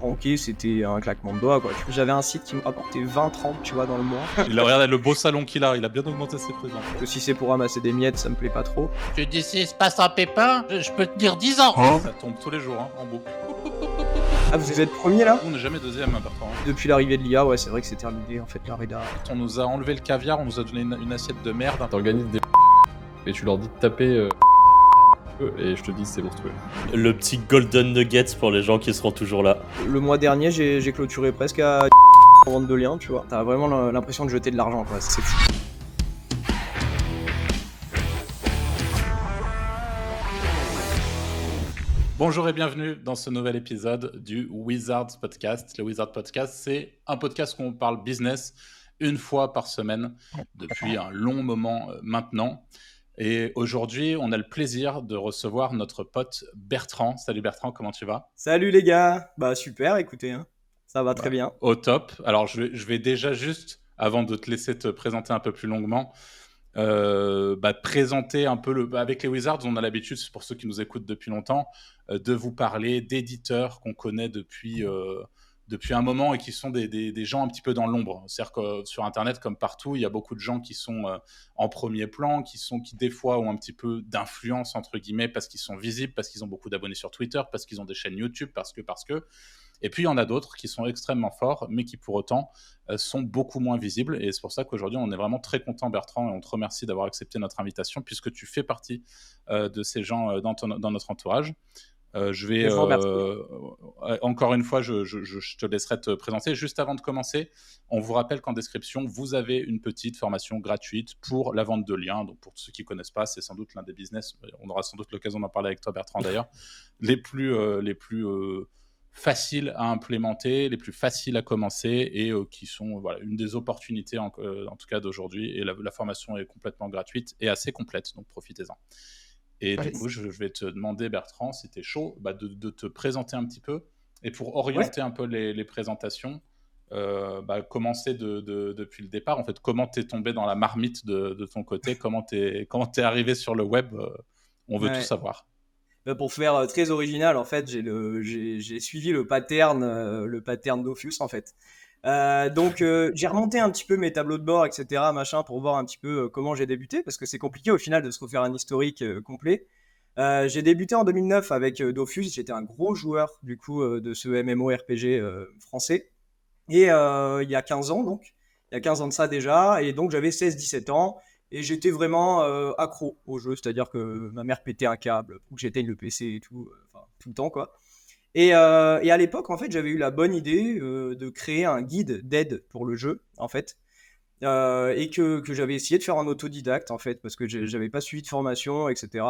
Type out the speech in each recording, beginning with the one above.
ranké, c'était un claquement de doigts, quoi. J'avais un site qui me rapportait 20-30, tu vois, dans le mois. Il a regardé le beau salon qu'il a, il a bien augmenté ses prix. Que si c'est pour ramasser des miettes, ça me plaît pas trop. Tu dis s'il se passe un pépin, je peux te dire 10 ans. Ça tombe tous les jours, en boucle. Ah, vous êtes premier là ? On n'est jamais deuxième, Bertrand. Depuis l'arrivée de l'IA, ouais, c'est vrai que c'est terminé, en fait, la Reda. On nous a enlevé le caviar, on nous a donné une assiette de merde. T'organises des et tu leur dis de taper et je te dis c'est monstrueux. Le petit golden nuggets pour les gens qui seront toujours là. Le mois dernier, j'ai clôturé presque à vente de liens, tu vois. T'as vraiment l'impression de jeter de l'argent, quoi. C'est fou. Bonjour et bienvenue dans ce nouvel épisode du Wizards Podcast. Le Wizards Podcast, c'est un podcast où on parle business une fois par semaine depuis un long moment maintenant. Et aujourd'hui, on a le plaisir de recevoir notre pote Bertrand. Salut Bertrand, comment tu vas ? Salut les gars. Bah super, écoutez, hein. Ça va très bien. Au top. Alors je vais déjà juste, avant de te laisser te présenter un peu plus longuement, présenter un peu avec les Wizards, on a l'habitude, pour ceux qui nous écoutent depuis longtemps, de vous parler d'éditeurs qu'on connaît depuis un moment et qui sont des gens un petit peu dans l'ombre. C'est-à-dire que sur Internet, comme partout, il y a beaucoup de gens qui sont en premier plan, qui des fois ont un petit peu d'influence, entre guillemets, parce qu'ils sont visibles, parce qu'ils ont beaucoup d'abonnés sur Twitter, parce qu'ils ont des chaînes YouTube, parce que. Et puis, il y en a d'autres qui sont extrêmement forts, mais qui, pour autant, sont beaucoup moins visibles. Et c'est pour ça qu'aujourd'hui, on est vraiment très content, Bertrand, et on te remercie d'avoir accepté notre invitation, puisque tu fais partie de ces gens dans notre entourage. Encore une fois, je te laisserai te présenter. Juste avant de commencer, on vous rappelle qu'en description, vous avez une petite formation gratuite pour la vente de liens. Donc, pour ceux qui ne connaissent pas, c'est sans doute l'un des business, on aura sans doute l'occasion d'en parler avec toi, Bertrand, d'ailleurs, les plus faciles à implémenter, les plus faciles à commencer et qui sont une des opportunités en tout cas d'aujourd'hui. Et la formation est complètement gratuite et assez complète, donc profitez-en. Et du coup, je vais te demander, Bertrand, si tu es chaud, de te présenter un petit peu. Et pour orienter un peu les présentations, commencer depuis le départ. En fait, comment tu es tombé dans la marmite de ton côté ? Comment t'es arrivé sur le web ? On veut tout savoir. Pour faire très original, en fait, j'ai suivi le pattern Dofus, en fait. Donc j'ai remonté un petit peu mes tableaux de bord, etc., pour voir un petit peu comment j'ai débuté, parce que c'est compliqué au final de se refaire un historique complet. J'ai débuté en 2009 avec Dofus. J'étais un gros joueur du coup de ce MMORPG français. Et il y a 15 ans, donc il y a 15 ans de ça déjà, et donc j'avais 16-17 ans. Et j'étais vraiment accro au jeu, c'est-à-dire que ma mère pétait un câble pour que j'éteigne le PC et tout, tout le temps, quoi. Et à l'époque, en fait, j'avais eu la bonne idée de créer un guide d'aide pour le jeu, en fait, et que j'avais essayé de faire en autodidacte, en fait, parce que j'avais pas suivi de formation, etc.,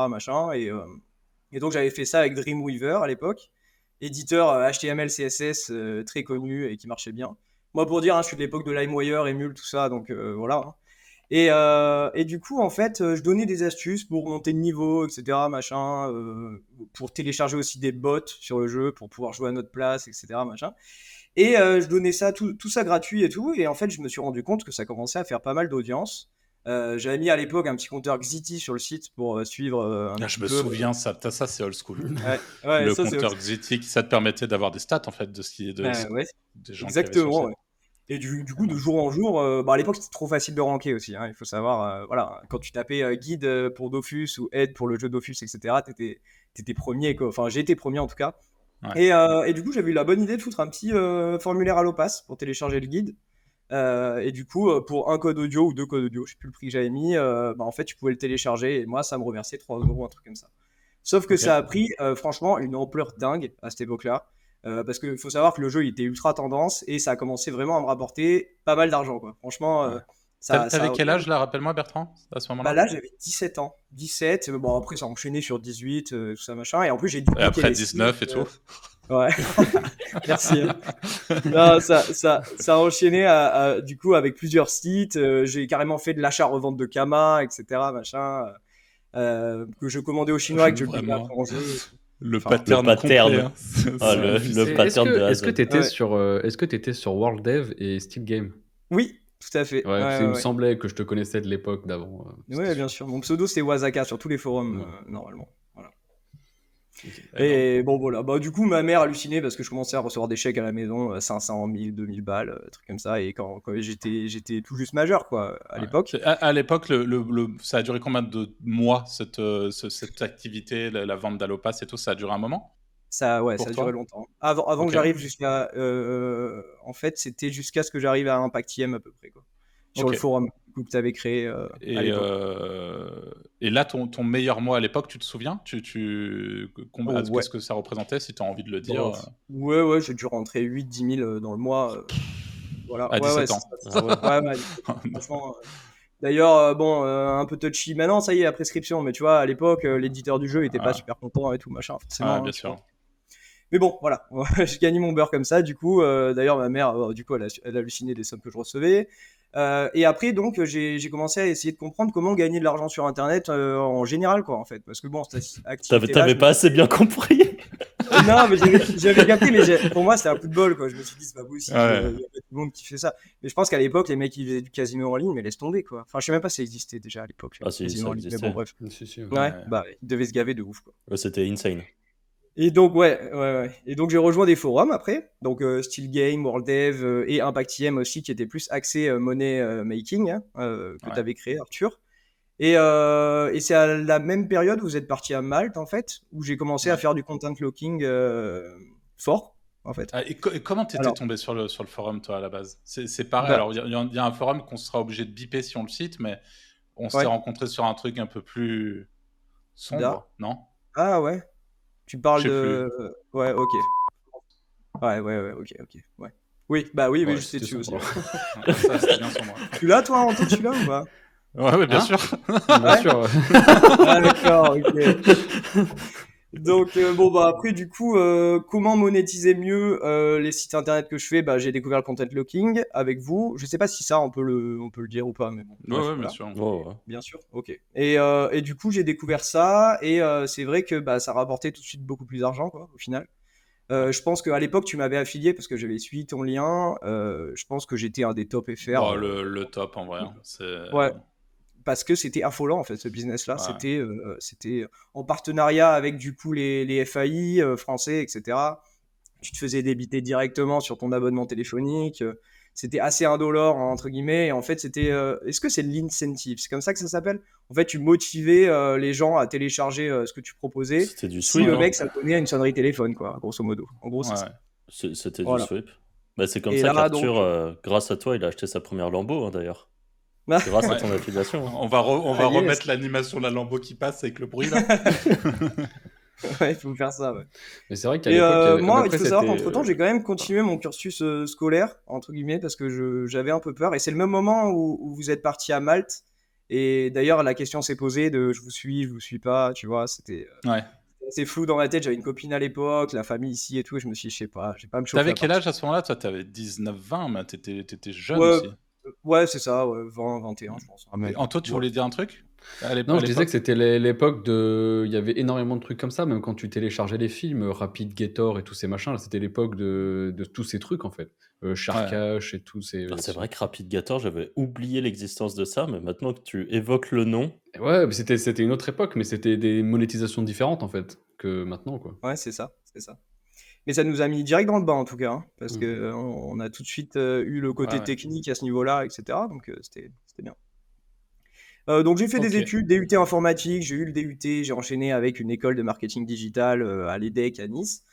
et donc j'avais fait ça avec Dreamweaver à l'époque, éditeur HTML, CSS très connu et qui marchait bien. Moi, pour dire, je suis de l'époque de LimeWire, Emule, tout ça, donc voilà, hein. Et du coup, en fait, je donnais des astuces pour monter de niveau, etc., pour télécharger aussi des bots sur le jeu, pour pouvoir jouer à notre place, etc., Et je donnais ça, tout ça gratuit et tout. Et en fait, je me suis rendu compte que ça commençait à faire pas mal d'audience. J'avais mis à l'époque un petit compteur Xiti sur le site pour suivre Je me souviens, ça c'est old school. Le compteur Xiti, ça te permettait d'avoir des stats, en fait, de ce qui est des gens exactement, qui avaient sur le site. Et du coup, de jour en jour, à l'époque, c'était trop facile de ranker aussi, hein, il faut savoir, quand tu tapais guide pour Dofus ou aide pour le jeu Dofus, etc., t'étais premier, quoi. Enfin, j'ai été premier en tout cas. Ouais. Et du coup, j'avais eu la bonne idée de foutre un petit formulaire Allopass pour télécharger le guide. Et du coup, pour un code audio ou 2 codes audio, je sais plus le prix que j'avais mis, en fait, tu pouvais le télécharger et moi, ça me reversait 3€, un truc comme ça. Sauf que ça a pris, franchement, une ampleur dingue à cette époque-là. Parce qu'il faut savoir que le jeu il était ultra tendance et ça a commencé vraiment à me rapporter pas mal d'argent, quoi. Franchement, T'avais quel âge là, rappelle-moi, Bertrand, à ce moment-là ? Là, j'avais 17 ans. 17, bon après ça a enchaîné sur 18, tout ça machin, et en plus j'ai dû. Et après 19 et tout. Ouais, merci. Non, ça a enchaîné du coup avec plusieurs sites. J'ai carrément fait de l'achat-revente de Kama, etc., que je commandais aux Chinois et que je le payais en jeu. Le pattern. Complet, hein. Le pattern de Est-ce que t'étais sur World Dev et Steam Game ? Oui, tout à fait. Il me semblait que je te connaissais de l'époque d'avant. Oui, bien sûr. Mon pseudo c'est Wazaka sur tous les forums, normalement. Voilà. Et bon, voilà. Bah, du coup, ma mère hallucinait parce que je commençais à recevoir des chèques à la maison, 500, 1000, 2000 balles, trucs comme ça. Et quand j'étais tout juste majeur, quoi, à l'époque. À l'époque, ça a duré combien de mois, cette activité, la vente d'Allopass et tout, ça a duré un moment Ça, ouais, pour ça a toi? duré longtemps. Avant que Ok. j'arrive jusqu'à. En fait, c'était jusqu'à ce que j'arrive à Impact IM à peu près, quoi. Sur le Ok. forum que tu avais créé à Et, l'époque. et là, ton meilleur mois à l'époque, tu te souviens? Oh, ouais. Qu'est-ce que ça représentait, si tu as envie de le dire? Bon, ouais, j'ai dû rentrer 8-10 000 dans le mois. Voilà. À Ouais, 17 c'est ans. ça. Ah ouais. Ouais, franchement. D'ailleurs, bon, un peu touchy maintenant, ça y est, la prescription. Mais tu vois, à l'époque, l'éditeur du jeu était pas Ah, super content et tout, machin, ah, forcément, bien tu vois. sûr. Mais bon, voilà, j'ai gagné mon beurre comme ça. Du coup, d'ailleurs, ma mère, du coup, elle a halluciné des sommes que je recevais. Et après, donc, j'ai commencé à essayer de comprendre comment gagner de l'argent sur Internet en général, quoi, en fait. Parce que bon, cette activité-là, T'avais pas assez bien compris. non, mais j'avais capté, mais pour moi, c'était un coup de bol, quoi. Je me suis dit, c'est pas possible, Ouais. il y a pas tout le monde qui fait ça. Mais je pense qu'à l'époque, les mecs qui faisaient du casino en ligne, mais laisse tomber, quoi. Enfin, je sais même pas si ça existait déjà à l'époque, Ah si, casino ça en ligne. Mais bon, existait. bref. Si, si, Ouais, bah, ils devaient se gaver de ouf, quoi. Ouais, c'était insane. Et donc, ouais. Et donc, j'ai rejoint des forums après. Donc, Steel Game, World Dev et Impact IM aussi, qui était plus axé money making, hein, que tu Ouais. avais créé, Arthur. Et c'est à la même période où vous êtes parti à Malte, en fait, où j'ai commencé à Ouais. faire du content locking fort, en fait. Ah, et comment t'étais Alors, tombé sur le forum, toi, à la base? C'est pareil. bah, Alors, il y a un forum qu'on sera obligé de biper si on le cite, mais on s'est ouais, rencontrés sur un truc un peu plus Da. sombre, non? Ah ouais, tu Je parles sais plus. de. Ouais, ok. Ouais, ok. Ouais. Oui, bah oui, Ouais, j'étais c'était dessus aussi. sombre. Ouais. Ça, c'était bien sombre. Tu l'as, toi, en tête, celui-là ou pas? Ouais, bien Hein? sûr. Bien Ouais. sûr. Ah, d'accord, ok. Donc, bon, bah après, du coup, comment monétiser mieux les sites internet que je fais? Bah, j'ai découvert le content locking avec vous. Je sais pas si ça, on peut le dire ou pas, mais bon, bref, Ouais, bien voilà. sûr. Ouais, ouais. Bien sûr, ok. Et du coup, j'ai découvert ça, et c'est vrai que bah, ça rapportait tout de suite beaucoup plus d'argent, quoi, au final. Ouais. Je pense qu'à l'époque, tu m'avais affilié parce que j'avais suivi ton lien. Je pense que j'étais un des top FR. Bon, le top, en vrai, hein. Ouais, parce que c'était affolant en fait ce business-là. Ouais. C'était en partenariat avec du coup les FAI français, etc. Tu te faisais débiter directement sur ton abonnement téléphonique. C'était assez indolore, hein, entre guillemets. Et en fait, c'était. Est-ce que c'est l'incentive? C'est comme ça que ça s'appelle? En fait, tu motivais les gens à télécharger ce que tu proposais C'était du si sweep, le Ouais. hein. mec s'abonnait à une sonnerie téléphone, quoi, grosso modo. En gros, c'est Ouais. ça. C'était du Voilà. sweep. Bah, c'est comme Et ça là, donc. qu'Arthur, grâce à toi, il a acheté sa première Lambo, hein, d'ailleurs. Grâce à Ouais. ton affiliation, hein. On va Ah, yes. remettre l'animation de la Lambo qui passe avec le bruit, là. Ouais, il faut faire ça, ouais. Mais c'est vrai qu'à Et l'époque, moi, il après, faut savoir c'était. qu'entre-temps, j'ai quand même continué mon cursus scolaire, entre guillemets, parce que j'avais un peu peur. Et c'est le même moment où vous êtes parti à Malte. Et d'ailleurs, la question s'est posée de je vous suis pas, tu vois, c'était Ouais. assez flou dans ma tête. J'avais une copine à l'époque, la famille ici et tout, et je me suis dit, je sais pas, je vais pas me chauffer T'avais à quel partir. âge à ce moment-là? Toi, t'avais 19-20, mais t'étais jeune Ouais, aussi. ouais, c'est ça, ouais, 20, 21, je pense. Ah, mais... Et Anto, tu Ouais. voulais dire un truc à Non, je disais l'époque? que c'était l'époque de. Il y avait énormément de trucs comme ça, même quand tu téléchargeais les films, Rapid Gator et tous ces machins, là, c'était l'époque de tous ces trucs en fait. Ouais. Sharkash et tous ces. Ah, c'est vrai que Rapid Gator, j'avais oublié l'existence de ça, mais maintenant que tu évoques le nom, Ouais, mais c'était une autre époque, mais c'était des monétisations différentes en fait que maintenant quoi. Ouais, c'est ça, c'est ça. Mais ça nous a mis direct dans le bain en tout cas, hein, parce Mm. que on a tout de suite eu le côté Ouais. technique à ce niveau-là, etc. Donc c'était bien. Donc j'ai fait des Ok. études, DUT informatique, j'ai eu le DUT, j'ai enchaîné avec une école de marketing digital à l'EDEC à Nice.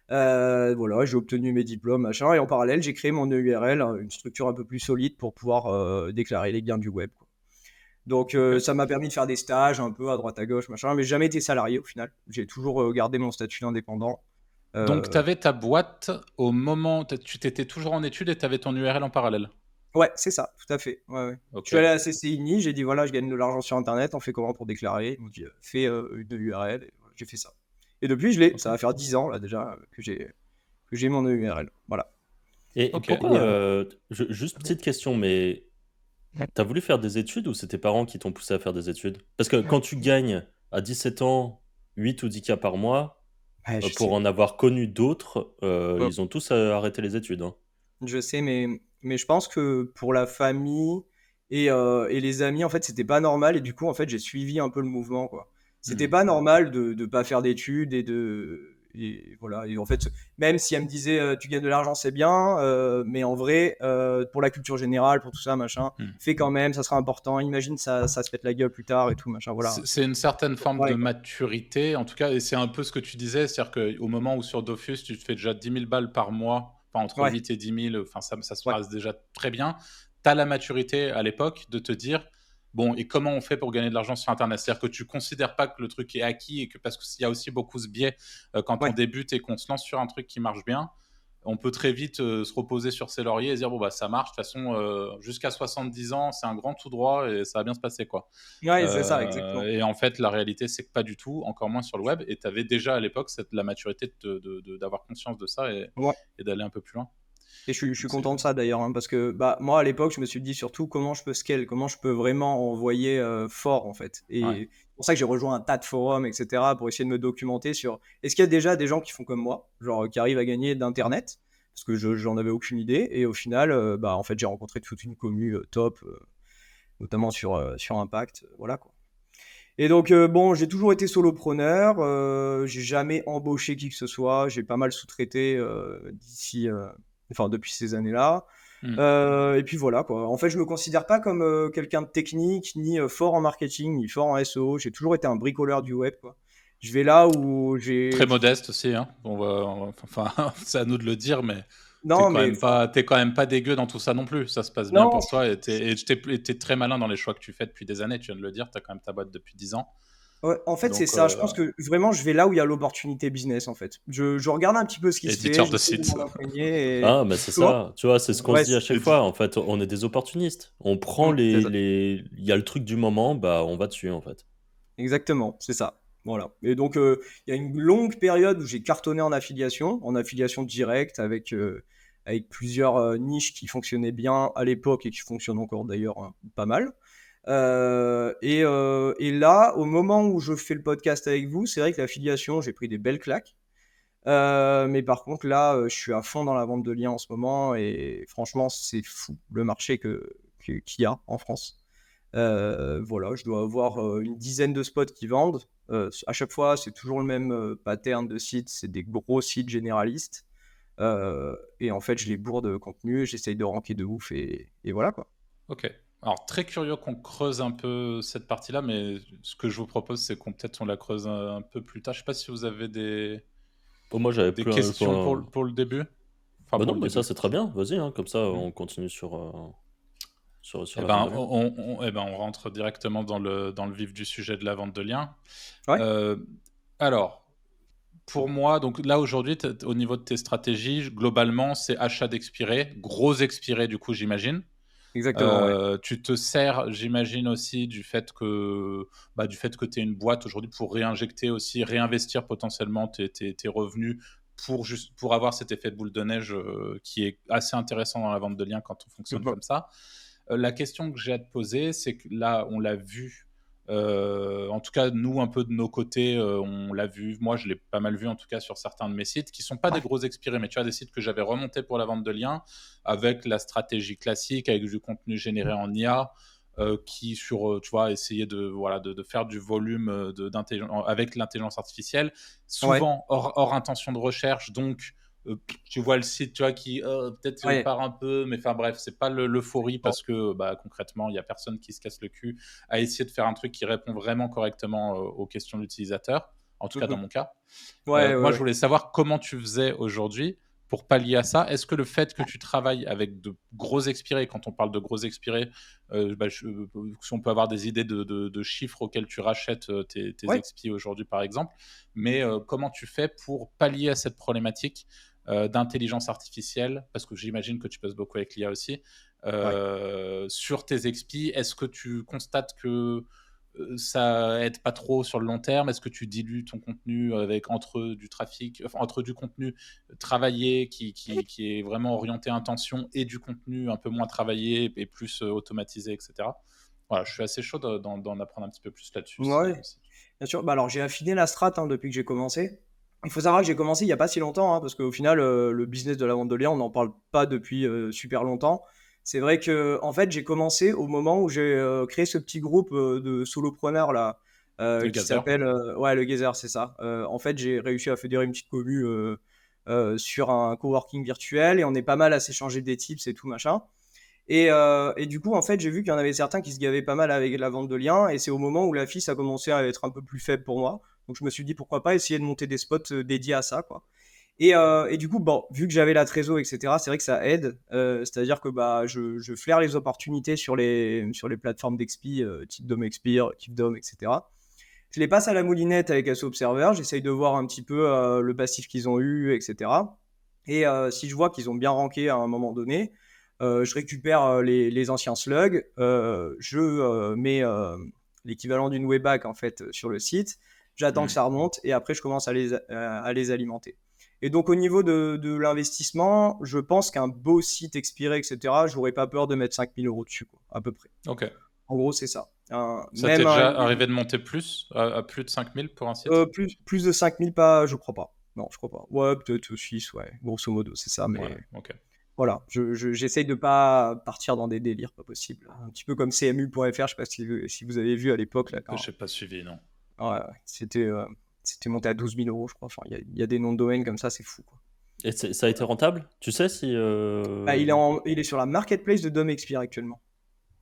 Voilà, j'ai obtenu mes diplômes, machin, et en parallèle, j'ai créé mon EURL, hein, une structure un peu plus solide pour pouvoir déclarer les biens du web, quoi. Donc Ok. ça m'a permis de faire des stages un peu à droite à gauche, machin, mais j'ai jamais été salarié au final. J'ai toujours gardé mon statut d'indépendant. Donc, Euh, t'avais ta boîte au moment... Tu t'étais toujours en études et t'avais ton URL en parallèle. Ouais, c'est ça, tout à fait. Ouais. Je Ok. suis allé à la CCINI, j'ai dit voilà, je gagne de l'argent sur Internet, on fait comment pour déclarer? Ils m'ont dit fais une URL, et voilà, j'ai fait ça. Et depuis, je l'ai. Ok. Ça va faire 10 ans là déjà que j'ai mon URL. Voilà. et Ok. pourquoi, Et, juste petite question, mais t'as voulu faire des études ou c'est tes parents qui t'ont poussé à faire des études? Parce que quand tu gagnes à 17 ans 8 ou 10K par mois, ouais, je pour sais, en avoir connu d'autres, Ouais, ils ont tous arrêté les études, hein. je sais, mais je pense que pour la famille et les amis, en fait, c'était pas normal. Et du coup, en fait, j'ai suivi un peu le mouvement, quoi. C'était pas normal de pas faire d'études et voilà. Et en fait, même si elle me disait tu gagnes de l'argent, c'est bien, mais en vrai, pour la culture générale, pour tout ça, machin, fais quand même, ça sera important. Imagine ça se pète la gueule plus tard et tout, machin. Voilà. C'est une certaine forme Ouais, de quoi. maturité, en tout cas, et c'est un peu ce que tu disais, c'est-à-dire qu'au moment où sur Dofus, tu te fais déjà 10 000 balles par mois, enfin entre Ouais, 8 et 10 000, enfin ça se ouais, passe déjà très bien. Tu as la maturité à l'époque de te dire, bon, et comment on fait pour gagner de l'argent sur Internet? C'est-à-dire que tu considères pas que le truc est acquis, et que parce qu'il y a aussi beaucoup ce biais quand on ouais. débute et qu'on se lance sur un truc qui marche bien, on peut très vite se reposer sur ses lauriers et se dire, bon, bah ça marche, de toute façon, jusqu'à 70 ans, c'est un grand tout droit et ça va bien se passer, quoi. Ouais, c'est ça, exactement. Et en fait, la réalité, c'est que pas du tout, encore moins sur le web. Et tu avais déjà à l'époque la maturité d'avoir conscience de ça Ouais. et d'aller un peu plus loin. Et je suis Donc, c'est content de ça d'ailleurs, hein, parce que bah, moi à l'époque, je me suis dit surtout comment je peux scale, comment je peux vraiment envoyer fort en fait. ouais. Et c'est pour ça que j'ai rejoint un tas de forums, etc., pour essayer de me documenter sur est-ce qu'il y a déjà des gens qui font comme moi, genre qui arrivent à gagner d'Internet, parce que j'en avais aucune idée. Et au final, bah, en fait, j'ai rencontré toute une commu top, notamment sur Impact, voilà quoi. Et donc, bon, j'ai toujours été solopreneur, j'ai jamais embauché qui que ce soit, j'ai pas mal sous-traité enfin depuis ces années-là. Mm. Et puis voilà quoi. En fait, je me considère pas comme quelqu'un de technique, ni fort en marketing, ni fort en SEO. J'ai toujours été un bricoleur du web quoi. Je vais là où Très j'ai. modeste aussi, hein. Enfin, c'est à nous de le dire, mais Non, mais t'es quand même pas dégueu dans tout ça non plus. Ça se passe bien non. pour toi et t'es très malin dans les choix que tu fais depuis des années. Tu viens de le dire, t'as quand même ta boîte depuis 10 ans. Ouais, en fait, c'est Donc, ça. Je pense que vraiment, je vais là où il y a l'opportunité business en fait. Je regarde un petit peu ce qui se fait, éditeur de j'essaie de site. m'en imprégner. Et... Ah, mais c'est Comment? ça, tu vois, c'est ce qu'on se Ouais, dit à chaque fois. En fait, on est des opportunistes. On prend c'est ça. il y a le truc du moment, bah, on va dessus, en fait. Exactement, c'est ça. Voilà. Et donc, il y a une longue période où j'ai cartonné en affiliation directe avec plusieurs niches qui fonctionnaient bien à l'époque et qui fonctionnent encore d'ailleurs hein, pas mal. Et là, au moment où je fais le podcast avec vous, c'est vrai que l'affiliation, j'ai pris des belles claques. Mais par contre, là, je suis à fond dans la vente de liens en ce moment et franchement, c'est fou le marché qu'il y a en France. Voilà, je dois avoir une dizaine de spots qui vendent. À chaque fois, c'est toujours le même pattern de site. C'est des gros sites généralistes. Et en fait, je les bourre de contenu. J'essaye de ranker de ouf et voilà quoi. Ok. Alors, très curieux qu'on creuse un peu cette partie-là, mais ce que je vous propose, c'est qu'on peut-être on la creuse un peu plus tard. Je sais pas si vous avez Bon, moi, j'avais des plus questions pour le début. Enfin, Bah pour non, le mais ça, début. c'est très bien. Vas-y, hein, comme ça, Mm. on continue sur Eh la vente ben, de liens. on rentre directement dans le vif du sujet de la vente de liens. Ouais, Euh, alors, pour moi, donc là aujourd'hui, au niveau de tes stratégies, globalement, c'est achat d'expirés, gros expirés du coup, j'imagine. exactement, ouais. Tu te sers, j'imagine aussi du fait que tu es une boîte aujourd'hui pour réinjecter aussi, réinvestir potentiellement tes revenus pour avoir cet effet de boule de neige qui est assez intéressant dans la vente de liens quand on fonctionne Mhm. comme ça. La question que j'ai à te poser, c'est que là, on l'a vu. En tout cas, nous, un peu de nos côtés, on l'a vu. Moi, je l'ai pas mal vu, en tout cas, sur certains de mes sites, qui sont pas des Ouais, gros expirés, mais tu vois, des sites que j'avais remontés pour la vente de liens, avec la stratégie classique, avec du contenu généré en IA, tu vois, essayer de faire du volume avec l'intelligence artificielle, ouais, souvent hors intention de recherche, donc tu vois le site, tu vois, qui peut-être ouais. part un peu, mais enfin bref, c'est pas l'euphorie parce que bah, concrètement, il y a personne qui se casse le cul à essayer de faire un truc qui répond vraiment correctement aux questions de l'utilisateur, en tout cas dans Mhm. mon cas. Ouais, ouais, Moi, je ouais. voulais savoir comment tu faisais aujourd'hui pour pallier à ça. Est-ce que le fait que tu travailles avec de gros expirés, quand on parle de gros expirés, si on peut avoir des idées de chiffres auxquels tu rachètes tes Ouais. expis aujourd'hui, par exemple, mais comment tu fais pour pallier à cette problématique d'intelligence artificielle, parce que j'imagine que tu passes beaucoup avec l'IA aussi, Ouais. sur tes expis, est-ce que tu constates que ça aide pas trop sur le long terme? Est-ce que tu dilues ton contenu avec entre du contenu travaillé qui est vraiment orienté intention et du contenu un peu moins travaillé et plus automatisé, etc. Voilà, je suis assez chaud d'en apprendre un petit peu plus là-dessus. Ouais. Bien sûr. Bah alors, j'ai affiné la strat hein, depuis que j'ai commencé. Il faut savoir que j'ai commencé il n'y a pas si longtemps, hein, parce qu'au final, le business de la vente de liens, on n'en parle pas depuis super longtemps. C'est vrai que, en fait, j'ai commencé au moment où j'ai créé ce petit groupe de solopreneurs là, Le qui Gazer. s'appelle ouais, le Gazer, c'est ça. En fait, j'ai réussi à fédérer une petite commu sur un coworking virtuel et on est pas mal à s'échanger des tips et tout machin. Et du coup, en fait, j'ai vu qu'il y en avait certains qui se gavaient pas mal avec la vente de liens et c'est au moment où la FIS a commencé à être un peu plus faible pour moi. Donc je me suis dit pourquoi pas essayer de monter des spots dédiés à ça, quoi. Et du coup, bon, vu que j'avais la trésor, etc., c'est vrai que ça aide. C'est-à-dire que bah, je flaire les opportunités sur les plateformes d'expi, type DomExpire, KeepDom, etc. Je les passe à la moulinette avec SO Observer, j'essaye de voir un petit peu le passif qu'ils ont eu, etc. Et si je vois qu'ils ont bien ranké à un moment donné, je récupère les anciens slugs, je mets l'équivalent d'une webback en fait sur le site, j'attends que ça remonte et après je commence à les alimenter. Et donc au niveau de l'investissement, je pense qu'un beau site expiré, etc., j'aurais pas peur de mettre 5000 euros dessus, quoi, à peu près. Ok. En gros, c'est ça. Ça t'est Même déjà arrivé de monter plus, à plus de 5000 pour un site? plus de 5000, pas, je crois pas. Non, je crois pas. Ouais, peut-être 6, ouais, grosso modo, c'est ça. Mais Ouais, ok. voilà, j'essaye de pas partir dans des délires pas possibles. Un petit peu comme CMU.fr, je sais pas si vous avez vu à l'époque. Là, quand... Je n'ai pas suivi, non. Ouais, c'était monté à 12 000 euros, je crois. Enfin, il y a des noms de domaine comme ça, c'est fou, quoi. Et ça a été rentable? Tu sais si. Bah, il est sur la marketplace de DomExpire actuellement.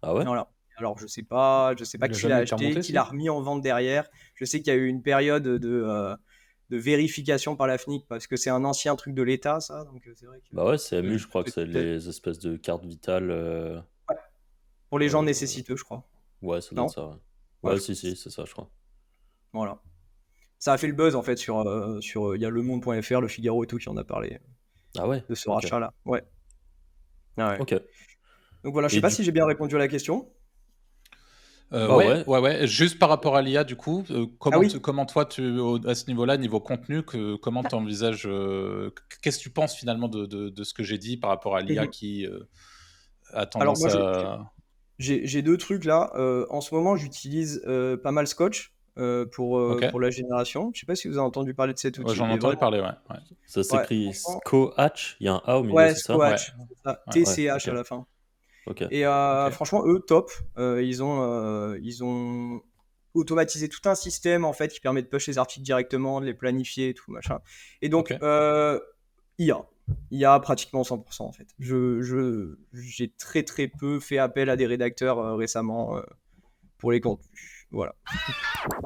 Ah ouais? Voilà. Alors, je sais pas Il qui a l'a jamais été acheté, remonté, qui si l'a remis en vente derrière. Je sais qu'il y a eu une période de vérification par la FNIC parce que c'est un ancien truc de l'État, ça. Donc, c'est vrai que Bah ouais, CMU, je crois que c'est peut-être les espèces de cartes vitales. pour les gens euh, nécessiteux, je crois. Ouais, ça doit être Non? ça. Ouais, Ouais, ouais, je si, crois. si, c'est ça, je crois. Voilà. Ça a fait le buzz en fait il y a lemonde.fr, Le Figaro et tout qui en a parlé Ah ouais? de ce Ok. rachat-là. Ouais. Ah ouais. Ok. Donc voilà, je sais Et pas du. si j'ai bien répondu à la question. Bah Ouais, ouais. ouais, ouais. Juste par rapport à l'IA, du coup, Ah oui. comment toi, à ce niveau-là, niveau contenu, comment tu envisages, qu'est-ce que tu penses finalement de ce que j'ai dit par rapport à l'IA Mhm. qui a Alors tendance moi, à. j'ai deux trucs là. En ce moment, j'utilise pas mal Scotch Ok. pour la génération. Je sais pas si vous avez entendu parler de cet Ouais, outil. j'en ai Il est entendu vraiment. parler, ouais. Ouais, Ça Ouais, s'écrit franchement. Scohatch, il y a un A au milieu, Ouais, c'est ça? ouais, Scoatch, c'est ça. ouais. Ouais, TCH ok. à la fin. Ok. Et Ok. franchement, eux, top. Ils ont automatisé tout un système en fait qui permet de push les articles directement, de les planifier et tout machin. Et donc, Ok. IA. IA pratiquement 100% en fait. J'ai très très peu fait appel à des rédacteurs récemment pour les contenus. Voilà.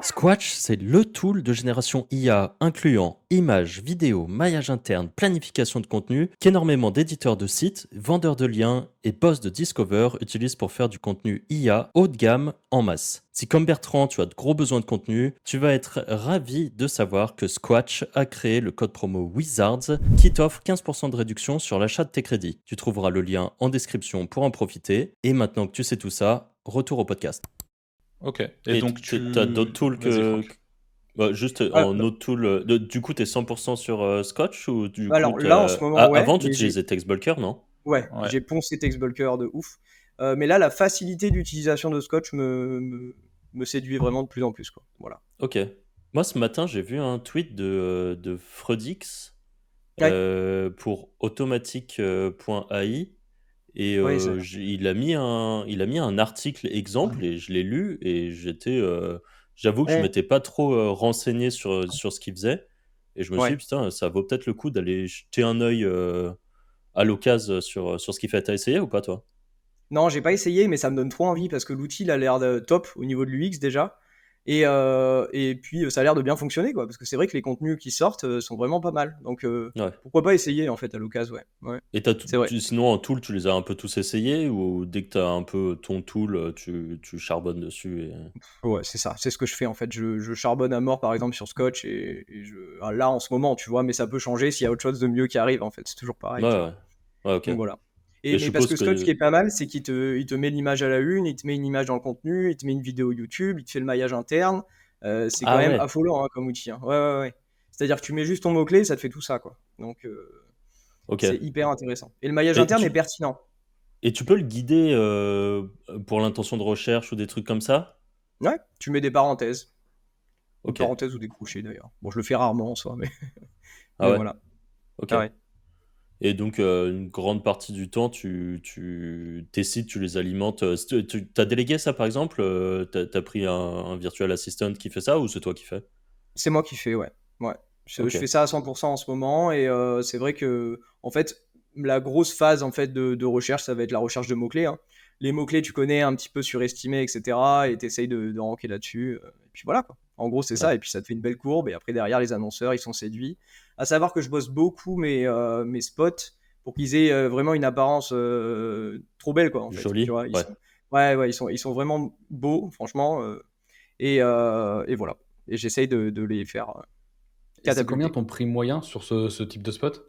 Squatch, c'est le tool de génération IA incluant images, vidéos, maillage interne, planification de contenu qu'énormément d'éditeurs de sites, vendeurs de liens et boss de Discover utilisent pour faire du contenu IA haut de gamme en masse. Si comme Bertrand, tu as de gros besoins de contenu, tu vas être ravi de savoir que Squatch a créé le code promo Wizards qui t'offre 15% de réduction sur l'achat de tes crédits. Tu trouveras le lien en description pour en profiter. Et maintenant que tu sais tout ça, retour au podcast. Ok. Et Et donc, t'as d'autres tools Vas-y, Franck. bah, juste Ah, en autre tool. Du coup, t'es 100% sur Scotch ou du coup, alors là en ce moment, ouais, avant, tu mais utilisais TextBulker, non? ouais, Ouais. j'ai poncé TextBulker de ouf. Mais là, la facilité d'utilisation de Scotch me séduit vraiment de plus en plus, quoi. Voilà. Ok. Moi, ce matin, j'ai vu un tweet de Fredix Ouais, pour automatique.ai et ouais, ça. il a mis un article exemple et je l'ai lu et j'avoue que je Ouais, m'étais pas trop renseigné sur ce qu'il faisait et je me suis ouais. dit, putain, ça vaut peut-être le coup d'aller jeter un œil à l'occasion sur ce qu'il fait. T'as essayé ou pas, toi? Non, j'ai pas essayé, mais ça me donne trop envie parce que l'outil il a l'air top au niveau de l'UX déjà. Et puis ça a l'air de bien fonctionner, quoi. Parce que c'est vrai que les contenus qui sortent sont vraiment pas mal. Donc Ouais. pourquoi pas essayer en fait à l'occasion, ouais. Ouais, Et c'est vrai. sinon, en tool, tu les as un peu tous essayés ou dès que tu as un peu ton tool, tu charbonnes dessus Ouais, c'est ça. C'est ce que je fais en fait. Je charbonne à mort par exemple sur Scotch là en ce moment, tu vois, mais ça peut changer s'il y a autre chose de mieux qui arrive en fait. C'est toujours Ouais, pareil, tu vois. ouais. Ouais, ok. Donc voilà. Et je Mais parce suppose que Scotch, ce que. qui est pas mal, c'est il te met l'image à la une, il te met une image dans le contenu, il te met une vidéo YouTube, il te fait le maillage interne. C'est quand Ah même ouais, affolant hein, comme outil, hein. Ouais, ouais, ouais. C'est-à-dire que tu mets juste ton mot-clé, ça te fait tout ça, quoi. Donc ok. c'est hyper intéressant. Et le maillage Et interne est tu, pertinent. et tu peux le guider pour l'intention de recherche ou des trucs comme ça? Ouais, tu mets des parenthèses. Des Ok. parenthèses ou des crochets d'ailleurs. Bon, je le fais rarement en soi, mais, Ah mais ouais, voilà. ok. Ah ouais. Et donc, une grande partie du temps, tes sites, tu les alimentes. Tu as délégué ça, par exemple? T'as pris un virtual assistant qui fait ça ou c'est toi qui fais? C'est moi qui fais, ouais. Ouais. Je Ok. fais ça à 100% en ce moment et c'est vrai que, en fait, la grosse phase en fait de recherche, ça va être la recherche de mots-clés, hein. Les mots-clés, tu connais un petit peu surestimés, etc. Et tu essayes de ranker là-dessus. Et puis voilà, quoi. En gros, c'est Ouais. ça. Et puis ça te fait une belle courbe. Et après, derrière, les annonceurs, ils sont séduits. À savoir que je bosse beaucoup mes spots pour qu'ils aient vraiment une apparence trop belle, quoi, en fait. Tu Joli? vois, Ouais. ouais, ouais, ils sont vraiment beaux, franchement. Et voilà. Et j'essaye de les faire Et c'est combien catapulter. ton prix moyen sur ce type de spot?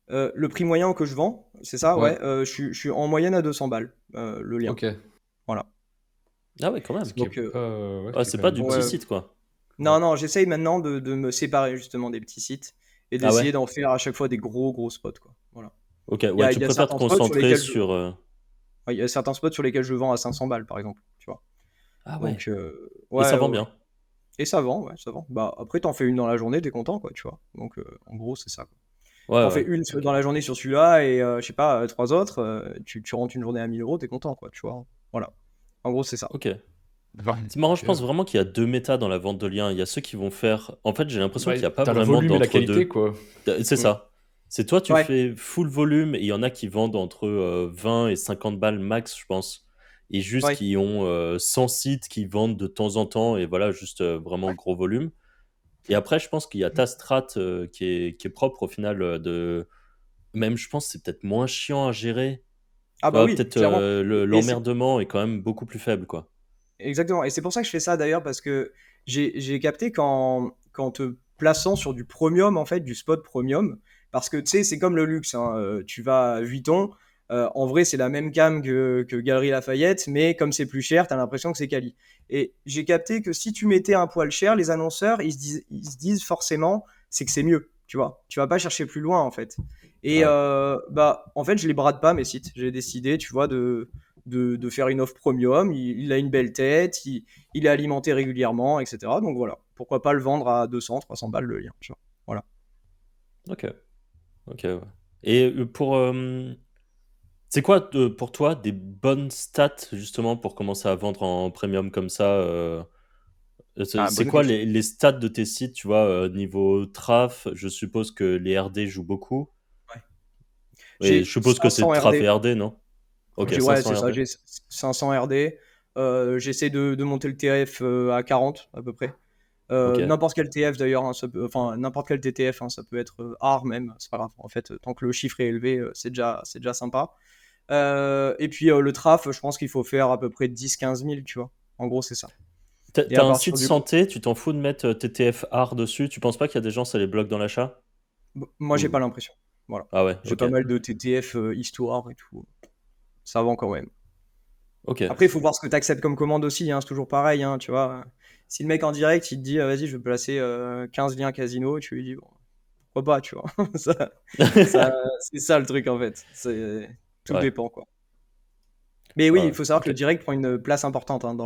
Le prix moyen que je vends, c'est ça, Ouais, ouais. Je suis en moyenne à 200 balles, le lien. ok. Voilà. Ah ouais, quand même. Ce qui est Donc, pas, ouais, ce Ah, qui est c'est quand pas même du pas. petit ouais. site, quoi. Non, non, j'essaye maintenant de me séparer justement des petits sites et Ah d'essayer ouais? d'en faire à chaque fois des gros, gros spots, quoi. Voilà. Ok, Il y ouais, a, tu il y a préfères te certains spots sur concentrer lesquels sur. ouais, il y a certains spots sur lesquels je vends à 500 balles, par exemple, tu vois. Ah ouais. Donc, Et ça ouais, ouais, vend ouais. bien. Et ça vend, ouais, ça vend. Bah, après, t'en fais une dans la journée, t'es content, quoi, tu vois. Donc, en gros, c'est ça, quoi. Ouais, T'en fais ouais. une Ok. dans la journée sur celui-là et je sais pas, trois autres, tu rentres une journée à 1000 euros, t'es content, quoi, tu vois. Voilà. En gros, c'est ça. Ok. Enfin, C'est marrant, je Ok. pense vraiment qu'il y a deux métas dans la vente de liens. Il y a ceux qui vont faire. En fait, j'ai l'impression Bah, qu'il n'y a pas t'as le vraiment volume et la qualité, d'entre-deux. quoi. C'est Mm. ça. C'est toi, tu Ouais, fais full volume et il y en a qui vendent entre 20 et 50 balles max, je pense. Et juste ouais, qui ont 100 sites qui vendent de temps en temps et voilà, juste vraiment ouais. gros volume. Et après, je pense qu'il y a ta strat qui est propre au final même, je pense que c'est peut-être moins chiant à gérer. Ah Tu bah vois, oui, peut-être clairement. Et c'est l'emmerdement est quand même beaucoup plus faible, quoi. exactement. Et c'est pour ça que je fais ça d'ailleurs, parce que j'ai capté qu'en te plaçant sur du premium, en fait, du spot premium, parce que tu sais, c'est comme le luxe, hein, tu vas à Vuitton, en vrai, c'est la même gamme que Galeries Lafayette, mais comme c'est plus cher, t'as l'impression que c'est quali. Et j'ai capté que si tu mettais un poil cher, les annonceurs, ils se disent forcément, c'est que c'est mieux, tu vois. Tu vas pas chercher plus loin, en fait. Et Ouais. bah, en fait, je les brade pas, mes sites. J'ai décidé, tu vois, de faire une offre premium. Il a une belle tête, il est alimenté régulièrement, etc. Donc voilà, pourquoi pas le vendre à 200, 300 balles le lien, tu vois. Voilà. Ok. Ok, ouais. Et c'est quoi pour toi des bonnes stats justement pour commencer à vendre en premium comme ça Ah, c'est bonne quoi question. les stats de tes sites, tu vois, niveau traf? Je suppose que les RD jouent beaucoup. Ouais. Et J'ai je suppose que c'est 500 traf et RD. RD, non? Ok, Ouais, 500 c'est ça, RD. j'ai 500 RD. J'essaie de monter le TF à 40 à peu près. Ok. N'importe quel TF d'ailleurs, hein, enfin n'importe quel TTF, hein, ça peut être art même, c'est pas grave. En fait, tant que le chiffre est élevé, c'est déjà sympa. Et puis le traf, je pense qu'il faut faire à peu près 10-15 000, tu vois. En gros, c'est ça. Et T'as à un partir site du santé, tu t'en fous de mettre TTF art dessus? Tu penses pas qu'il y a des gens, ça les bloque dans l'achat? Moi, j'ai Ou... pas l'impression. Voilà. Ah ouais, J'ai ok. pas mal de TTF histoire et tout. Ça va quand même. Ok. Après, il faut voir ce que tu acceptes comme commande aussi, hein, c'est toujours pareil, hein, tu vois. Si le mec en direct, il te dit, vas-y, je vais placer 15 liens casino, tu lui dis, bon, pourquoi pas, tu vois. Ça, c'est ça le truc, en fait. Tout Ouais, dépend, quoi. Mais oui, ouais, il ouais. faut savoir que Ok. le direct prend une place importante, hein,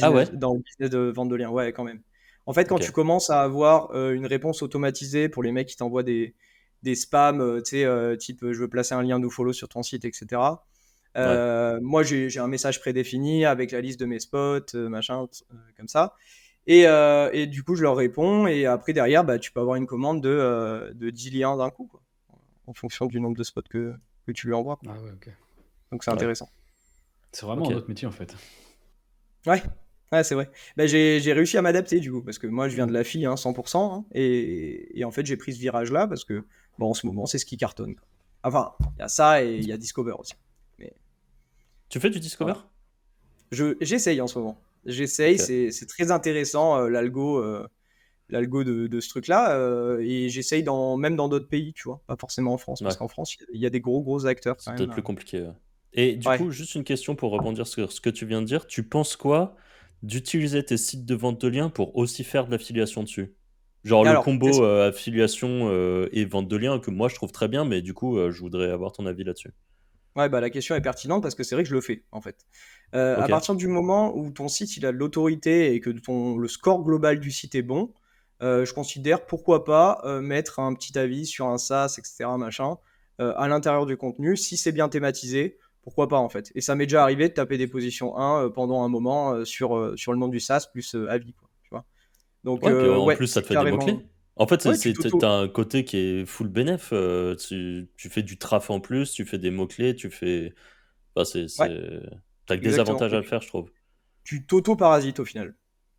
Ah ouais? dans le business de vente de liens. Ouais, quand même. En fait, quand Ok. tu commences à avoir une réponse automatisée pour les mecs qui t'envoient des spams, tu sais, type je veux placer un lien follow sur ton site, etc. Ouais. Moi, j'ai un message prédéfini avec la liste de mes spots, machin, comme ça. Et du coup, je leur réponds. Et après, derrière, bah, tu peux avoir une commande de 10 liens d'un coup, quoi, en fonction du nombre de spots que tu lui envoies, quoi. Ah ouais, ok. Donc, c'est Ouais. intéressant. C'est vraiment Ok. un autre métier en fait. Ouais, ouais, c'est vrai. Bah, j'ai réussi à m'adapter du coup, parce que moi je viens de la fille, hein, 100%, hein, et en fait j'ai pris ce virage-là parce que, bon, en ce moment c'est ce qui cartonne, quoi. Enfin, il y a ça et il y a Discover aussi. Mais Tu fais du Discover? voilà. J'essaye en ce moment. J'essaye, Ok. c'est très intéressant, l'algo de ce truc-là, et j'essaye même dans d'autres pays, tu vois, pas forcément en France, parce Ouais. qu'en France il y a des gros acteurs quand C'est même. peut-être plus compliqué. Ouais. Et du Ouais. coup, juste une question pour rebondir sur ce que tu viens de dire. Tu penses quoi d'utiliser tes sites de vente de liens pour aussi faire de l'affiliation dessus? Genre le Alors, combo affiliation et vente de liens que moi je trouve très bien, mais du coup, je voudrais avoir ton avis là-dessus. ouais, bah, la question est pertinente parce que c'est vrai que je le fais, en fait. À Ok. partir du moment où ton site il a de l'autorité et que le score global du site est bon, je considère pourquoi pas mettre un petit avis sur un SaaS, etc. machin, à l'intérieur du contenu. Si c'est bien thématisé, pourquoi pas en fait. Et ça m'est déjà arrivé de taper des positions 1 pendant un moment sur le nom du SaaS plus avis, quoi, tu vois. Donc, Ouais, puis en ouais, plus, ça c'est te fait des carrément. mots-clés. En fait, Ouais, tu t'auto. t'as un côté qui est full bénéf. Tu fais du traf en plus, tu fais des mots-clés, tu fais. Enfin, Ouais, t'as que des exactement. avantages Et à le puis, faire, je trouve. tu t'auto-parasites au final.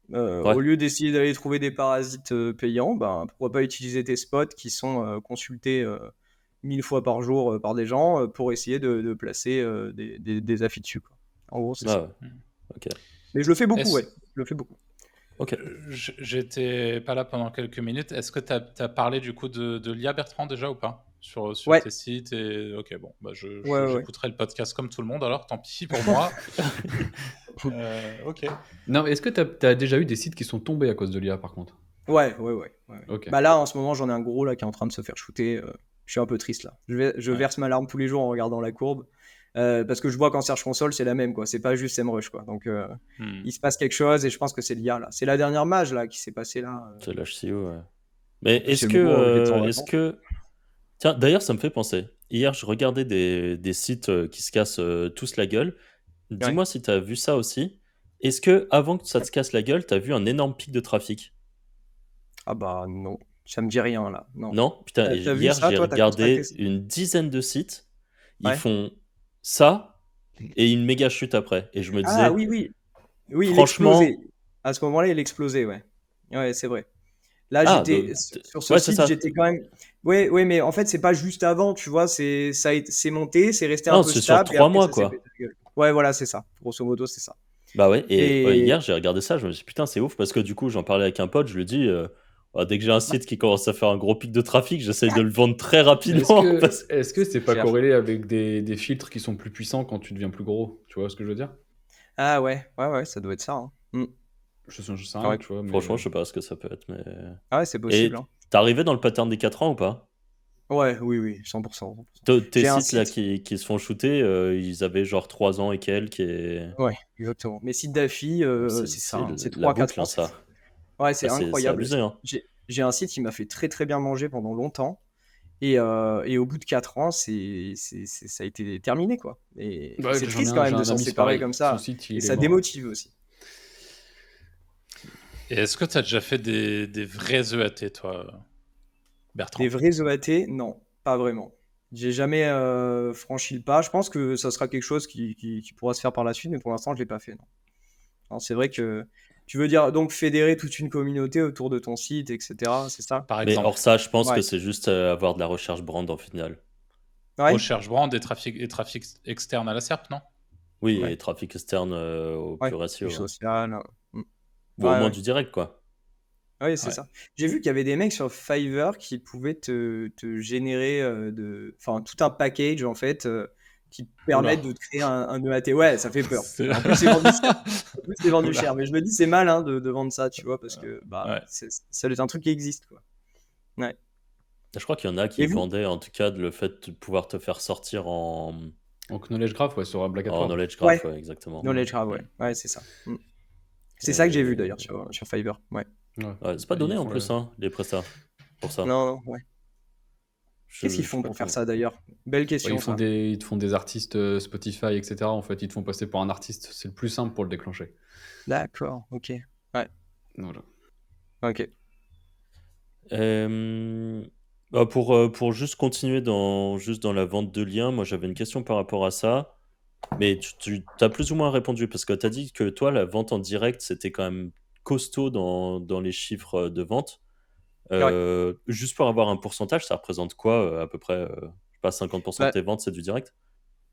Ouais, Au lieu d'essayer d'aller trouver des parasites payants, ben, pourquoi pas utiliser tes spots qui sont consultés 1000 fois par jour par des gens pour essayer de placer des affis dessus, quoi. En gros, c'est ouais, ça. ouais. Ok. Mais je le fais beaucoup, Est-ce ouais. Je le fais beaucoup. Ok. J'étais pas là pendant quelques minutes. Est-ce que tu as parlé du coup de l'IA, Bertrand, déjà ou pas sur Ouais, tes sites et... Ok, bon, bah ouais, ouais. j'écouterai le podcast comme tout le monde, alors tant pis pour moi. Ok. Non, mais est-ce que t'as déjà eu des sites qui sont tombés à cause de l'IA par contre? Ouais, ouais, ouais, ouais. Ok. Bah là, en ce moment, j'en ai un gros là qui est en train de se faire shooter. Je suis un peu triste là. Je Ouais. verse ma larme tous les jours en regardant la courbe. Parce que je vois qu'en Search Console, c'est la même, quoi. C'est pas juste SEMrush, quoi. Donc, Hmm. il se passe quelque chose et je pense que c'est l'IA là. C'est la dernière mage là qui s'est passée là. C'est l'HCO, ouais. Mais C'est le moment où j'étais en est-ce vacances. que... Tiens, d'ailleurs, ça me fait penser. Hier, je regardais des sites qui se cassent tous la gueule. Ouais. Dis-moi si tu as vu ça aussi. Est-ce que, avant que ça te casse la gueule, tu as vu un énorme pic de trafic? Ah bah non, ça me dit rien là. Non. Non? Putain, T'as vu hier, ça, j'ai toi? T'as constaté regardé ça? une dizaine de sites. Ils Ouais. font ça et une méga chute après. Et je me Ah disais, oui, oui. Oui, il explosait. franchement, À ce moment-là, il explosait, ouais. Ouais, c'est vrai. Là, ah, j'étais sur ce ouais, c'est site, ça. j'étais quand même. Ouais, ouais, mais en fait, c'est pas juste avant, tu vois. C'est monté, c'est resté un Non, peu c'est sur stable et trois après mois, ça s'est pété quoi. la gueule. Ouais, voilà, c'est ça. Grosso modo, c'est ça. Bah ouais, et ouais, Et hier, j'ai regardé ça. Je me suis dit, putain, c'est ouf parce que du coup, j'en parlais avec un pote. Je lui dis, dès que j'ai un ouais, site qui commence à faire un gros pic de trafic, j'essaye de le vendre très Est-ce rapidement. que Parce... est-ce que c'est c'est pas clair. corrélé avec des filtres qui sont plus puissants quand tu deviens plus gros? Tu vois ce que je veux dire? Ah ouais, ouais, ouais, ça doit être ça, hein. Je sais Ah rien, ouais, tu vois, mais Franchement, je sais pas ce que ça peut être, mais. ah ouais, c'est possible, Et hein. t'es arrivé dans le pattern des 4 ans ou pas? Ouais, oui, oui, 100%, 100%. Tes J'ai un sites là site. qui se font shooter, ils avaient genre 3 ans et quelques et. Ouais, exactement. Mes sites d'affi, c'est ça, C'est hein. C'est la 3 4 boucle, ans. hein, ça. Ouais, Bah, c'est c'est incroyable. abusé, hein. J'ai un site qui m'a fait très très bien manger pendant longtemps. Et au bout de 4 ans, ça a été terminé, quoi. Et ouais, c'est triste quand j'ai même de un s'en ami, c'est séparer pareil. comme Son ça. site, Et il est ça mort. démotive aussi. Et est-ce que tu as déjà fait des vrais EAT, toi, Des Bertrand? vrais EAT, non, pas vraiment. J'ai jamais franchi le pas. Je pense que ça sera quelque chose qui pourra se faire par la suite, mais pour l'instant, je l'ai pas fait, non. Alors, c'est vrai que tu veux dire donc fédérer toute une communauté autour de ton site, etc. C'est ça? Par Mais or, exemple, ça, je pense que Ouais. c'est juste avoir de la recherche brand en final. Ouais? recherche brand et trafic externe à la SERP, non? Oui, Ouais. et trafic externe au Ouais. plus Du ratio, ouais. social. Mm. Bon, au Ouais, moins ouais. du direct, quoi. Oui, c'est Ouais. ça. J'ai vu qu'il y avait des mecs sur Fiverr qui pouvaient te générer enfin, tout un package en fait qui te Oula. permettent de te créer un EAT. Ouais, ça fait peur. C'est- En plus, c'est vendu cher. En plus, c'est vendu Oula. cher. Mais je me dis, c'est malin de vendre ça, tu vois, parce que bah, Ouais. ça doit être un truc qui existe, quoi. Ouais. Je crois qu'il y en a qui Et vous? vendaient en tout cas le fait de pouvoir te faire sortir En Knowledge Graph, ouais, sur Black at en Work. knowledge Ouais. graph, ouais, exactement. Knowledge Graph, ouais. Mm. Ouais, c'est ça. C'est ça que j'ai vu Et... d'ailleurs sur Fiverr. Ouais. Ouais. ouais, c'est pas Ils donné en font plus, hein, les prestats, pour ça. Non, non, ouais. Qu'est-ce qu'ils Je sais font pas pour faire comment. ça d'ailleurs? Belle Ouais, question, ça. ils te font des artistes Spotify, etc. En fait, ils te font passer pour un artiste. C'est le plus simple pour le déclencher. D'accord, ok. Ouais, Voilà. ok. Bah, pour juste continuer juste dans la vente de liens, moi j'avais une question par rapport à ça, mais tu as plus ou moins répondu parce que tu as dit que toi, la vente en direct, c'était quand même costaud dans les chiffres de vente. Ouais. Juste pour avoir un pourcentage, ça représente quoi à peu près je sais pas, 50% de Bah, tes ventes, c'est du direct?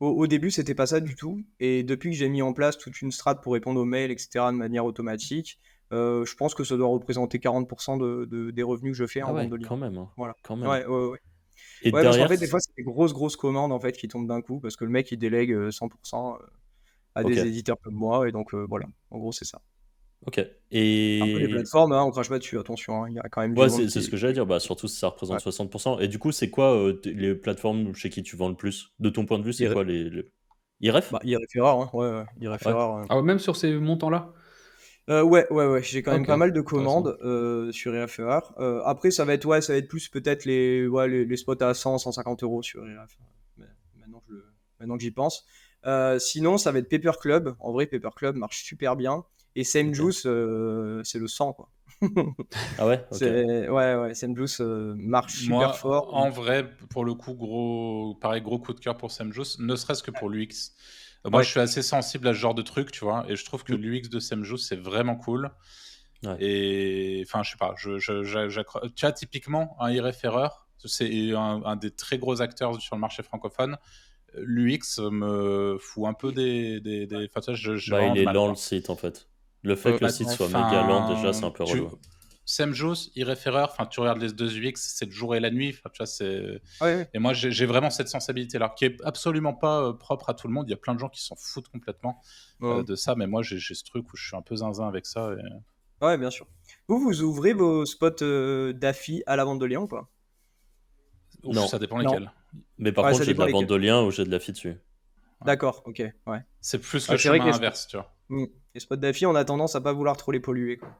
au début, c'était pas ça du tout. Et depuis que j'ai mis en place toute une strat pour répondre aux mails, etc., de manière automatique, je pense que ça doit représenter 40% des revenus que je fais Ah en vente ouais, de liens. quand même, hein, Voilà. quand même. Ouais, ouais, ouais. Et Ouais, parce qu'en derrière, fait, des fois, c'est des grosses commandes en fait qui tombent d'un coup parce que le mec il délègue 100% à ok, des éditeurs comme moi. Et donc, voilà. En gros, c'est ça. ok. Un peu les Et plateformes, hein, on crache pas dessus, attention, hein, il y a quand même du ouais, monde c'est ce que j'allais dire, bah, surtout si ça représente Ouais. 60%. Et du coup, c'est quoi les plateformes chez qui tu vends le plus? De ton point de vue, c'est Ir- quoi IREF? Bah, IRF Error, hein, ouais, ouais. IRF Ouais. Error, Ah ouais, même sur ces montants-là? Ouais, j'ai quand même Ok, pas mal de intéressant. commandes sur IRFR. Après, ça va être plus peut-être les spots à 100, 150 euros sur IRFR. Mais maintenant que j'y pense. Sinon, ça va être Paper Club. En vrai, Paper Club marche super bien. Et Same Ok. Juice, c'est le sang, quoi. Ah ouais, ok. Ouais, Same Juice marche super Moi, fort. en vrai, pour le coup, pareil, gros coup de cœur pour Semjus, ne serait-ce que pour l'UX. Moi, je Ouais. suis assez sensible à ce genre de truc, tu vois, et je trouve que Mm. l'UX de Semjus, c'est vraiment cool. Ouais. Et enfin, je sais pas, tu vois, typiquement, un e-référeur, c'est un des très gros acteurs sur le marché francophone. L'UX me fout un peu enfin, tu vois, j'ai Bah, vraiment il du est mal, lent le quoi. site en fait. Le fait que le Bah, site soit méga lent, déjà, c'est enfin, un peu relou. Semjus, e-référeur, enfin, tu regardes les deux UX, c'est le jour et la nuit. Enfin, tu vois, Ouais. et moi, j'ai vraiment cette sensibilité-là, qui est absolument pas propre à tout le monde. Il y a plein de gens qui s'en foutent complètement Ouais. de ça, mais moi, j'ai ce truc où je suis un peu zinzin avec ça. Ouais, bien sûr. Vous ouvrez vos spots d'affi à la vente de Lyon ou pas? Ouf, Non. ça dépend Non. lesquels. Mais par Ouais, contre, ça j'ai de dépend la vente lesquels. de liens ou j'ai de la fi dessus. Ouais. D'accord, ok, ouais. C'est plus le Ouais, c'est vrai que chemin inverse, tu vois. les spots d'affi, on a tendance à pas vouloir trop les polluer, quoi.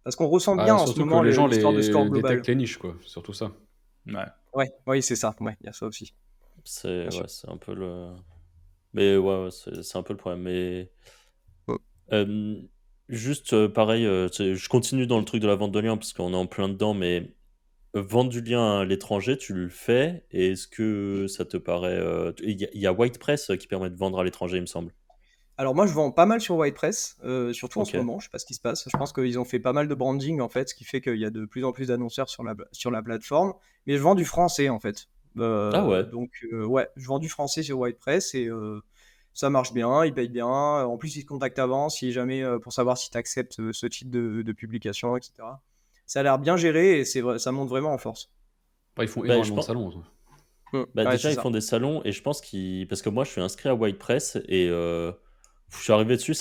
Parce qu'on ressent bien Bah, en ce surtout que moment les gens l'histoire de score les global. détectent les niches, quoi. C'est surtout ça. Ouais. Ouais, oui, c'est ça. Ouais, il y a ça aussi, C'est bien sûr. ouais, c'est un peu le. Mais ouais, c'est un peu le problème. Mais Mm. euh, juste pareil, je continue dans le truc de la vente de liens parce qu'on est en plein dedans, mais vendre du lien à l'étranger, tu le fais. Et est-ce que ça te paraît. Il y a WhitePress qui permet de vendre à l'étranger, il me semble. Alors moi, je vends pas mal sur WordPress, surtout en Ok. ce moment. Je sais pas ce qui se passe. Je pense qu'ils ont fait pas mal de branding en fait, ce qui fait qu'il y a de plus en plus d'annonceurs sur la plateforme. Mais je vends du français en fait. Ah ouais. Donc ouais, je vends du français sur WordPress et ça marche bien, ils payent bien. En plus, ils te contactent avant si jamais pour savoir si tu acceptes ce type de publication, etc. Ça a l'air bien géré et c'est vrai, ça monte vraiment en force. Bah, ils font Bah, je énormément de pense. salons, ça. Bah, Ouais, déjà, c'est ils ça. font des salons et je pense qu'ils. Parce que moi, je suis inscrit à WhitePress et je suis arrivé dessus,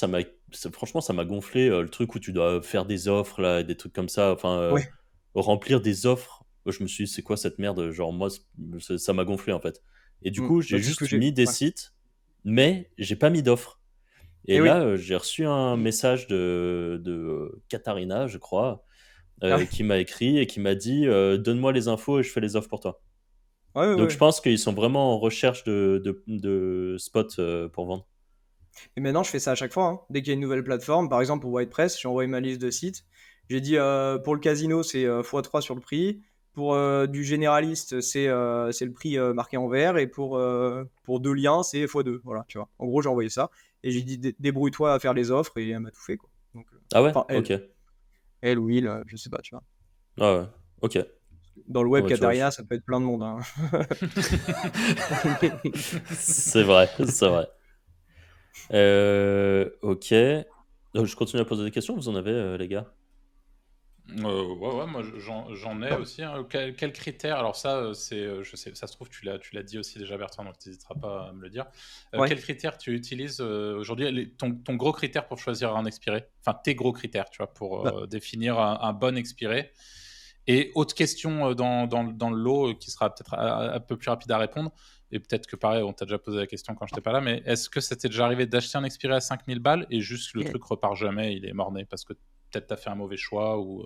franchement, ça m'a gonflé le truc où tu dois faire des offres là, et des trucs comme ça, enfin, Ouais. remplir des offres. Je me suis dit, c'est quoi cette merde? Genre, moi, ça m'a gonflé en fait. Et du coup, Bah, j'ai c'est ce que juste j'ai. mis des Ouais. sites, mais j'ai pas mis d'offres. Et Et oui. là, j'ai reçu un message de Katharina, je crois, Ah ouais. qui m'a écrit et qui m'a dit donne-moi les infos et je fais les offres pour toi. Donc je Ouais. pense qu'ils sont vraiment en recherche de spots pour vendre. Et maintenant, je fais ça à chaque fois, hein. Dès qu'il y a une nouvelle plateforme, par exemple pour WordPress, j'ai envoyé ma liste de sites. J'ai dit pour le casino, c'est x3 sur le prix. Pour du généraliste, c'est le prix marqué en vert. Et pour deux liens, c'est x2. Voilà, tu vois. En gros, j'ai envoyé ça. Et j'ai dit débrouille-toi à faire les offres. Et elle m'a tout fait, quoi. Donc, Ah ouais? enfin, Ok. elle ou il, je sais pas, tu vois. Ah ouais. Ok. Dans le Ah web, bah, tu vois, Katarina, ça peut être plein de monde, hein. c'est vrai, c'est vrai. Ok. Donc, je continue à poser des questions, vous en avez, les gars? Ouais, moi j'en ai aussi, hein. Quels critères? Alors ça, je sais, ça se trouve, tu l'as dit aussi déjà, Bertrand, donc tu n'hésiteras pas à me le dire. Ouais. Quels critères tu utilises aujourd'hui? Ton gros critère pour choisir un expiré? Enfin, tes gros critères, tu vois, pour Bah, définir un bon expiré. Et autre question dans le lot qui sera peut-être un peu plus rapide à répondre, et peut-être que pareil, on t'a déjà posé la question quand je n'étais pas là, mais est-ce que c'était déjà arrivé d'acheter un expiré à 5000 balles et juste le truc repart jamais, il est mort-né parce que peut-être tu as fait un mauvais choix ou.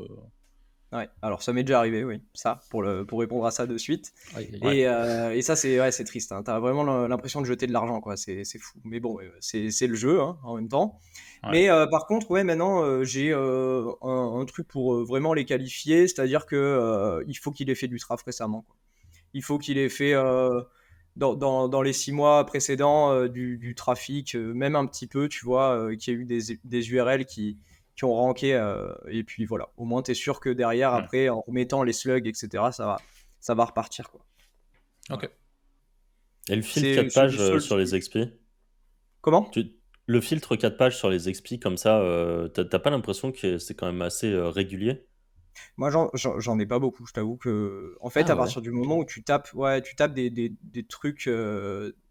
ouais, alors ça m'est déjà arrivé, oui, ça, pour répondre à ça de suite. Aïe, aïe, Ouais. aïe. Et ça, c'est triste, hein. T'as vraiment l'impression de jeter de l'argent, quoi. C'est fou. Mais bon, c'est le jeu, hein, en même temps. Ouais. Mais par contre, ouais, maintenant, j'ai un truc pour vraiment les qualifier, c'est-à-dire que il faut qu'il ait fait du traf récemment, quoi. Il faut qu'il ait fait dans les 6 mois précédents du trafic, même un petit peu, tu vois, qu'il y ait eu des URL qui ont ranké. Et puis voilà, au moins tu es sûr que derrière, Ouais. après, en remettant les slugs, etc., ça va repartir, quoi. Ok. Voilà. Et le filtre C'est 4 le pages seul sur les truc. expis? Comment? Le filtre 4 pages sur les expis comme ça, t'as pas l'impression que c'est quand même assez régulier? Moi, j'en ai pas beaucoup. Je t'avoue que, en fait, Ah à ouais. partir du Ok. moment où tu tapes des trucs tu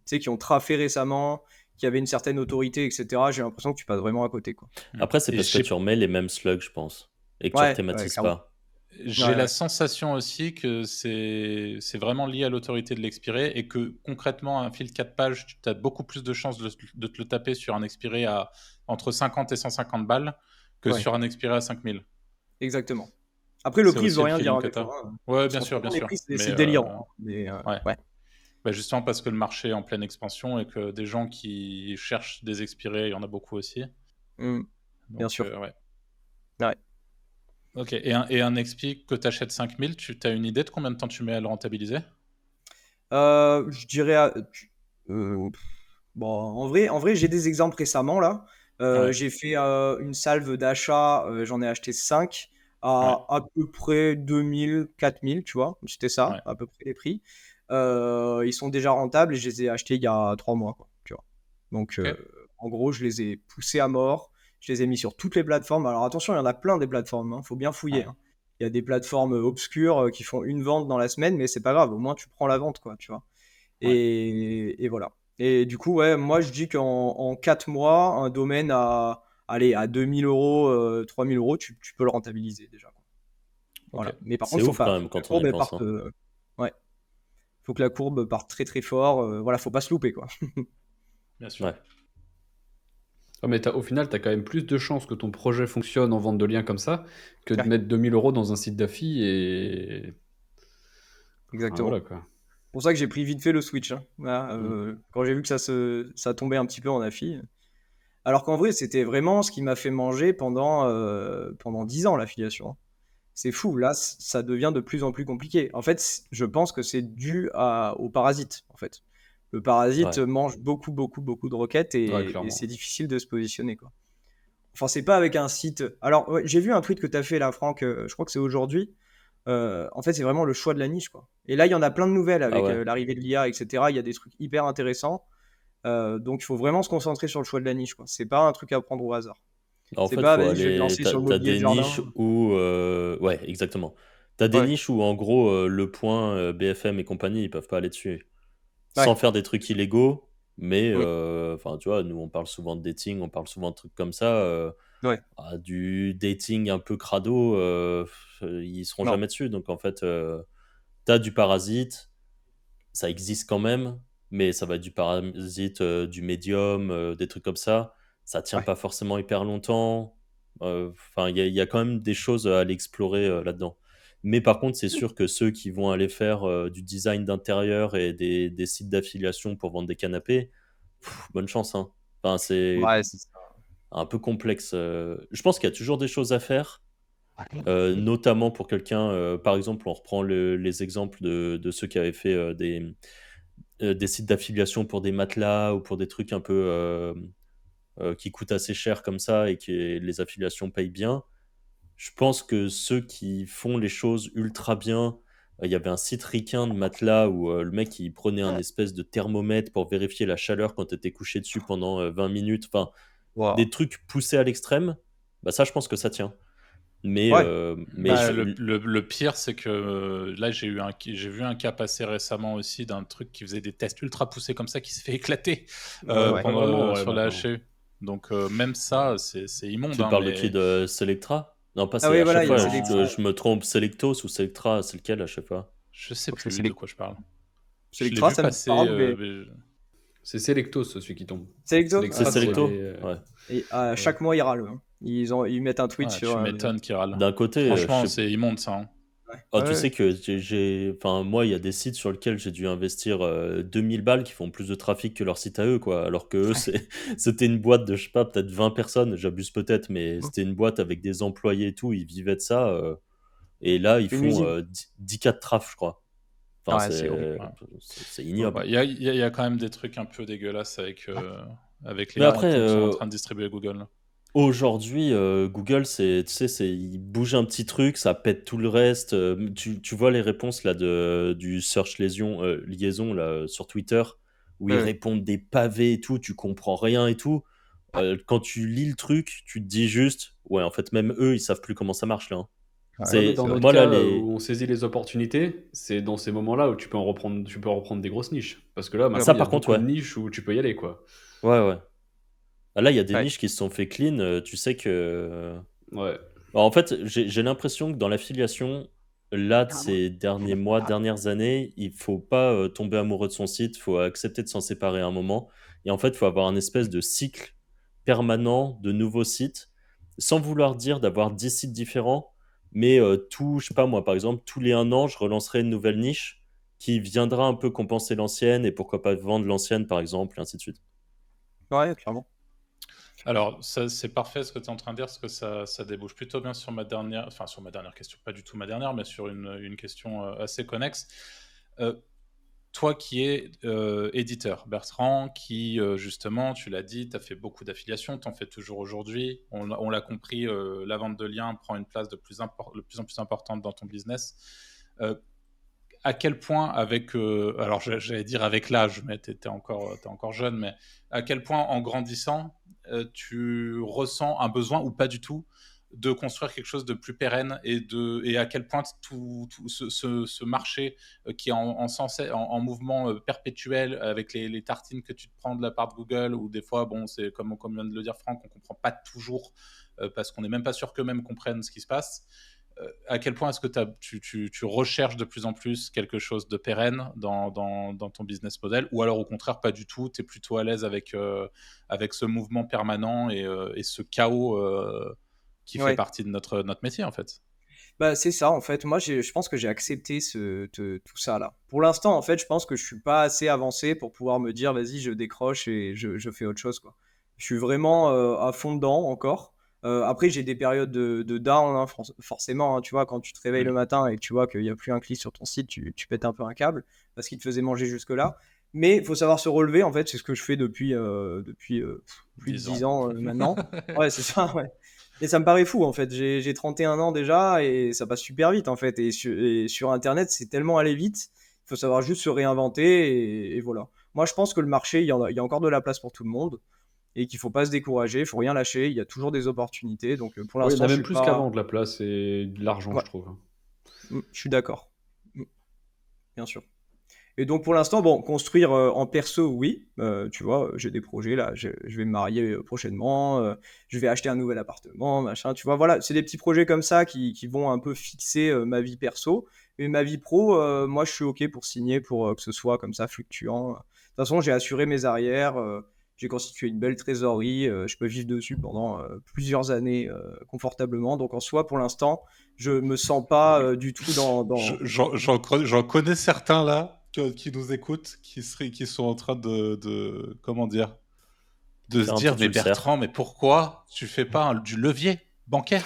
sais, qui ont trafé récemment, qui avaient une certaine autorité, etc., j'ai l'impression que tu passes vraiment à côté, quoi. Après, c'est Et parce que tu remets les mêmes slugs, je pense, et que tu Ouais, rethématises clairement. pas. j'ai Ouais, la ouais. sensation aussi que c'est vraiment lié à l'autorité de l'expiré et que concrètement, un fil 4 pages, tu as beaucoup plus de chances de te le taper sur un expiré à entre 50 et 150 balles que Ouais. sur un expiré à 5000. Exactement. Après, le C'est prix, il aussi veut le rien dire, feeling hein, que des tu as. fois, hein. Ouais, bien En sûr, ce bien moment, les sûr. prix, c'est Mais délirant, hein. Mais ouais. ouais. Bah, justement parce que le marché est en pleine expansion et que des gens qui cherchent des expirés, il y en a beaucoup aussi. Bien Donc, sûr. ouais. Ouais. Ok, et un XP que tu achètes 5000, tu as une idée de combien de temps tu mets à le rentabiliser? Je dirais. Bon, en vrai, j'ai des exemples récemment là. Ouais, J'ai fait une salve d'achat, j'en ai acheté 5 ouais, à peu près 2000, 4000, tu vois. C'était ça, ouais. à peu près les prix. Ils sont déjà rentables et je les ai achetés il y a 3 mois, quoi, tu vois. Donc, Ok. en gros, je les ai poussés à mort. Je les ai mis sur toutes les plateformes. Alors attention, il y en a plein des plateformes, hein. Faut bien fouiller, Ouais, hein. Il y a des plateformes obscures qui font une vente dans la semaine, mais c'est pas grave. Au moins, tu prends la vente, quoi, tu vois. ouais. Et voilà. Et du coup, ouais, moi je dis qu'en 4 mois, un domaine à 2000 euros, 3000 euros, tu peux le rentabiliser déjà, quoi. Ok, Voilà. Mais par C'est contre, ouf quand faut même que la quand on y courbe elle pense, parte. hein. Ouais, faut que la courbe parte très très fort. Voilà, faut pas se louper, quoi. bien sûr. Ouais. Ah, mais au final, tu as quand même plus de chances que ton projet fonctionne en vente de liens comme ça que de Ouais, mettre 2000 € dans un site d'affi et. Enfin, exactement. voilà quoi. C'est pour ça que j'ai pris vite fait le switch, hein. Voilà, Mm. quand j'ai vu que ça tombait un petit peu en affi. Alors qu'en vrai, c'était vraiment ce qui m'a fait manger pendant 10 ans, l'affiliation, hein. C'est fou, là, ça devient de plus en plus compliqué. En fait, je pense que c'est dû au parasite, en fait. Le parasite Ouais. mange beaucoup, beaucoup, beaucoup de requêtes Ouais, et clairement. c'est difficile de se positionner, quoi. Enfin, c'est pas avec un site. Alors, ouais, j'ai vu un tweet que tu as fait là, Franck, je crois que c'est aujourd'hui. En fait, c'est vraiment le choix de la niche, quoi. Et là, il y en a plein de nouvelles Ah avec ouais. l'arrivée de l'IA, etc. Il y a des trucs hyper intéressants. Donc, il faut vraiment se concentrer sur le choix de la niche, quoi. C'est pas un truc à prendre au hasard. En C'est fait, pas, faut vas-y, je vais me aller. lancer sur le T'as mobilier de des niches jardin. où. Ouais, exactement. T'as des Ouais, niches où, en gros, Le Point, BFM et compagnie, ils peuvent pas aller dessus. Sans ouais. faire des trucs illégaux, mais Mm. enfin, tu vois, nous, on parle souvent de dating, on parle souvent de trucs comme ça. Ouais. Du dating un peu crado, ils seront Non. jamais dessus. Donc, en fait, t'as du parasite, ça existe quand même, mais ça va être du parasite, du médium, des trucs comme ça. Ça tient Ouais. pas forcément hyper longtemps. Enfin, il y a quand même des choses à aller explorer là-dedans. Mais par contre, c'est sûr que ceux qui vont aller faire du design d'intérieur et des sites d'affiliation pour vendre des canapés, bonne chance, hein. Enfin, c'est Ouais, c'est ça. un peu complexe. Je pense qu'il y a toujours des choses à faire, notamment pour quelqu'un, par exemple, on reprend les exemples de ceux qui avaient fait des sites d'affiliation pour des matelas ou pour des trucs un peu qui coûtent assez cher comme ça et que les affiliations payent bien. Je pense que ceux qui font les choses ultra bien, il y avait un site ricain de matelas où le mec il prenait un espèce de thermomètre pour vérifier la chaleur quand tu étais couché dessus pendant 20 minutes. Enfin, Wow. des trucs poussés à l'extrême, bah ça je pense que ça tient. Mais, Ouais. Bah, Bah, le pire, c'est que là, j'ai vu un cas passer récemment aussi d'un truc qui faisait des tests ultra poussés comme ça, qui se fait éclater ouais. Pas vraiment, ouais, sur la maintenant. HAE. Donc, même ça, c'est immonde, tu hein, parles de qui? mais De Selectra? Non, pas Ah c'est oui, à voilà, chaque il y a fois, Selectra. non, je me trompe, Selectos ou Selectra, c'est lequel à chaque fois? je sais C'est plus de Select- quoi je parle. Je l'ai Selectra, vu ça me passer. parle, mais C'est Selectos, celui qui tombe. Selectos? C'est Ah, Selectra, c'est c'est. Selecto? les. Ouais. Et Ouais. chaque mois, ils râlent, hein. Ils mettent un tweet Ouais, sur. tu m'étonnes qu'il râle. D'un côté, je Franchement, sais. c'est immonde ça, hein. Ouais. Ah, Ouais, tu ouais. sais que enfin, moi, il y a des sites sur lesquels j'ai dû investir 2000 balles qui font plus de trafic que leur site à eux, quoi. Alors que eux, c'était une boîte de, je sais pas, peut-être 20 personnes, j'abuse peut-être, mais c'était une boîte avec des employés et tout, ils vivaient de ça. Et là, ils Une font usine. 10K de traf, je crois. Enfin, Ouais, c'est horrible. Ouais. c'est ignoble. Ouais, il y a quand même des trucs un peu dégueulasses avec les Mais après, comptes qu'ils sont en train de distribuer Google, là. aujourd'hui, Google, tu sais, il bouge un petit truc, ça pète tout le reste. Tu vois les réponses là du search liaison là sur Twitter où ils Ouais, ouais. répondent des pavés et tout, tu comprends rien et tout. Quand tu lis le truc, tu te dis juste, ouais, en fait, même eux, ils savent plus comment ça marche là, hein. Ouais, Ouais, mais C'est dans c'est vrai. notre moi là cas, les, où on saisit les opportunités, c'est dans ces moments-là où tu peux en reprendre des grosses niches. Parce que là, Ouais, maintenant, ça il y a par contre, beaucoup de ouais, niches où tu peux y aller, quoi. ouais, ouais. Ah, là, il y a des ouais. niches qui se sont fait clean. Tu sais que Ouais. bah, en fait, j'ai l'impression que dans l'affiliation, là, de ces derniers mois, dernières années, il faut pas tomber amoureux de son site, il faut accepter de s'en séparer un moment. Et en fait, il faut avoir un espèce de cycle permanent de nouveaux sites. sans vouloir dire d'avoir 10 sites différents, mais je sais pas moi, par exemple, tous les 1 an, je relancerai une nouvelle niche qui viendra un peu compenser l'ancienne et pourquoi pas vendre l'ancienne, par exemple, et ainsi de suite. Ouais, clairement. Alors, ça, c'est parfait ce que tu es en train de dire, parce que ça débouche plutôt bien sur ma dernière question, pas du tout ma dernière, mais sur une question assez connexe. Toi qui es éditeur, Bertrand, qui justement, tu l'as dit, tu as fait beaucoup d'affiliations, tu en fais toujours aujourd'hui. On l'a compris, la vente de liens prend une place de plus en plus importante dans ton business. À quel point alors j'allais dire avec l'âge, mais t'es encore jeune, mais à quel point en grandissant, tu ressens un besoin ou pas du tout de construire quelque chose de plus pérenne et à quel point tout ce marché qui est en mouvement perpétuel avec les tartines que tu te prends de la part de Google ou des fois, bon, c'est comme vient de le dire Franck, on comprend pas toujours parce qu'on n'est même pas sûr qu'eux-mêmes comprennent ce qui se passe. À quel point est-ce que tu recherches de plus en plus quelque chose de pérenne dans ton business model ou alors au contraire pas du tout, tu es plutôt à l'aise avec ce mouvement permanent et ce chaos qui fait Ouais. partie de notre métier en fait. Bah, c'est ça, en fait. Moi, je pense que j'ai accepté tout ça là. Pour l'instant, en fait, je pense que je suis pas assez avancé pour pouvoir me dire, vas-y, je décroche et je fais autre chose, quoi. Je suis vraiment à fond dedans encore. Après, j'ai des périodes de down, hein, forcément, hein. Tu vois, quand tu te réveilles le matin et que tu vois qu'il n'y a plus un clic sur ton site, tu pètes un peu un câble parce qu'il te faisait manger jusque-là. Mais il faut savoir se relever, en fait, c'est ce que je fais depuis plus de 10 ans maintenant. Ouais, c'est ça, ouais. Et ça me paraît fou en fait, j'ai 31 ans déjà et ça passe super vite en fait. Et sur Internet, c'est tellement allé vite, il faut savoir juste se réinventer et voilà. Moi, je pense que le marché, il y a encore de la place pour tout le monde et qu'il faut pas se décourager, il faut rien lâcher, il y a toujours des opportunités. Donc pour Ouais, il y en l'instant, a je même suis plus pas. qu'avant de la place et de l'argent, Ouais, je trouve. je suis d'accord. Bien sûr. Et donc pour l'instant, bon, construire en perso, oui. Tu vois, j'ai des projets là, je vais me marier prochainement, je vais acheter un nouvel appartement, machin. Tu vois, voilà, c'est des petits projets comme ça qui vont un peu fixer ma vie perso. Mais ma vie pro, moi je suis OK pour signer pour que ce soit comme ça fluctuant. De toute façon, j'ai assuré mes arrières, j'ai constitué une belle trésorerie, je peux vivre dessus pendant plusieurs années confortablement. Donc en soi, pour l'instant, je me sens pas du tout J'en connais certains là qui nous écoutent, qui sont en train comment dire, de se Faire un dire, petit mais ulcère. Bertrand, mais pourquoi tu fais pas du levier bancaire?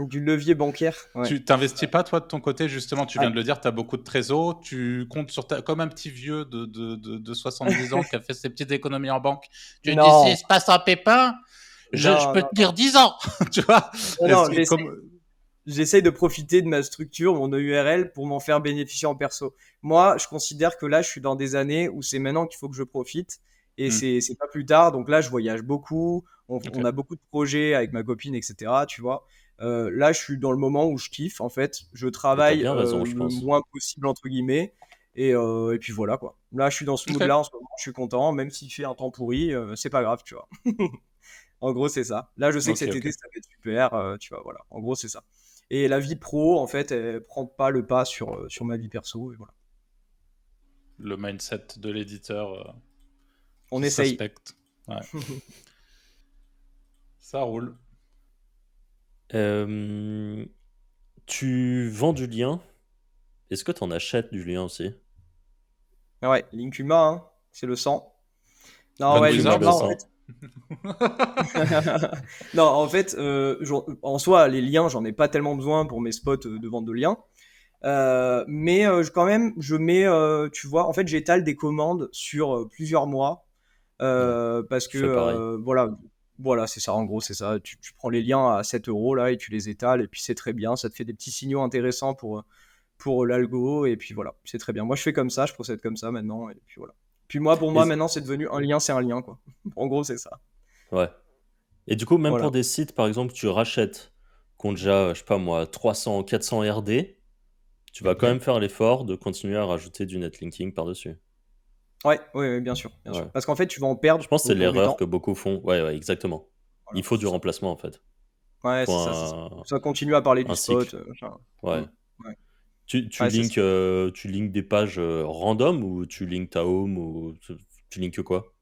du levier bancaire. Ouais. Tu t'investis pas, toi, de ton côté, justement, tu viens Ah, de le dire, tu as beaucoup de trésor, tu comptes comme un petit vieux de 70 ans qui a fait ses petites économies en banque. Tu dis, s'il non, se passe un pépin, je non, peux non, te dire 10 ans. Tu vois? non, Est-ce non, que, comme... j'essaye de profiter de ma structure, mon EURL, pour m'en faire bénéficier en perso. Moi, je considère que là, je suis dans des années où c'est maintenant qu'il faut que je profite, et Hmm, c'est pas plus tard. Donc là, je voyage beaucoup, on ok. a beaucoup de projets avec ma copine, etc. Tu vois. Là, je suis dans le moment où je kiffe, en fait. Je Et t'as travaille bien raison, je le pense. moins possible, entre guillemets, et puis voilà, quoi. Là, je suis dans ce Ok. mood-là en ce moment, je suis content, même s'il fait un temps pourri, c'est pas grave, tu vois. En gros, c'est ça. Là, je sais que Ok, cet ok. été, ça va être super, tu vois, voilà. En gros, c'est ça. Et la vie pro, en fait, elle prend pas le pas sur ma vie perso, et voilà. Le mindset de l'éditeur On qui se essaye. respecte. Ouais, ça roule. Euh, Tu vends du lien. Est-ce que tu en achètes du lien aussi? Ah ouais, Linkuma, hein, c'est le sang. Non, Van ouais, Linkuma Wizards? le Linkuma, en sang. fait. Non, en fait, en soi, les liens, j'en ai pas tellement besoin pour mes spots de vente de liens. Mais quand même, je mets, tu vois, en fait, j'étale des commandes sur plusieurs mois. Ouais, Parce que je fais pareil. voilà, c'est ça, en gros, c'est ça. Tu prends les liens à 7 euros là et tu les étales, et puis c'est très bien. Ça te fait des petits signaux intéressants pour l'algo, et puis voilà, c'est très bien. Moi, je fais comme ça, je procède comme ça maintenant, et puis voilà. Puis moi, pour moi, Et, maintenant, c'est devenu un lien, c'est un lien, quoi. En gros, c'est ça. ouais. Et du coup, même pour Voilà. des sites, par exemple, tu rachètes, qui ont déjà, je sais pas moi, 300, 400 RD, tu vas quand Mhm. même faire l'effort de continuer à rajouter du netlinking par-dessus. Ouais, ouais, ouais, bien sûr, bien sûr. Ouais. Parce qu'en fait, tu vas en Je perdre pense que au c'est cours du l'erreur temps. que beaucoup font. Ouais, ouais, exactement. Il Voilà, faut du c'est ça. remplacement, en fait. Ouais, Faut c'est ça, c'est ça. Ça continue à parler du un spot, cycle. machin. Ouais. Mm. Ouais, Tu ouais, c'est ça. links, tu links des pages random ou tu links ta home ou tu links quoi?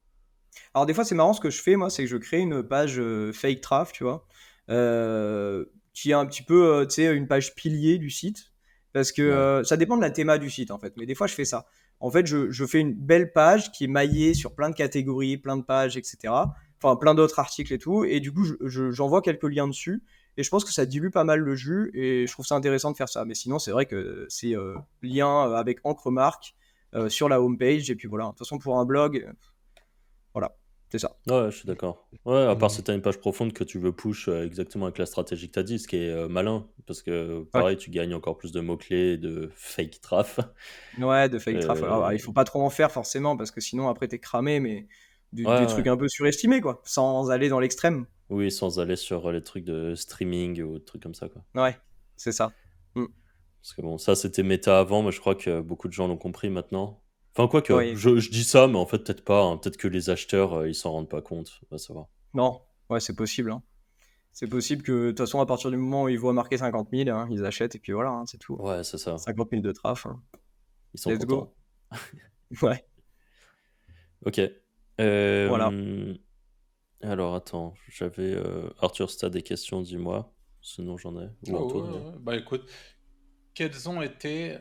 Alors des fois, c'est marrant, ce que je fais, moi, c'est que je crée une page fake traf, tu vois. qui est un petit peu, tu sais, une page pilier du site. Parce que ça dépend de la théma du site, en fait. Mais des fois, je fais ça. En fait, je fais une belle page qui est maillée sur plein de catégories, plein de pages, etc. Enfin, plein d'autres articles et tout. Et du coup, j'envoie quelques liens dessus. Et je pense que ça dilue pas mal le jus. Et je trouve ça intéressant de faire ça. Mais sinon, c'est vrai que c'est lien avec encre marque sur la homepage. Et puis voilà. De toute façon, pour un blog, voilà. C'est ça. Ouais, je suis d'accord. Ouais, à part Mhm. si t'as une page profonde que tu veux push exactement avec la stratégie que t'as dit, ce qui est malin, parce que Ouais. pareil, tu gagnes encore plus de mots-clés et de fake traf. Ouais, de fake traffic. Euh, Il faut pas trop en faire forcément parce que sinon après t'es cramé, mais des Ouais, trucs ouais. un peu surestimés quoi, sans aller dans l'extrême. Oui, sans aller sur les trucs de streaming ou des trucs comme ça, quoi. Ouais, c'est ça. Mm. Parce que bon, ça c'était méta avant, mais je crois que beaucoup de gens l'ont compris maintenant. Enfin, quoi que, Oui. je dis ça, mais en fait, peut-être pas, hein. Peut-être que les acheteurs, ils s'en rendent pas compte. On va savoir. Non, ouais, c'est possible. Hein. C'est possible que de toute façon à partir du moment où ils voient marqué 50 000, hein, ils achètent et puis voilà, hein, c'est tout. Ouais, c'est ça. 50 000 de traf. Hein. Ils sont Let's go. contents. Ouais, Ok. voilà. Alors, attends, j'avais... Arthur, si t'as des questions, dis-moi. Sinon, j'en ai. Ou Oh, Antoine. ouais. Bah écoute, quelles ont été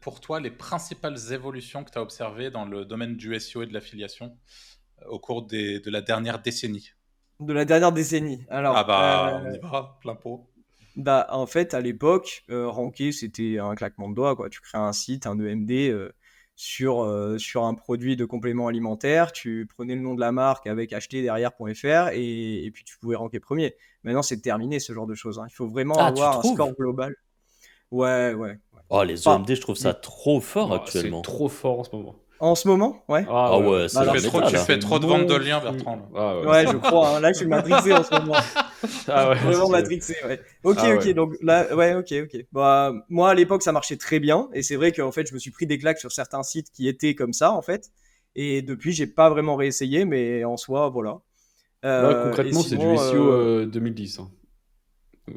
pour toi les principales évolutions que tu as observées dans le domaine du SEO et de l'affiliation au cours de la dernière décennie? De la dernière décennie. Ah Alors, bah, on y va, plein pot. bah, en fait, à l'époque, ranker, c'était un claquement de doigts, quoi. Tu crées un site, un EMD sur un produit de complément alimentaire, tu prenais le nom de la marque avec acheter derrière.fr et puis tu pouvais ranker premier. Maintenant, c'est terminé ce genre de choses. Hein. Il faut vraiment Ah, tu avoir un score trouves? global. Ouais, ouais, ouais. Oh, les Enfin, EMD, je trouve mm. ça trop fort Ah, c'est actuellement. trop fort en ce moment. En ce moment, ouais. Ah Ah ouais, ouais, ouais. c'est Bah la alors, méta, Tu là. fais trop de ventes de liens, monstrueux. Bertrand. Là. Ah ouais, Ouais, je crois. Hein. Là, je suis matrixé en ce moment. Ah ouais, Vraiment c'est- matrixé, ouais. Ok, Ah ok, ouais. donc là, ouais, ok, ok. Bah, moi, à l'époque, ça marchait très bien, et c'est vrai qu'en fait, je me suis pris des claques sur certains sites qui étaient comme ça, en fait. Et depuis, j'ai pas vraiment réessayé, mais en soi, voilà. Là, Et concrètement, c'est du sinon, SEO 2010. Hein.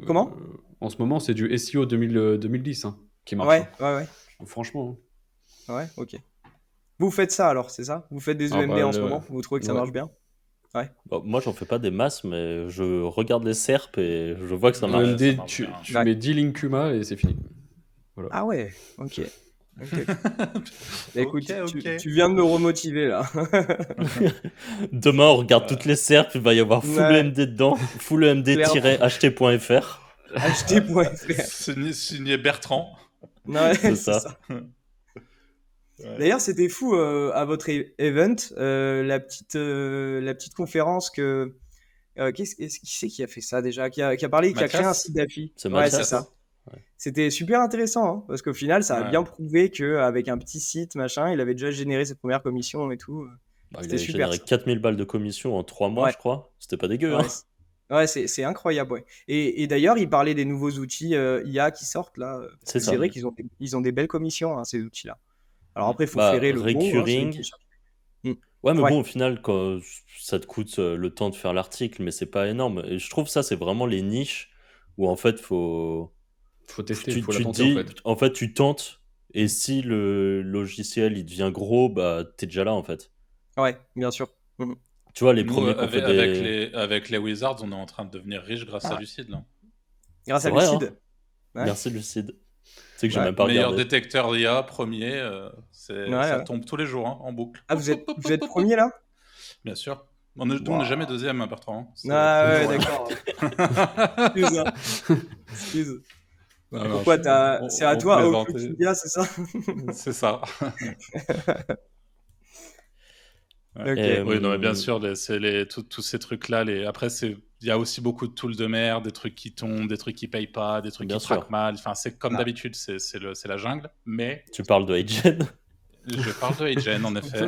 comment? En ce moment, c'est du SEO 2010 hein, qui marche. Hein. Ouais, ouais, ouais, Franchement. ouais, ok. Vous faites ça alors, c'est ça? Vous faites des Hein. Ah EMD bah, en ce moment? Vous trouvez que ça ouais. marche bien? Ouais. Bon, moi, j'en fais pas des masses, mais je regarde les SERP et je vois que ça Ouais, marche. ça EMD, marche tu, bien. tu Ouais. mets 10 lignes Kuma et c'est fini. Voilà. Ah ouais, ok. Ok, ok. Bah, écoute, Ok, ok. tu viens de me remotiver là. Demain, on regarde toutes les SERP, il va y avoir full Ouais, EMD dedans, full clairement. EMD-ht.fr. Acheter.fr. Signé Bertrand. Ouais, C'est c'est ça. ça. Ouais. D'ailleurs, c'était fou à votre event, la petite conférence que. Qui c'est qui a fait ça déjà? Qui a parlé, qui a créé un Mathias site d'affili. C'est Ouais, c'est Mathias. ça. Mathias. Ouais. C'était super intéressant, hein, parce qu'au final, ça a Ouais. bien prouvé qu'avec un petit site, machin, il avait déjà généré ses premières commissions et tout. Bah, il C'était avait super généré ça. 4000 balles de commission en 3 mois, Ouais, je crois. C'était pas dégueu, hein. ouais, ouais, c'est incroyable, ouais. Et d'ailleurs, il parlait des nouveaux outils IA qui sortent là, parce C'est que c'est ça. vrai ils ont des belles commissions, hein, ces outils-là. Alors après, il faut Bah, flairer le bon, hein, celui qui recurring. cherche. Mm. Ouais, mais Ouais, bon, au final, quand ça te coûte le temps de faire l'article, mais c'est pas énorme. Et je trouve ça, c'est vraiment les niches où en fait, Faut tester, tu faut la te tenter en dis, fait. en fait, tu tentes. Et si le logiciel il devient gros, bah t'es déjà là en fait. ouais, bien sûr. Mm. Tu vois, les Nous, premiers qu'on fait avec les Wizards, on est en train de devenir riches grâce à Lucide. Là. Grâce C'est à vrai, hein. Lucide. Ouais, Merci Lucide. Tu sais que j'ai ouais, même pas Meilleur regardé. détecteur d'IA, premier, ouais, ça ouais. tombe tous les jours hein, en boucle. Ah, Poup, poup, poup, vous poup, êtes poup, poup. premier là? Bien sûr. On n'est jamais Waouh. deuxième, hein, Bertrand. Hein. C'est Ah ouais, toujours là. d'accord. Excuse, hein. Excuse. Non, non, Pourquoi c'est à on toi, plaisante. Outlook, c'est ça? C'est ça. Ouais. Ok. Oui, non, mais bien Euh, sûr, tous ces trucs-là. Après, il y a aussi beaucoup de tools de merde, des trucs qui tombent, des trucs qui payent pas, des trucs Bien qui traquent sûr. mal. Enfin, c'est comme Ah. d'habitude, c'est la jungle. Mais Tu parles de Hygiene. je parle de Agen, en effet.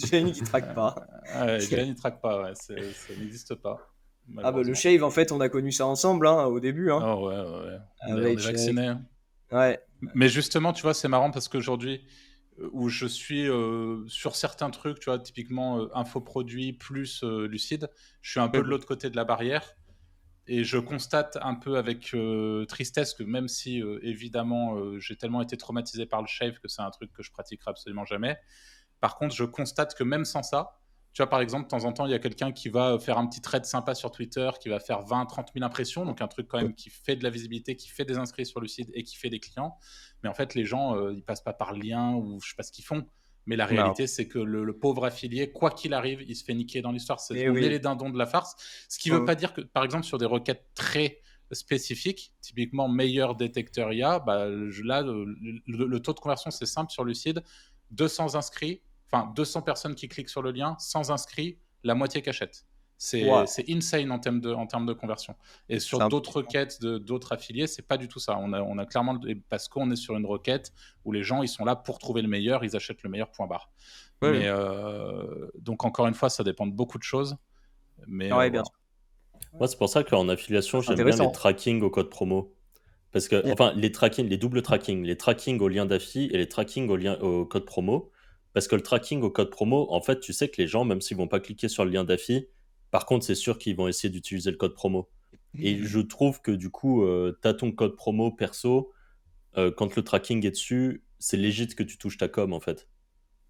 J'ai une qui traque pas. Agen, il traque pas, ouais, ça n'existe pas, Ah bah le malheureusement. shave, en fait, on a connu ça ensemble hein, au début. Hein, Oh ouais, ouais, ouais. On est avec, vaccinés. Hein. ouais. Mais justement, tu vois, c'est marrant parce qu'aujourd'hui, où je suis sur certains trucs, tu vois, typiquement infoproduits plus lucide, je suis un peu de l'autre côté de la barrière et je constate un peu avec tristesse que même si évidemment j'ai tellement été traumatisé par le shave que c'est un truc que je pratiquerai absolument jamais, par contre je constate que même sans ça, Tu vois, par exemple, de temps en temps, il y a quelqu'un qui va faire un petit thread sympa sur Twitter, qui va faire 20-30 000 impressions, donc un truc quand même qui fait de la visibilité, qui fait des inscrits sur le site et qui fait des clients. Mais en fait, les gens, ils passent pas par lien ou je sais pas ce qu'ils font. Mais la Non. réalité, c'est que le pauvre affilié, quoi qu'il arrive, il se fait niquer dans l'histoire. Et On est oui. les dindons de la farce. Ce qui ne veut Mm. pas dire que, par exemple, sur des requêtes très spécifiques, typiquement meilleur détecteur IA, bah, là, le taux de conversion, c'est simple sur Lucide. 200 inscrits, enfin 200 personnes qui cliquent sur le lien, 100 inscrits, la moitié qui achètent. Wow. C'est insane en termes de conversion. Et sur C'est d'autres requêtes d'autres affiliés, c'est pas du tout ça. On a clairement, parce qu'on est sur une requête où les gens ils sont là pour trouver le meilleur, ils achètent le meilleur, point barre. Ouais, Mais donc encore une fois, ça dépend de beaucoup de choses. Mais ouais, bien voilà. sûr. Moi, c'est pour ça qu'en affiliation, C'est j'aime bien les intéressant. tracking au code promo. Parce que, Mm. enfin, les doubles tracking, les tracking au lien d'affi et les tracking au code promo. Parce que le tracking au code promo, en fait, tu sais que les gens, même s'ils vont pas cliquer sur le lien d'affi, par contre, c'est sûr qu'ils vont essayer d'utiliser le code promo. Et je trouve que du coup, tu as ton code promo perso, quand le tracking est dessus, c'est légit que tu touches ta com, en fait.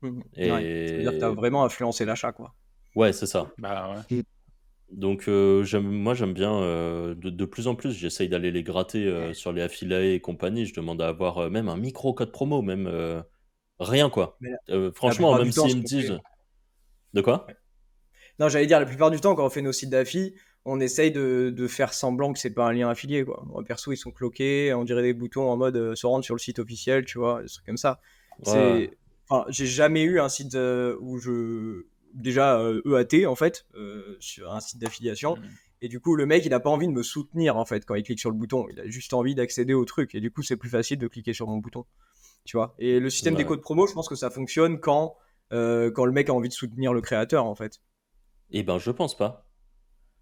Ouais. Ça veut dire que tu as Et vraiment influencé l'achat, quoi. ouais, c'est ça. Bah ouais. Donc, moi, j'aime bien, de plus en plus, j'essaye d'aller les gratter sur les affiliés et compagnie. Je demande à avoir même un micro code promo, même rien, quoi. Mais la Franchement, plupart même du temps, ce s'ils me qu'on fait. disent. De quoi? Non, j'allais dire, la plupart du temps, quand on fait nos sites d'affi, on essaye de faire semblant que c'est pas un lien affilié, quoi. Moi, perso, ils sont cloqués, on dirait des boutons en mode se rendre sur le site officiel, tu vois, des trucs comme ça. Ouais. Enfin, j'ai jamais eu un site où déjà EAT, en fait, sur un site d'affiliation. Et du coup, le mec, il a pas envie de me soutenir, en fait, quand il clique sur le bouton. Il a juste envie d'accéder au truc. Et du coup, c'est plus facile de cliquer sur mon bouton, tu vois. Et le système des Ouais. codes promo, je pense que ça fonctionne quand le mec a envie de soutenir le créateur, en fait. Eh ben, je pense pas.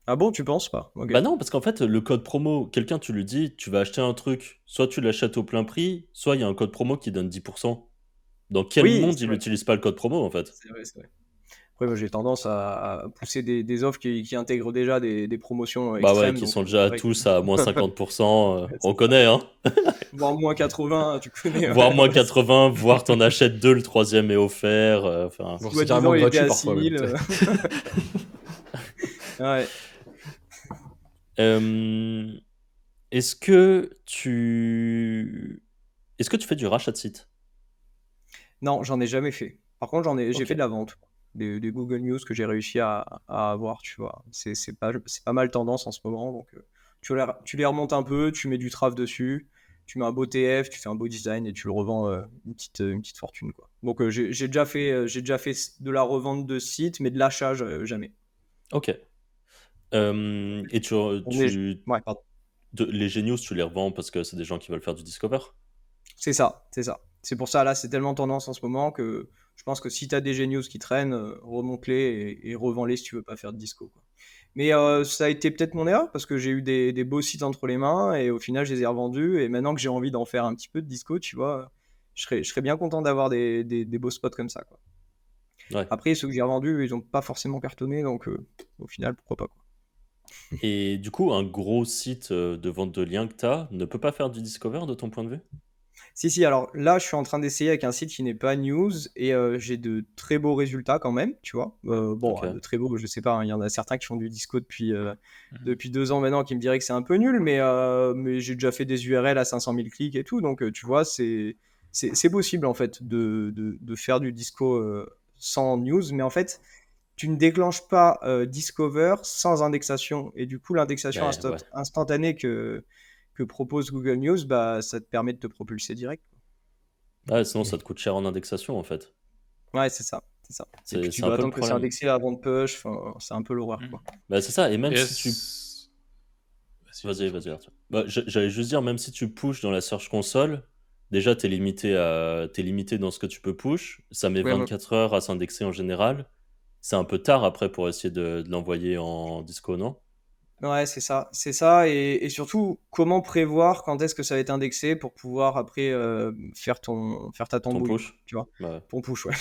Ah bon, tu penses pas? Ok. Bah non, parce qu'en fait, le code promo, quelqu'un, tu lui dis, tu vas acheter un truc, soit tu l'achètes au plein prix, soit il y a un code promo qui donne 10%. Dans quel Oui, monde c'est il vrai. n'utilise pas le code promo, en fait? C'est vrai, c'est vrai. Après, moi, j'ai tendance à pousser des offres qui intègrent déjà des promotions Bah ouais, extrêmes, qui donc sont c'est déjà vrai que tous à moins 50%, ouais, on c'est ça. connaît, hein? Voire moins 80, tu connais. Voire Ouais, moins ouais, 80, voire t'en achètes deux, le troisième est offert. Enfin, Genre, c'est soi-disant, carrément il était gratuit à parfois, même. 6000. Ouais. euh, est-ce que tu... Est-ce que tu fais du rachat de site? Non, j'en ai jamais fait. Par contre, j'ai Ok. fait de la vente. Des Google News que j'ai réussi à avoir, tu vois. C'est pas mal tendance en ce moment. Donc, tu les remontes un peu, tu mets du traf dessus, tu mets un beau TF, tu fais un beau design et tu le revends une petite fortune, quoi. Donc, j'ai déjà fait de la revente de sites, mais de l'achat, jamais. Ok. Et On est... Ouais, pardon. les Genius, tu les revends parce que c'est des gens qui veulent faire du Discover? C'est ça, c'est ça. C'est pour ça, là, c'est tellement tendance en ce moment que je pense que si tu as des Genius qui traînent, remonte-les et revends-les si tu veux pas faire de disco, quoi. Mais ça a été peut-être mon erreur parce que j'ai eu des beaux sites entre les mains et au final, je les ai revendus. Et maintenant que j'ai envie d'en faire un petit peu de disco, tu vois, je serais bien content d'avoir des beaux spots comme ça, quoi. Ouais. Après, ceux que j'ai revendus, ils ont pas forcément cartonné, donc au final, pourquoi pas, quoi. Et du coup, un gros site de vente de liens que tu as ne peut pas faire du Discover de ton point de vue? Si, alors là, je suis en train d'essayer avec un site qui n'est pas news et j'ai de très beaux résultats quand même, tu vois. Bon, Ok. de très beaux, je sais pas, hein, il y en a certains qui font du disco Mhm. depuis 2 ans maintenant qui me diraient que c'est un peu nul, mais j'ai déjà fait des URL à 500 000 clics et tout, donc tu vois, c'est possible en fait de faire du disco sans news, mais en fait, tu ne déclenches pas Discover sans indexation et du coup, l'indexation Ouais. instantanée que propose Google News, bah, ça te permet de te propulser direct. Ouais, sinon ça te coûte cher en indexation en fait. Ouais, c'est ça, c'est ça. Et puis tu C'est un dois peu le attendre que c'est problème. indexé avant de push, enfin, c'est un peu l'horreur, Mhm. quoi. Bah, c'est ça, et même Et si tu... Vas-y, Arthur. Bah, j'allais juste dire, même si tu pushes dans la Search Console, déjà t'es limité dans ce que tu peux push, ça met Ouais, ouais. 24 heures à s'indexer en général. C'est un peu tard après pour essayer de l'envoyer en disco, non? Ouais, c'est ça, et surtout, comment prévoir quand est-ce que ça va être indexé pour pouvoir après faire ta Ton tambouille, quoi, push? tu vois, Bah, ton push, ouais.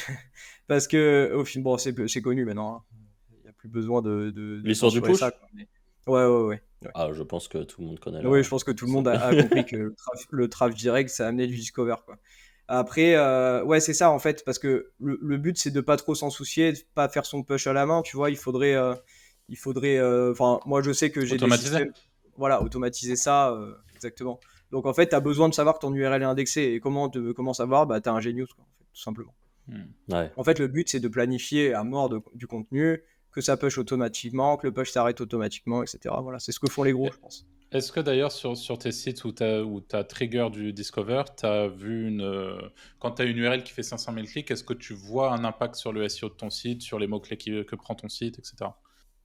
Parce que, au final, bon, c'est connu maintenant, hein. Il n'y a plus besoin de l'histoire du censurer ça, push? quoi, ouais. Ah, je pense que tout le monde connaît Oui, là. je pense que tout le monde a compris que le traf direct, ça a amené du discover, quoi. Après, ouais, c'est ça en fait, parce que le but c'est de pas trop s'en soucier, de pas faire son push à la main, tu vois. Enfin, moi je sais que j'ai des Automatisé. systèmes, voilà, automatiser ça, exactement. Donc en fait, tu as besoin de savoir que ton URL est indexé. Et comment savoir? Bah, tu as un Genius, quoi, en fait, tout simplement. Ouais. En fait, le but c'est de planifier à mort du contenu, que ça push automatiquement, que le push s'arrête automatiquement, etc. Voilà, c'est ce que font les gros, je pense. Est-ce que d'ailleurs sur tes sites où tu as trigger du Discover, tu as vu quand tu as une URL qui fait 500 000 clics, est-ce que tu vois un impact sur le SEO de ton site, sur les mots-clés que prend ton site, etc.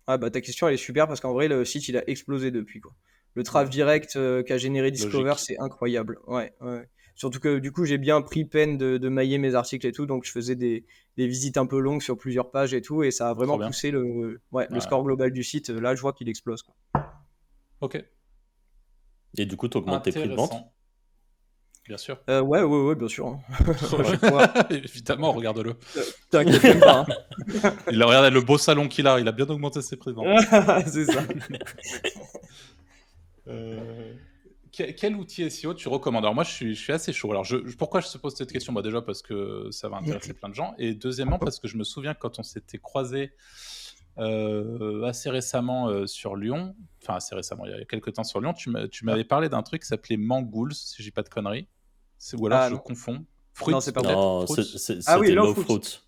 Ah bah ta question elle est super parce qu'en vrai le site il a explosé depuis quoi. Le traffic direct qu'a généré Discover Logique. c'est incroyable. Ouais, ouais. Surtout que du coup j'ai bien pris peine de mailler mes articles et tout, donc je faisais des visites un peu longues sur plusieurs pages et tout, et ça a Trop vraiment bien. poussé le Ouais. score global du site. Là je vois qu'il explose quoi. Ok, Et du coup, tu augmentes tes prix de vente. intéressant. Bien sûr. Ouais, bien sûr, hein. Je vais pouvoir- Évidemment, regarde-le. T'inquiète même pas, Il a regardé le beau salon qu'il a, il a bien augmenté ses prix de vente. hein. C'est ça. Quel outil SEO tu recommandes? Alors moi, je suis assez chaud. Alors pourquoi je te pose cette question? Bah, déjà parce que ça va intéresser plein de gens. Et deuxièmement, parce que je me souviens que quand on s'était croisés assez récemment sur Lyon, enfin assez récemment, il y a quelques temps sur Lyon, tu m'avais parlé d'un truc qui s'appelait Mangools, si je dis pas de conneries. Ou alors Ah je non, confonds. non Fruits c'est pas bon. peut-être? Non, Fruits? Ah oui, c'était Low Low Fruit. Fruit.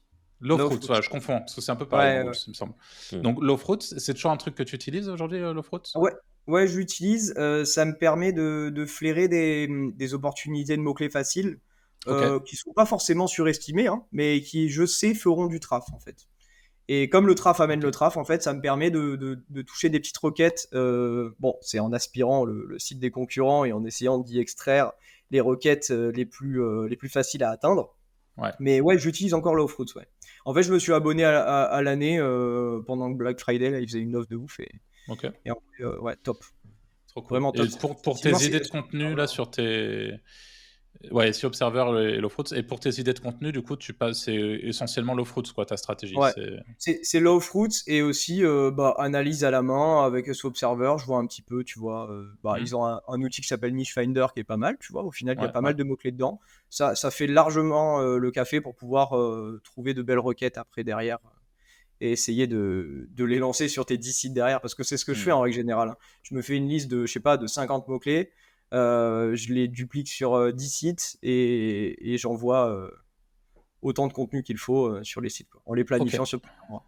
Low Low Fruits, Fruit. voilà, je confonds, parce que c'est un peu pareil, Ouais, Mangools, ouais. il me semble. Mm. Donc Low Fruits, c'est toujours un truc que tu utilises aujourd'hui, Low Fruits? Ouais, ouais, je l'utilise. Ça me permet de flairer des opportunités de mots-clés faciles Ok. qui sont pas forcément surestimées, hein, mais qui, je sais, feront du traf en fait. Et comme le traf amène Ok. le traf, en fait, ça me permet de toucher des petites requêtes. Bon, c'est en aspirant le site des concurrents et en essayant d'y extraire les requêtes les plus faciles à atteindre. Ouais. Mais ouais, j'utilise encore Low Fruits, ouais. En fait, je me suis abonné à l'année pendant le Black Friday. Là, ils faisaient une offre de ouf. Ok. Et en vrai, ouais, top. Trop cool. Vraiment Et top. pour Sinon, tes idées de contenu, là, sur tes... Ouais, SEO Observer et Low Fruits. Et pour tes idées de contenu, du coup, c'est essentiellement Low Fruits, quoi, ta stratégie. ouais, c'est Low Fruits et aussi analyse à la main avec SEO Observer. Je vois un petit peu, tu vois. Ils ont un outil qui s'appelle Niche Finder qui est pas mal, tu vois. Au final, il y a Ouais, pas ouais. mal de mots-clés dedans. Ça fait largement le café pour pouvoir trouver de belles requêtes après derrière et essayer de les lancer sur tes 10 sites derrière, parce que c'est ce que je fais en règle générale, hein. Je me fais une liste de, je sais pas, de 50 mots-clés, je les duplique sur 10 sites et j'envoie autant de contenu qu'il faut sur les sites, quoi, en les planifiant Ok. sur plusieurs mois.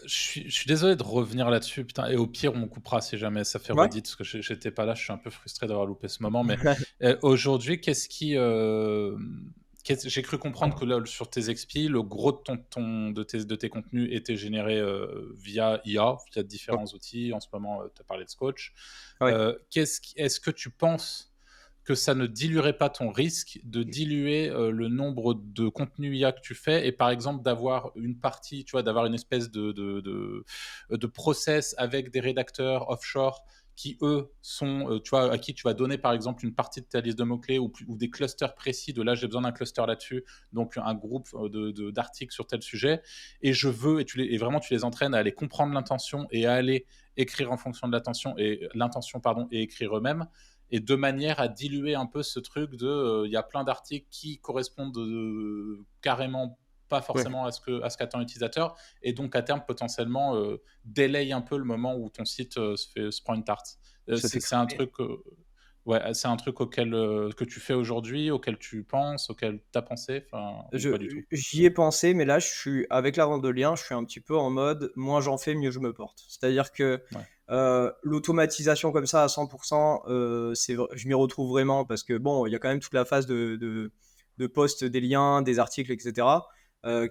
Je suis désolé de revenir là-dessus, putain. Et au pire, on coupera si jamais ça fait Ouais. redite, parce que j'étais pas là, je suis un peu frustré d'avoir loupé ce moment. Mais aujourd'hui, qu'est-ce qui. J'ai cru comprendre que là, sur tes expis, le gros de tes contenus était généré via IA, via différents outils. En ce moment, tu as parlé de Scotch. Ouais. Est-ce que tu penses que ça ne diluerait pas ton risque de diluer le nombre de contenus IA que tu fais, et par exemple d'avoir une partie, tu vois, d'avoir une espèce de process avec des rédacteurs offshore qui, eux, sont, tu vois, à qui tu vas donner, par exemple, une partie de ta liste de mots-clés ou des clusters précis de là, j'ai besoin d'un cluster là-dessus, donc un groupe d'articles sur tel sujet, et je veux, et vraiment, tu les entraînes à aller comprendre l'intention et à aller écrire en fonction de l'intention, et écrire eux-mêmes, et de manière à diluer un peu ce truc de il y a plein d'articles qui correspondent carrément pas forcément à ce qu'attend l'utilisateur, et donc à terme potentiellement délaye un peu le moment où ton site se prend une tarte. C'est un truc c'est un truc auquel que tu fais aujourd'hui, auquel tu penses, auquel tu as pensé, ou pas du tout? J'y ai pensé, mais là, je suis avec la vente de liens, je suis un petit peu en mode moins j'en fais, mieux je me porte. C'est-à-dire que l'automatisation comme ça à 100%, je m'y retrouve vraiment parce que bon, il y a quand même toute la phase de post des liens, des articles, etc.,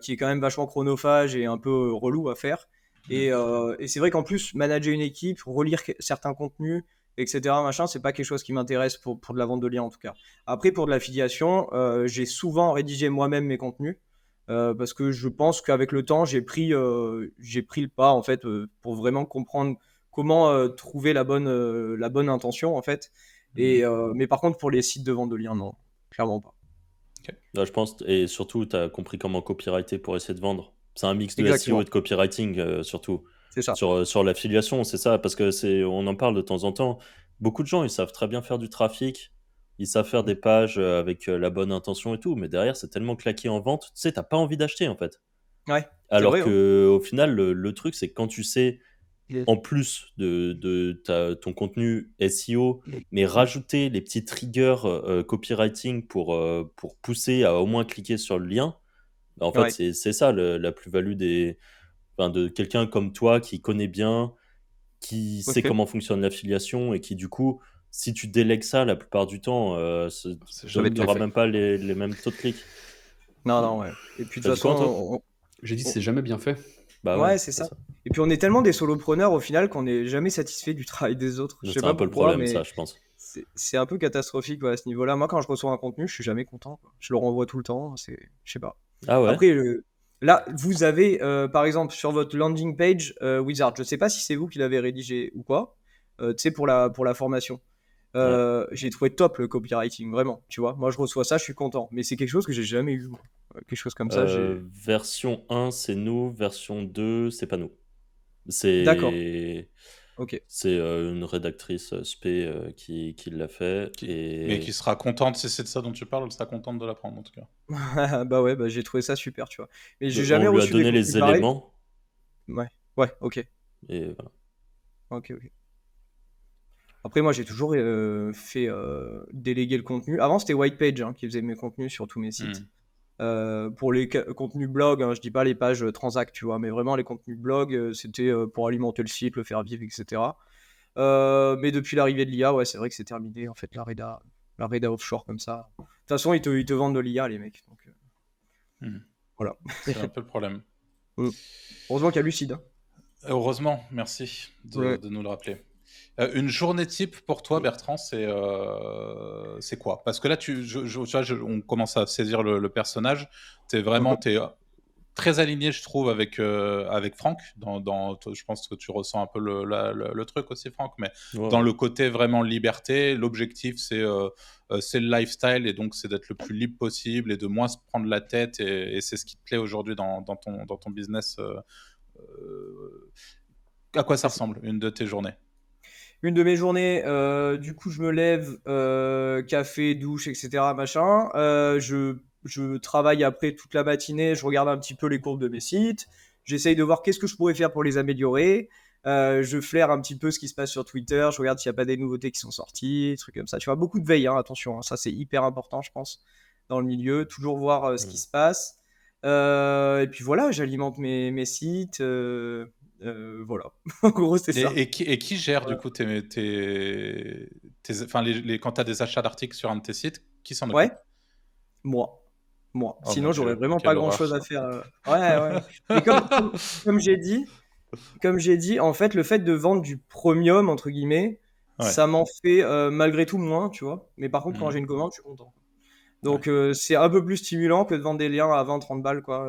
qui est quand même vachement chronophage et un peu relou à faire. Et c'est vrai qu'en plus, manager une équipe, relire certains contenus, etc., machin, c'est pas quelque chose qui m'intéresse pour de la vente de liens en tout cas. Après, pour de l'affiliation, j'ai souvent rédigé moi-même mes contenus parce que je pense qu'avec le temps, j'ai pris le pas en fait pour vraiment comprendre comment trouver la bonne intention en fait. Mais par contre, pour les sites de vente de liens, non, clairement pas. Là, je pense, et surtout, tu as compris comment copywriter pour essayer de vendre. C'est un mix de SEO Exactement, et de copywriting, surtout. c'est ça. Sur l'affiliation, c'est ça, parce que on en parle de temps en temps. Beaucoup de gens, ils savent très bien faire du trafic, ils savent faire des pages avec la bonne intention et tout, mais derrière, c'est tellement claqué en vente, tu sais, t'as pas envie d'acheter en fait. Ouais, c'est Alors vrai, hein. que au final, le truc, c'est que quand tu sais, en plus de ton contenu SEO, mais rajouter les petits triggers copywriting pour pousser à au moins cliquer sur le lien, bah, en fait, Ouais, c'est ça la plus-value enfin, de quelqu'un comme toi qui connaît bien, qui sait ok. comment fonctionne l'affiliation et qui, du coup, si tu délègues ça la plupart du temps, C'est Ça va jamais être bien très t'auras fait. même pas les mêmes taux de clics. Non, non, ouais. Et puis de T'as toute dit quoi, façon, toi? J'ai dit on- c'est jamais bien fait. Bah ouais, ouais, c'est c'est ça. ça. Et puis on est tellement des solopreneurs au final qu'on n'est jamais satisfait du travail des autres. Je sais C'est pas un peu le pourquoi, problème, ça, mais je pense. c'est un peu catastrophique ouais, à ce niveau-là. Moi, quand je reçois un contenu, je suis jamais content, quoi. Je le renvoie tout le temps. Je sais pas. Ah ouais? Après, là, vous avez, par exemple, sur votre landing page, Wizard, je sais pas si c'est vous qui l'avez rédigé ou quoi, tu sais, pour la formation. Ouais. J'ai trouvé top le copywriting, vraiment, tu vois. Moi, je reçois ça, je suis content. Mais c'est quelque chose que j'ai jamais eu, moi. Quelque chose comme ça, j'ai... Version 1, c'est nous. Version 2, c'est pas nous. D'accord, C'est ok. c'est une rédactrice spé qui l'a fait. Mais qui Et sera contente, si c'est de ça dont tu parles, elle sera contente de l'apprendre en tout cas. Bah ouais, bah j'ai trouvé ça super, tu vois. Mais j'ai on jamais lui a reçu des donné contenus les pareils. éléments. Ouais, ouais, ok. Et voilà. Ok, ok. Après, moi, j'ai toujours fait déléguer le contenu. Avant, c'était Whitepage qui faisait mes contenus sur tous mes sites. Hmm. Pour les contenus blog, je dis pas les pages transact, tu vois, mais vraiment les contenus blog, c'était pour alimenter le site, le faire vivre, etc. Mais depuis l'arrivée de l'IA, ouais, c'est vrai que c'est terminé, en fait, la Reda offshore comme ça. De toute façon, ils te vendent de l'IA, les mecs. Donc, Hmm. voilà. C'est un peu le problème. Mm. Heureusement qu'il y a Lucide, hein. Heureusement, merci Ouais. de nous le rappeler. Une journée type pour toi, Bertrand, c'est quoi? Parce que là, tu vois, on commence à saisir le personnage. T'es vraiment, Mhm. t'es très aligné, je trouve, avec Franck. Je pense que tu ressens un peu le truc aussi, Franck, mais Ouais, dans ouais. le côté vraiment liberté, l'objectif, c'est le lifestyle, et donc c'est d'être le plus libre possible et de moins se prendre la tête, et c'est ce qui te plaît aujourd'hui dans ton business. Euh, à quoi ça C'est ça. ressemble, une de tes journées? Une de mes journées, du coup, je me lève, café, douche, etc. Machin. Je travaille après toute la matinée. Je regarde un petit peu les courbes de mes sites. J'essaye de voir qu'est-ce que je pourrais faire pour les améliorer. Je flaire un petit peu ce qui se passe sur Twitter. Je regarde s'il n'y a pas des nouveautés qui sont sorties, des trucs comme ça. Tu vois, beaucoup de veille, hein, attention, hein. Ça, c'est hyper important, je pense, dans le milieu. Toujours voir ce qui Mm. se passe. Et puis voilà, j'alimente mes sites. Voilà. En gros, c'est ça. Et qui gère du Voilà. coup enfin, quand tu as des achats d'articles sur un de tes sites, qui s'en occupe? Ouais, moi. Moi. Oh mon Sinon, j'aurais Dieu, vraiment pas quelle horreur grand-chose à ça. faire. Ouais, ouais. Mais comme j'ai dit, en fait, le fait de vendre du premium, entre guillemets, Ouais. ça m'en fait malgré tout moins, tu vois. Mais par contre, quand Mhm. j'ai une commande, je suis content. Ouais. Donc, c'est un peu plus stimulant que de vendre des liens à 20-30 balles, quoi,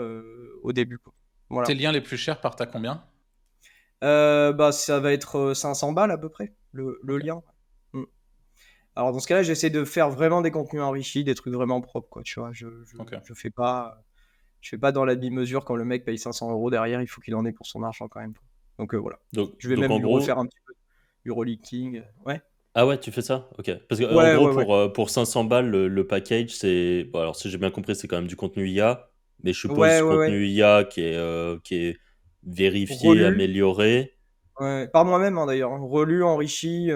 au début, quoi. Tes Voilà. liens les plus chers partent à combien? Bah, ça va être 500 balles à peu près, le Ok, lien. Mm. Alors, dans ce cas-là, j'essaie de faire vraiment des contenus enrichis, des trucs vraiment propres, quoi, tu vois. ok. Je fais pas dans la demi-mesure quand le mec paye 500 euros derrière, il faut qu'il en ait pour son argent quand même. Donc voilà. Je vais Donc même en lui refaire gros, un petit peu du relinking. Ouais. ah ouais, tu fais ça? Ok. Parce que en Ouais, gros, ouais, ouais. pour 500 balles, le package, c'est. Bon, alors, si j'ai bien compris, c'est quand même du contenu IA, mais je suppose Ouais, ouais, ouais. contenu IA qui est vérifié, Relu. amélioré. Ouais. Par moi-même, hein, d'ailleurs, hein. Relu, enrichi,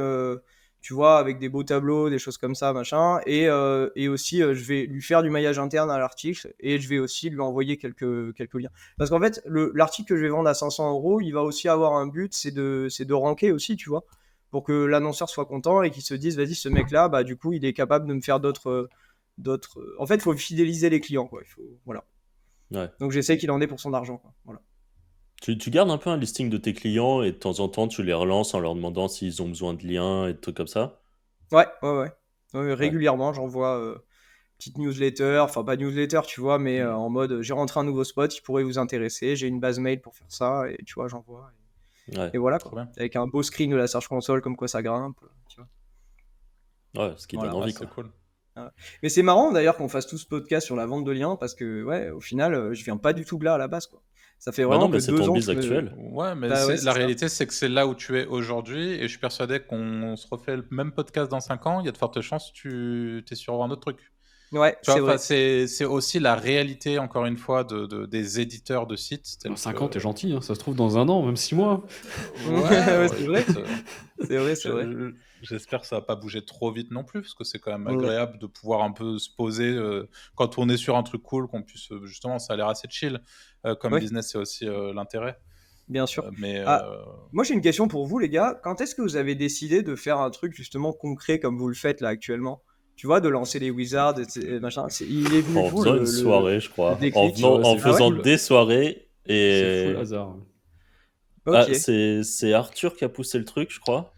tu vois, avec des beaux tableaux, des choses comme ça, machin. Et aussi, je vais lui faire du maillage interne à l'article et je vais aussi lui envoyer quelques liens. Parce qu'en fait, l'article que je vais vendre à 500 euros, il va aussi avoir un but, c'est de ranker aussi, tu vois, pour que l'annonceur soit content et qu'il se dise, vas-y, ce mec-là, bah, du coup, il est capable de me faire d'autres. En fait, il faut fidéliser les clients, quoi. Voilà. Ouais. Donc, j'essaie qu'il en ait pour son argent, quoi. Voilà. Tu gardes un peu un listing de tes clients et de temps en temps, tu les relances en leur demandant s'ils ont besoin de liens et de trucs comme ça? Ouais, ouais, ouais. Ouais, Ouais. régulièrement, j'envoie petite newsletter, enfin pas newsletter, tu vois, mais Mhm. en mode j'ai rentré un nouveau spot, il pourrait vous intéresser, j'ai une base mail pour faire ça, et tu vois, j'envoie. Ouais. Et voilà Trop quoi. bien. Avec un beau screen de la Search Console, comme quoi ça grimpe, tu vois. Ouais, ce qui donne Voilà. Ah, envie, c'est quoi. cool. Voilà. Mais c'est marrant d'ailleurs qu'on fasse tout ce podcast sur la vente de liens, parce que ouais, au final, je viens pas du tout de là à la base, quoi. Ça fait Bah vraiment non, mais que c'est 2 ton ans biz que actuel. Ouais, mais bah, ouais, la c'est ça. réalité, c'est que c'est là où tu es aujourd'hui, et je suis persuadé qu'on se refait le même podcast dans 5 ans, il y a de fortes chances que tu es sur un autre truc. Ouais, Tu vois, c'est enfin, vrai. c'est aussi la réalité, encore une fois, des éditeurs de sites Dans tels 5 que... ans, t'es gentil, hein. Ça se trouve dans un an, même 6 mois. Ouais, Ouais, ouais, c'est vrai. écoute, C'est vrai, c'est vrai. j'espère que ça va pas bouger trop vite non plus, parce que c'est quand même Mmh. agréable de pouvoir un peu se poser quand on est sur un truc cool, qu'on puisse justement, ça a l'air assez chill comme Ouais, business, c'est aussi l'intérêt. bien sûr. Mais Ah, moi j'ai une question pour vous les gars. Quand est-ce que vous avez décidé de faire un truc justement concret comme vous le faites là actuellement? Tu vois, de lancer les Wizards et machin. Il est venu En d'où faisant une soirée, je le crois. déclic? Ouais, En c'est Ah ouais? faisant full, des soirées. c'est full Et. hasard. Ok. Ah, c'est Arthur qui a poussé le truc, je crois.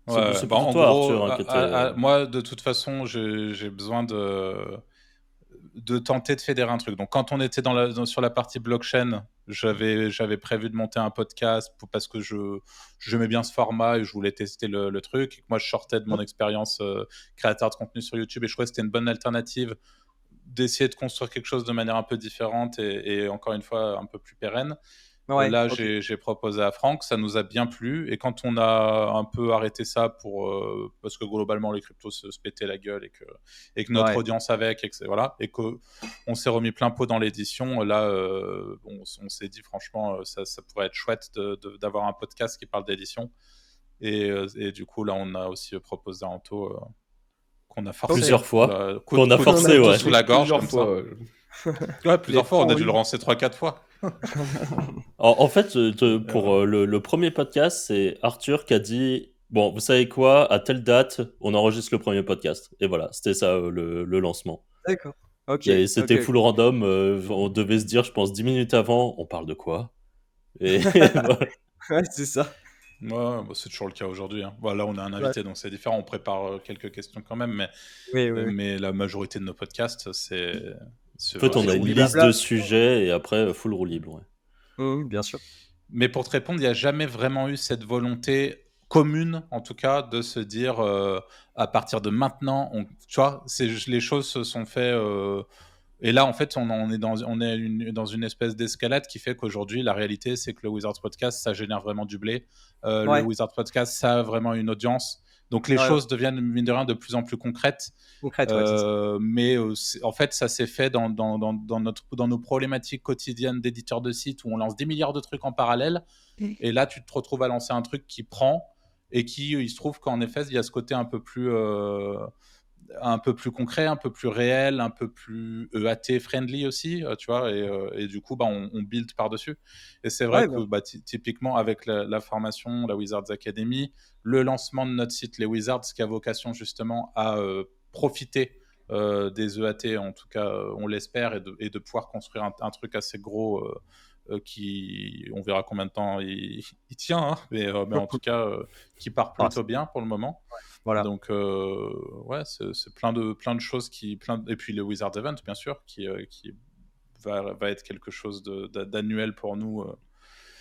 ouais, C'est bah, plutôt en toi, gros, Arthur, hein, qui était. moi, de toute façon, j'ai besoin de tenter de fédérer un truc. Donc, quand on était sur la partie blockchain, j'avais prévu de monter un podcast parce que j'aimais bien ce format et je voulais tester le truc. Et que moi, je sortais de mon expérience créateur de contenu sur YouTube et je trouvais que c'était une bonne alternative d'essayer de construire quelque chose de manière un peu différente et encore une fois un peu plus pérenne. Ouais, Là, ok. j'ai proposé à Franck, ça nous a bien plu. Et quand on a un peu arrêté ça parce que globalement les cryptos se pétaient la gueule et que notre Ouais. audience avec, voilà, et qu'on s'est remis plein pot dans l'édition, là, on s'est dit franchement, ça pourrait être chouette d'avoir un podcast qui parle d'édition. Et du coup, là, on a aussi proposé à Anto qu'on a forcé. Plusieurs fois. Voilà, Qu'on a coup forcé, de couteau ouais. sous la gorge, Plusieurs comme fois. ça. Ouais, plusieurs fois, on a dû le oui. lancer 3-4 fois. En fait, pour le premier podcast, c'est Arthur qui a dit bon, vous savez quoi, à telle date, on enregistre le premier podcast. Et voilà, c'était ça le lancement. D'accord. Ok. Et c'était Ok. full random. On devait se dire, je pense, 10 minutes avant, on parle de quoi. Et voilà. Ouais, c'est ça. Ouais, bah, c'est toujours le cas aujourd'hui. Hein. Bon, là, on a un invité, donc c'est différent. On prépare quelques questions quand même, Oui, oui, oui. mais la majorité de nos podcasts, c'est. En fait, on a C'est une roue liste blabla. de sujets et après, full roue libre. Ouais. Bien sûr. Mais pour te répondre, il n'y a jamais vraiment eu cette volonté commune, en tout cas, de se dire à partir de maintenant, tu vois, les choses se sont faites. Et là, en fait, on est dans une espèce d'escalade qui fait qu'aujourd'hui, la réalité, c'est que le Wizards Podcast, ça génère vraiment du blé. Le Ouais. Wizards Podcast, ça a vraiment une audience. Donc, les Ouais. choses deviennent, mine de rien, de plus en plus concrètes. Concrète, ouais, c'est ça. Mais en fait, ça s'est fait dans nos problématiques quotidiennes d'éditeurs de sites où on lance 10 milliards de trucs en parallèle. Et là, tu te retrouves à lancer un truc qui prend et il se trouve qu'en effet, il y a ce côté un peu plus concret, un peu plus réel, un peu plus EAT friendly aussi, tu vois, et du coup, bah, on build par-dessus. Et c'est vrai Ouais, que bah, typiquement, avec la formation, la Wizards Academy, le lancement de notre site, les Wizards, qui a vocation justement à profiter des EAT, en tout cas, on l'espère, et de pouvoir construire un truc assez gros qui, on verra combien de temps il tient, hein, mais en tout cas, qui part plutôt bien pour le moment. voilà. Donc, ouais, c'est plein de choses et puis le Wizard Event, bien sûr, qui va être quelque chose d'annuel pour nous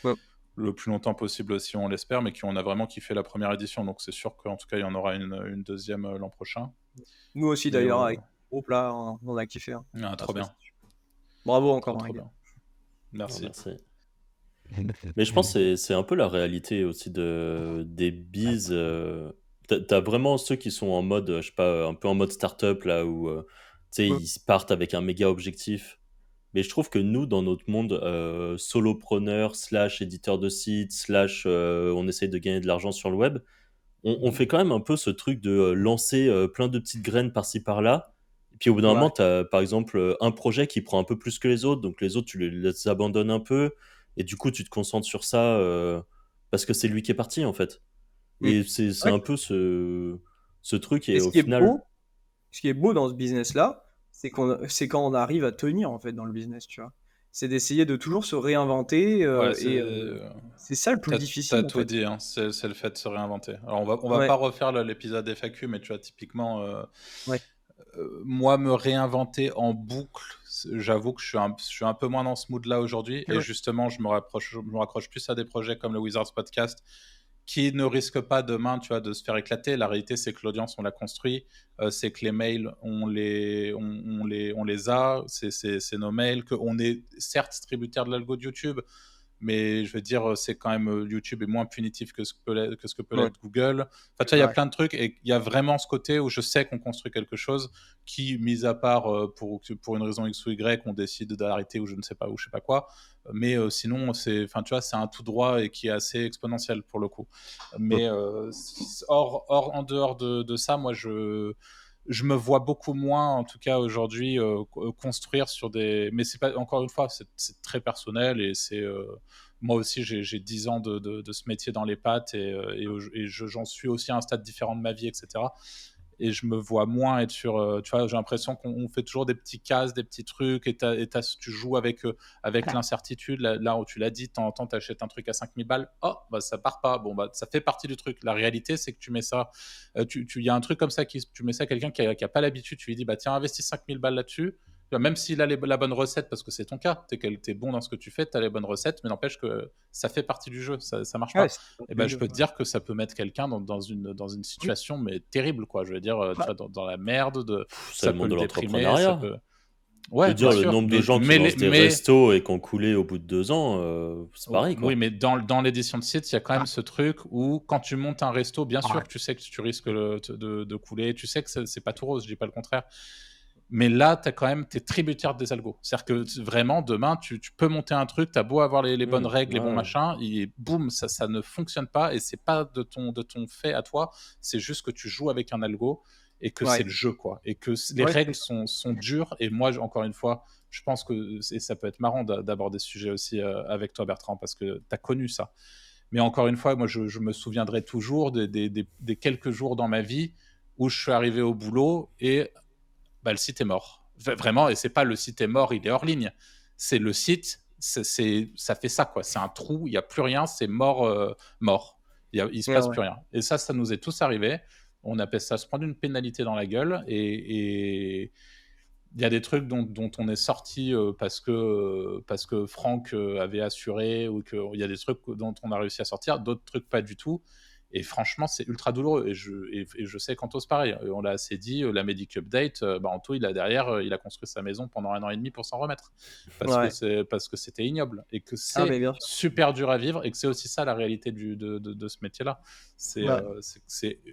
Ouais. le plus longtemps possible aussi, on l'espère, mais on a vraiment kiffé la première édition. Donc, c'est sûr qu'en tout cas, il y en aura une deuxième l'an prochain. Nous aussi, Mais, d'ailleurs, avec le groupe là, on a kiffé. Hein. Ah, trop bien. Bravo Trop, encore, trop hein, les bien. gars. Merci. Merci. Mais je pense que c'est un peu la réalité aussi des bises. T'as vraiment ceux qui sont en mode, je sais pas, un peu en mode start-up, là, où tu sais, Ouais. ils partent avec un méga objectif. Mais je trouve que nous, dans notre monde solopreneur, / éditeur de site, / on essaye de gagner de l'argent sur le web, on fait quand même un peu ce truc de lancer plein de petites graines par-ci par-là. Et puis au bout d'un Ouais. moment, tu as par exemple un projet qui prend un peu plus que les autres, donc les autres, tu les abandonnes un peu, et du coup, tu te concentres sur ça parce que c'est lui qui est parti en fait. Mm. Et c'est Ouais. un peu ce truc, Et et au final. ce qui est beau dans ce business-là, c'est quand on arrive à tenir en fait dans le business, tu vois. C'est d'essayer de toujours se réinventer Ouais, et c'est ça le plus t'as difficile en tout fait. dit, hein. C'est le fait de se réinventer. Alors, on va Ouais, pas refaire l'épisode FAQ, mais tu vois, typiquement, ouais, moi, me réinventer en boucle, j'avoue que je suis un peu moins dans ce mood-là aujourd'hui. Et ouais. justement, je me raccroche plus à des projets comme le Wizards Podcast qui ne risque pas demain, tu vois, de se faire éclater. La réalité, c'est que l'audience, on l'a construit, c'est que les mails, on les a, c'est nos mails, qu'on est certes tributaire de l'algo de YouTube, mais je veux dire, c'est quand même YouTube est moins punitif que ce que peut l'être Google. Enfin, tu vois, il y a plein de trucs et il y a vraiment ce côté où je sais qu'on construit quelque chose qui, mis à part pour une raison X ou Y, on décide d'arrêter ou je ne sais pas ou je sais pas quoi. Mais sinon, enfin, tu vois, c'est un tout droit et qui est assez exponentiel pour le coup. Mais en dehors de ça, moi, je me vois beaucoup moins, en tout cas aujourd'hui, construire sur des. Mais c'est pas, encore une fois, c'est très personnel et c'est. Moi aussi, j'ai 10 ans de ce métier dans les pattes et j'en suis aussi à un stade différent de ma vie, etc. Et je me vois moins être sur. Tu vois, j'ai l'impression qu'on fait toujours des petits cases, des petits trucs, et tu joues avec l'incertitude. Là où tu l'as dit, de temps en temps, tu achètes un truc à 5000 balles. Oh, bah, ça part pas. Bon, bah, ça fait partie du truc. La réalité, c'est que tu mets ça. Il y a un truc comme ça, tu mets ça à quelqu'un qui a pas l'habitude. Tu lui dis, bah, tiens, investis 5000 balles là-dessus. Même s'il a la bonne recette, parce que c'est ton cas, t'es bon dans ce que tu fais, t'as les bonnes recettes, mais n'empêche que ça fait partie du jeu, ça marche pas. Et ben, je peux te dire que ça peut mettre quelqu'un dans une situation mais terrible, quoi. Je veux dire, tu vois, dans la merde, C'est ça le peut monde de le déprimer, l'entrepreneuriat. peut. Je Ouais, veux dire, bien le sûr. nombre de gens qui lancent des restos et qui ont coulé au bout de 2 ans, c'est pareil, quoi. Oui, mais dans l'édition de site, il y a quand même ce truc où quand tu montes un resto, bien sûr que tu sais que tu risques de couler, tu sais que c'est pas tout rose, je dis pas le contraire. Mais là, t'es tributaire des algos. C'est-à-dire que vraiment, demain, tu peux monter un truc, t'as beau avoir les bonnes règles, les bons machins, et boum, ça ne fonctionne pas, et c'est pas de ton fait à toi, c'est juste que tu joues avec un algo, et que c'est le jeu, quoi. Et que les règles sont dures, et moi, encore une fois, je pense que ça peut être marrant d'aborder ce sujet aussi avec toi, Bertrand, parce que t'as connu ça. Mais encore une fois, moi, je me souviendrai toujours des quelques jours dans ma vie où je suis arrivé au boulot, et bah, le site est mort. Vraiment, et c'est pas le site est mort, il est hors ligne. C'est le site, ça fait ça, quoi. C'est un trou, il n'y a plus rien, c'est mort, mort. Il se passe plus rien. Et ça nous est tous arrivé. On appelle ça se prendre une pénalité dans la gueule. Et il y a des trucs dont on est sorti parce que Franck avait assuré, ou qu'il y a des trucs dont on a réussi à sortir, d'autres trucs pas du tout. Et franchement, c'est ultra douloureux. Et je sais qu'Anto, pareil. On l'a assez dit, la Medic Update, Anto, il a construit sa maison pendant 1 an et demi pour s'en remettre. Parce que c'était ignoble. Et que c'est super dur à vivre. Et que c'est aussi ça la réalité de ce métier-là. C'est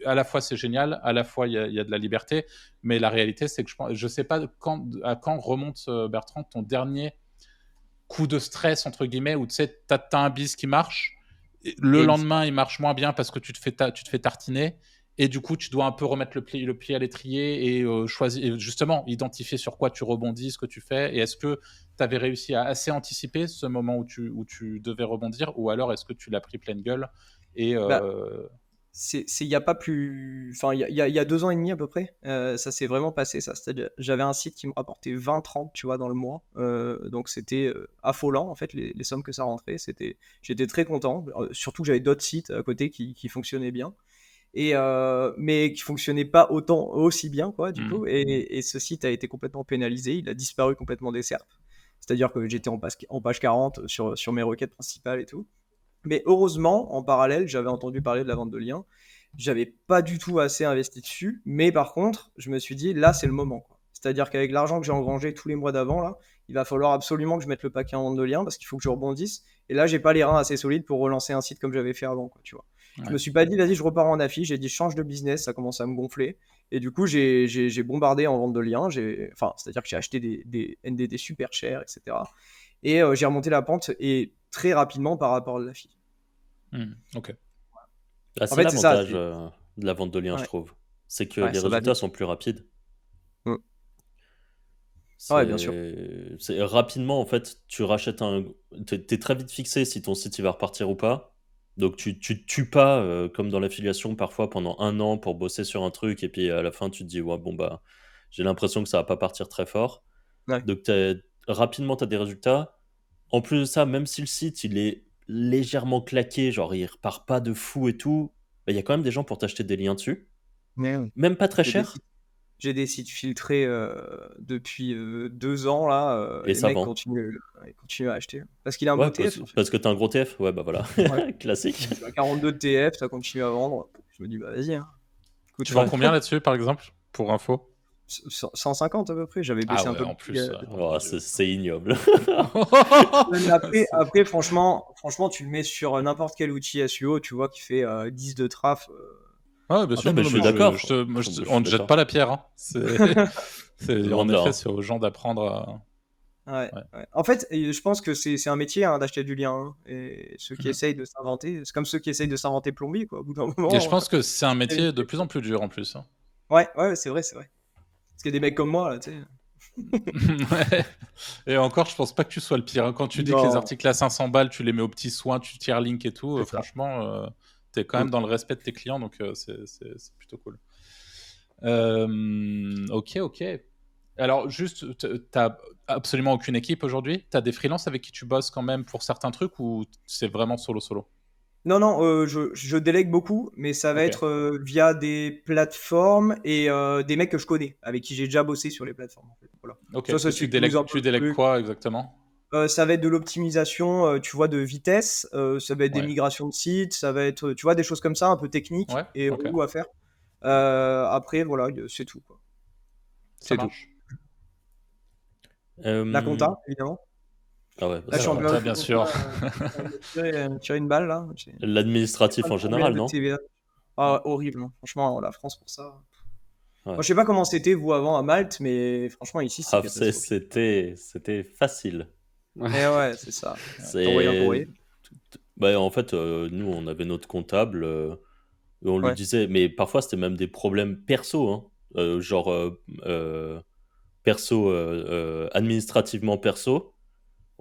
à la fois c'est génial, à la fois il y a de la liberté. Mais la réalité, c'est que je sais pas à quand remonte, Bertrand, ton dernier coup de stress, entre guillemets, où tu sais, t'as un bis qui marche. Le lendemain, il marche moins bien parce que tu te fais tartiner, et du coup, tu dois un peu remettre le pied à l'étrier et choisir, et justement, identifier sur quoi tu rebondis, ce que tu fais, et est-ce que tu avais réussi à assez anticiper ce moment où tu devais rebondir, ou alors est-ce que tu l'as pris pleine gueule et il y a pas plus, enfin il y a 2 ans et demi à peu près, ça s'est vraiment passé ça. C'est-à-dire, j'avais un site qui me rapportait 20-30, tu vois, dans le mois, donc c'était affolant en fait les sommes que ça rentrait. J'étais très content, surtout que j'avais d'autres sites à côté qui fonctionnaient bien, et mais qui fonctionnaient pas aussi bien, quoi, du coup. Et ce site a été complètement pénalisé, il a disparu complètement des SERP. C'est-à-dire que j'étais en page 40 sur mes requêtes principales et tout. Mais heureusement, en parallèle, j'avais entendu parler de la vente de liens. J'avais pas du tout assez investi dessus, mais par contre, je me suis dit, là, c'est le moment, quoi. C'est-à-dire qu'avec l'argent que j'ai engrangé tous les mois d'avant, là, il va falloir absolument que je mette le paquet en vente de liens parce qu'il faut que je rebondisse. Et là, j'ai pas les reins assez solides pour relancer un site comme j'avais fait avant, quoi, tu vois. Je me suis pas dit, vas-y, je repars en affiche. J'ai dit, je change de business, ça commence à me gonfler. Et du coup, j'ai bombardé en vente de liens. C'est-à-dire que j'ai acheté des NDD super chers, etc. Et j'ai remonté la pente, et très rapidement par rapport à la fille. Ok. Ah, c'est l'avantage de la vente de liens, je trouve. C'est que les résultats sont plus rapides. Bien sûr. C'est rapidement, en fait, tu rachètes t'es très vite fixé si ton site il va repartir ou pas. Donc tu tues pas, comme dans l'affiliation, parfois pendant 1 an pour bosser sur un truc, et puis à la fin tu te dis, ouais, bon, bah, j'ai l'impression que ça va pas partir très fort. Donc rapidement, tu as des résultats. En plus de ça, même si le site il est légèrement claqué, genre il repart pas de fou et tout, il y a quand même des gens pour t'acheter des liens dessus. Même pas très cher. J'ai des sites filtrés depuis 2 ans là. Et Les ça mecs vend. continuent à acheter. Parce qu'il a un Ouais, beau TF en fait. parce que t'as un gros TF. Ouais, bah voilà. Ouais. Classique. Tu as 42 de TF, ça continue à vendre. Je me dis, bah vas-y. Hein. Écoute, Tu vends combien là-dessus, par exemple, pour info? 150 à peu près. J'avais baissé Ah un ouais, peu. en plus. Oh, c'est ignoble. Mais après franchement, tu le mets sur n'importe quel outil SEO, tu vois, qui fait 10 de traf. Ouais, bien sûr. Ah, mais non, je suis mais d'accord. on ne jette pas la pierre. Hein. Loin En de là, effet, hein. c'est aux gens d'apprendre à. Ouais, Ouais. ouais. En fait, je pense que c'est un métier hein, d'acheter du lien. Hein. Et ceux qui Mhm. essayent de s'inventer, c'est comme ceux qui essayent de s'inventer plombier, quoi. Au bout d'un Et je moment. pense que c'est un métier de plus en plus dur en plus. Hein. Ouais, c'est vrai, c'est vrai. Parce qu'il y a des mecs comme moi, là, tu sais. Ouais. Et encore, je pense pas que tu sois le pire. Hein. Quand tu dis que les Non, articles à 500 balles, tu les mets aux petits soins, tu tires link et tout, c'est ça. franchement, t'es quand même dans le respect de tes clients, donc c'est plutôt cool. Ok. Alors, juste, t'as absolument aucune équipe aujourd'hui? T'as des freelances avec qui tu bosses quand même pour certains trucs ou c'est vraiment solo? Non, je délègue beaucoup, mais ça va Ok. être via des plateformes et des mecs que je connais, avec qui j'ai déjà bossé sur les plateformes. En fait. Voilà. Ok. Ça Et c'est close un peu tu le délègues truc. quoi exactement? Ça va être de l'optimisation, tu vois, de vitesse. Ça va être des Ouais. migrations de sites. Ça va être, tu vois, des choses comme ça, un peu techniques Ouais. et Ok. relou à faire. Après, voilà, c'est tout. Quoi. Ça C'est tout. marche. La compta, évidemment. Ah ouais, Là, je La suis en compta, période de bien compta. sûr. Me tirer une balle, là. J'ai L'administratif pas en de problème général, de non? TVA. Ah, horrible. Hein. Franchement, la France pour ça. Ouais. Moi, je sais pas comment c'était vous avant à Malte, mais franchement ici c'est Ah, catastrophique. c'était facile. Et ouais, c'est ça. T'envoyais un C'est... courrier. Bah, en fait, nous, on avait notre comptable, et on lui Ouais. disait, mais parfois, c'était même des problèmes perso, hein. Genre, perso, administrativement perso.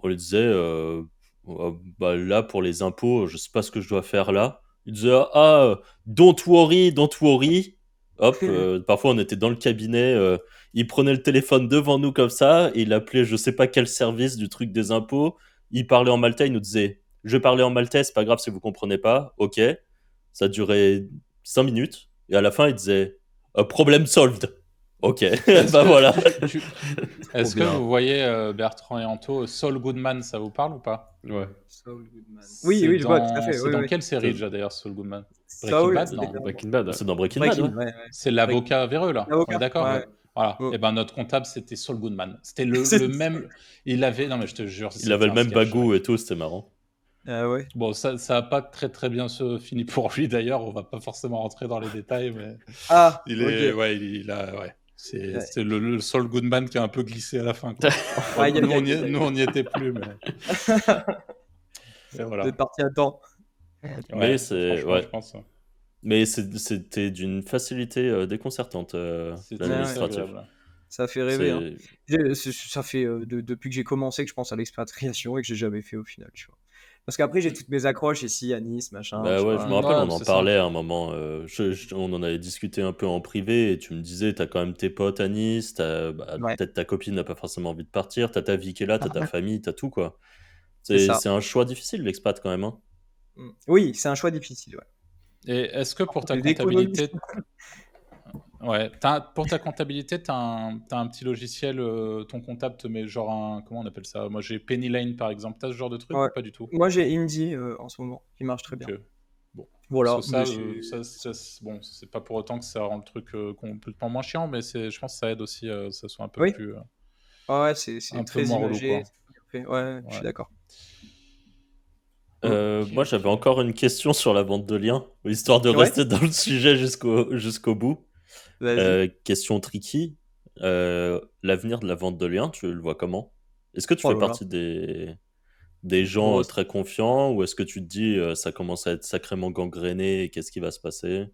On lui disait, bah, là, pour les impôts, je sais pas ce que je dois faire là. Il disait, don't worry, don't worry. Hop, parfois, on était dans le cabinet, il prenait le téléphone devant nous comme ça, et il appelait je sais pas quel service du truc des impôts. Il parlait en maltais, il nous disait, je parlais en maltais, c'est pas grave si vous comprenez pas, ok. Ça durait 5 minutes, et à la fin, il disait, problem solved. Ok, bah voilà. Est-ce que bien. vous voyez Bertrand et Anto, Saul Goodman, ça vous parle ou pas? Ouais. Saul Goodman. Oui, je vois tout à fait. C'est Oui, dans oui. quelle série C'est- déjà d'ailleurs, Saul Goodman? Breaking Saul, Bad, c'était non? dans Breaking Bad. Ouais. C'est dans Breaking Bad, Breaking, ouais. ouais. C'est l'avocat véreux là, on est L'avocat. d'accord? Ouais. Voilà. Oh. Et ben notre comptable c'était Saul Goodman. C'était le C'est- même. Il avait. Non mais je te jure. Il avait c'était le un même sketch. bagou et tout, c'était marrant. Ah ouais. Bon, ça a pas très bien se fini pour lui d'ailleurs. On va pas forcément rentrer dans les détails, mais Ah, il ok. est. Ouais, il a. Ouais. Ouais. C'est le Saul Goodman qui a un peu glissé à la fin. Quoi. Aïe, aïe, nous, aïe, on y était plus, mais. Et Vous voilà. êtes parti à temps. Mais Ouais, c'est- franchement, ouais. je pense. Mais c'était d'une facilité déconcertante, C'était l'administratif. agréable. Ça fait rêver. Hein. C'est... Ça fait depuis que j'ai commencé que je pense à l'expatriation et que j'ai jamais fait au final, tu vois. Parce qu'après, j'ai toutes mes accroches ici à Nice, machin. Bah tu ouais, vois. je me rappelle, Ouais, on en c'est ça. parlait à un moment. On en avait discuté un peu en privé et tu me disais, t'as quand même tes potes à Nice, Ouais, peut-être ta copine n'a pas forcément envie de partir, t'as ta vie qui est là, t'as ta famille, t'as tout quoi. c'est ça. C'est un choix difficile l'expat quand même. Hein. Oui, c'est un choix difficile. Ouais. Et est-ce que pour ta Les économies. comptabilité, pour ta comptabilité, t'as un petit logiciel, ton comptable te met genre un, comment on appelle ça? Moi j'ai Penny Lane par exemple. T'as ce genre de truc Ouais. ou pas du tout? Moi, j'ai Indie en ce moment qui marche très bien. Ok. Bon. Voilà. Parce que mais bon, c'est pas pour autant que ça rend le truc complètement moins chiant, mais je pense que ça aide aussi, que ça soit un peu Oui. plus, ouais, c'est un peu très moins relou, imagé. quoi. c'est bien fait. Ouais, je suis Ouais. d'accord. Moi j'avais encore une question sur la vente de liens, histoire de Ouais. rester dans le sujet jusqu'au bout. Vas-y. Question tricky. L'avenir de la vente de liens, tu le vois comment? Est-ce que tu Oh fais là là. partie des gens Oh, très confiants ou est-ce que tu te dis ça commence à être sacrément gangréné et qu'est-ce qui va se passer?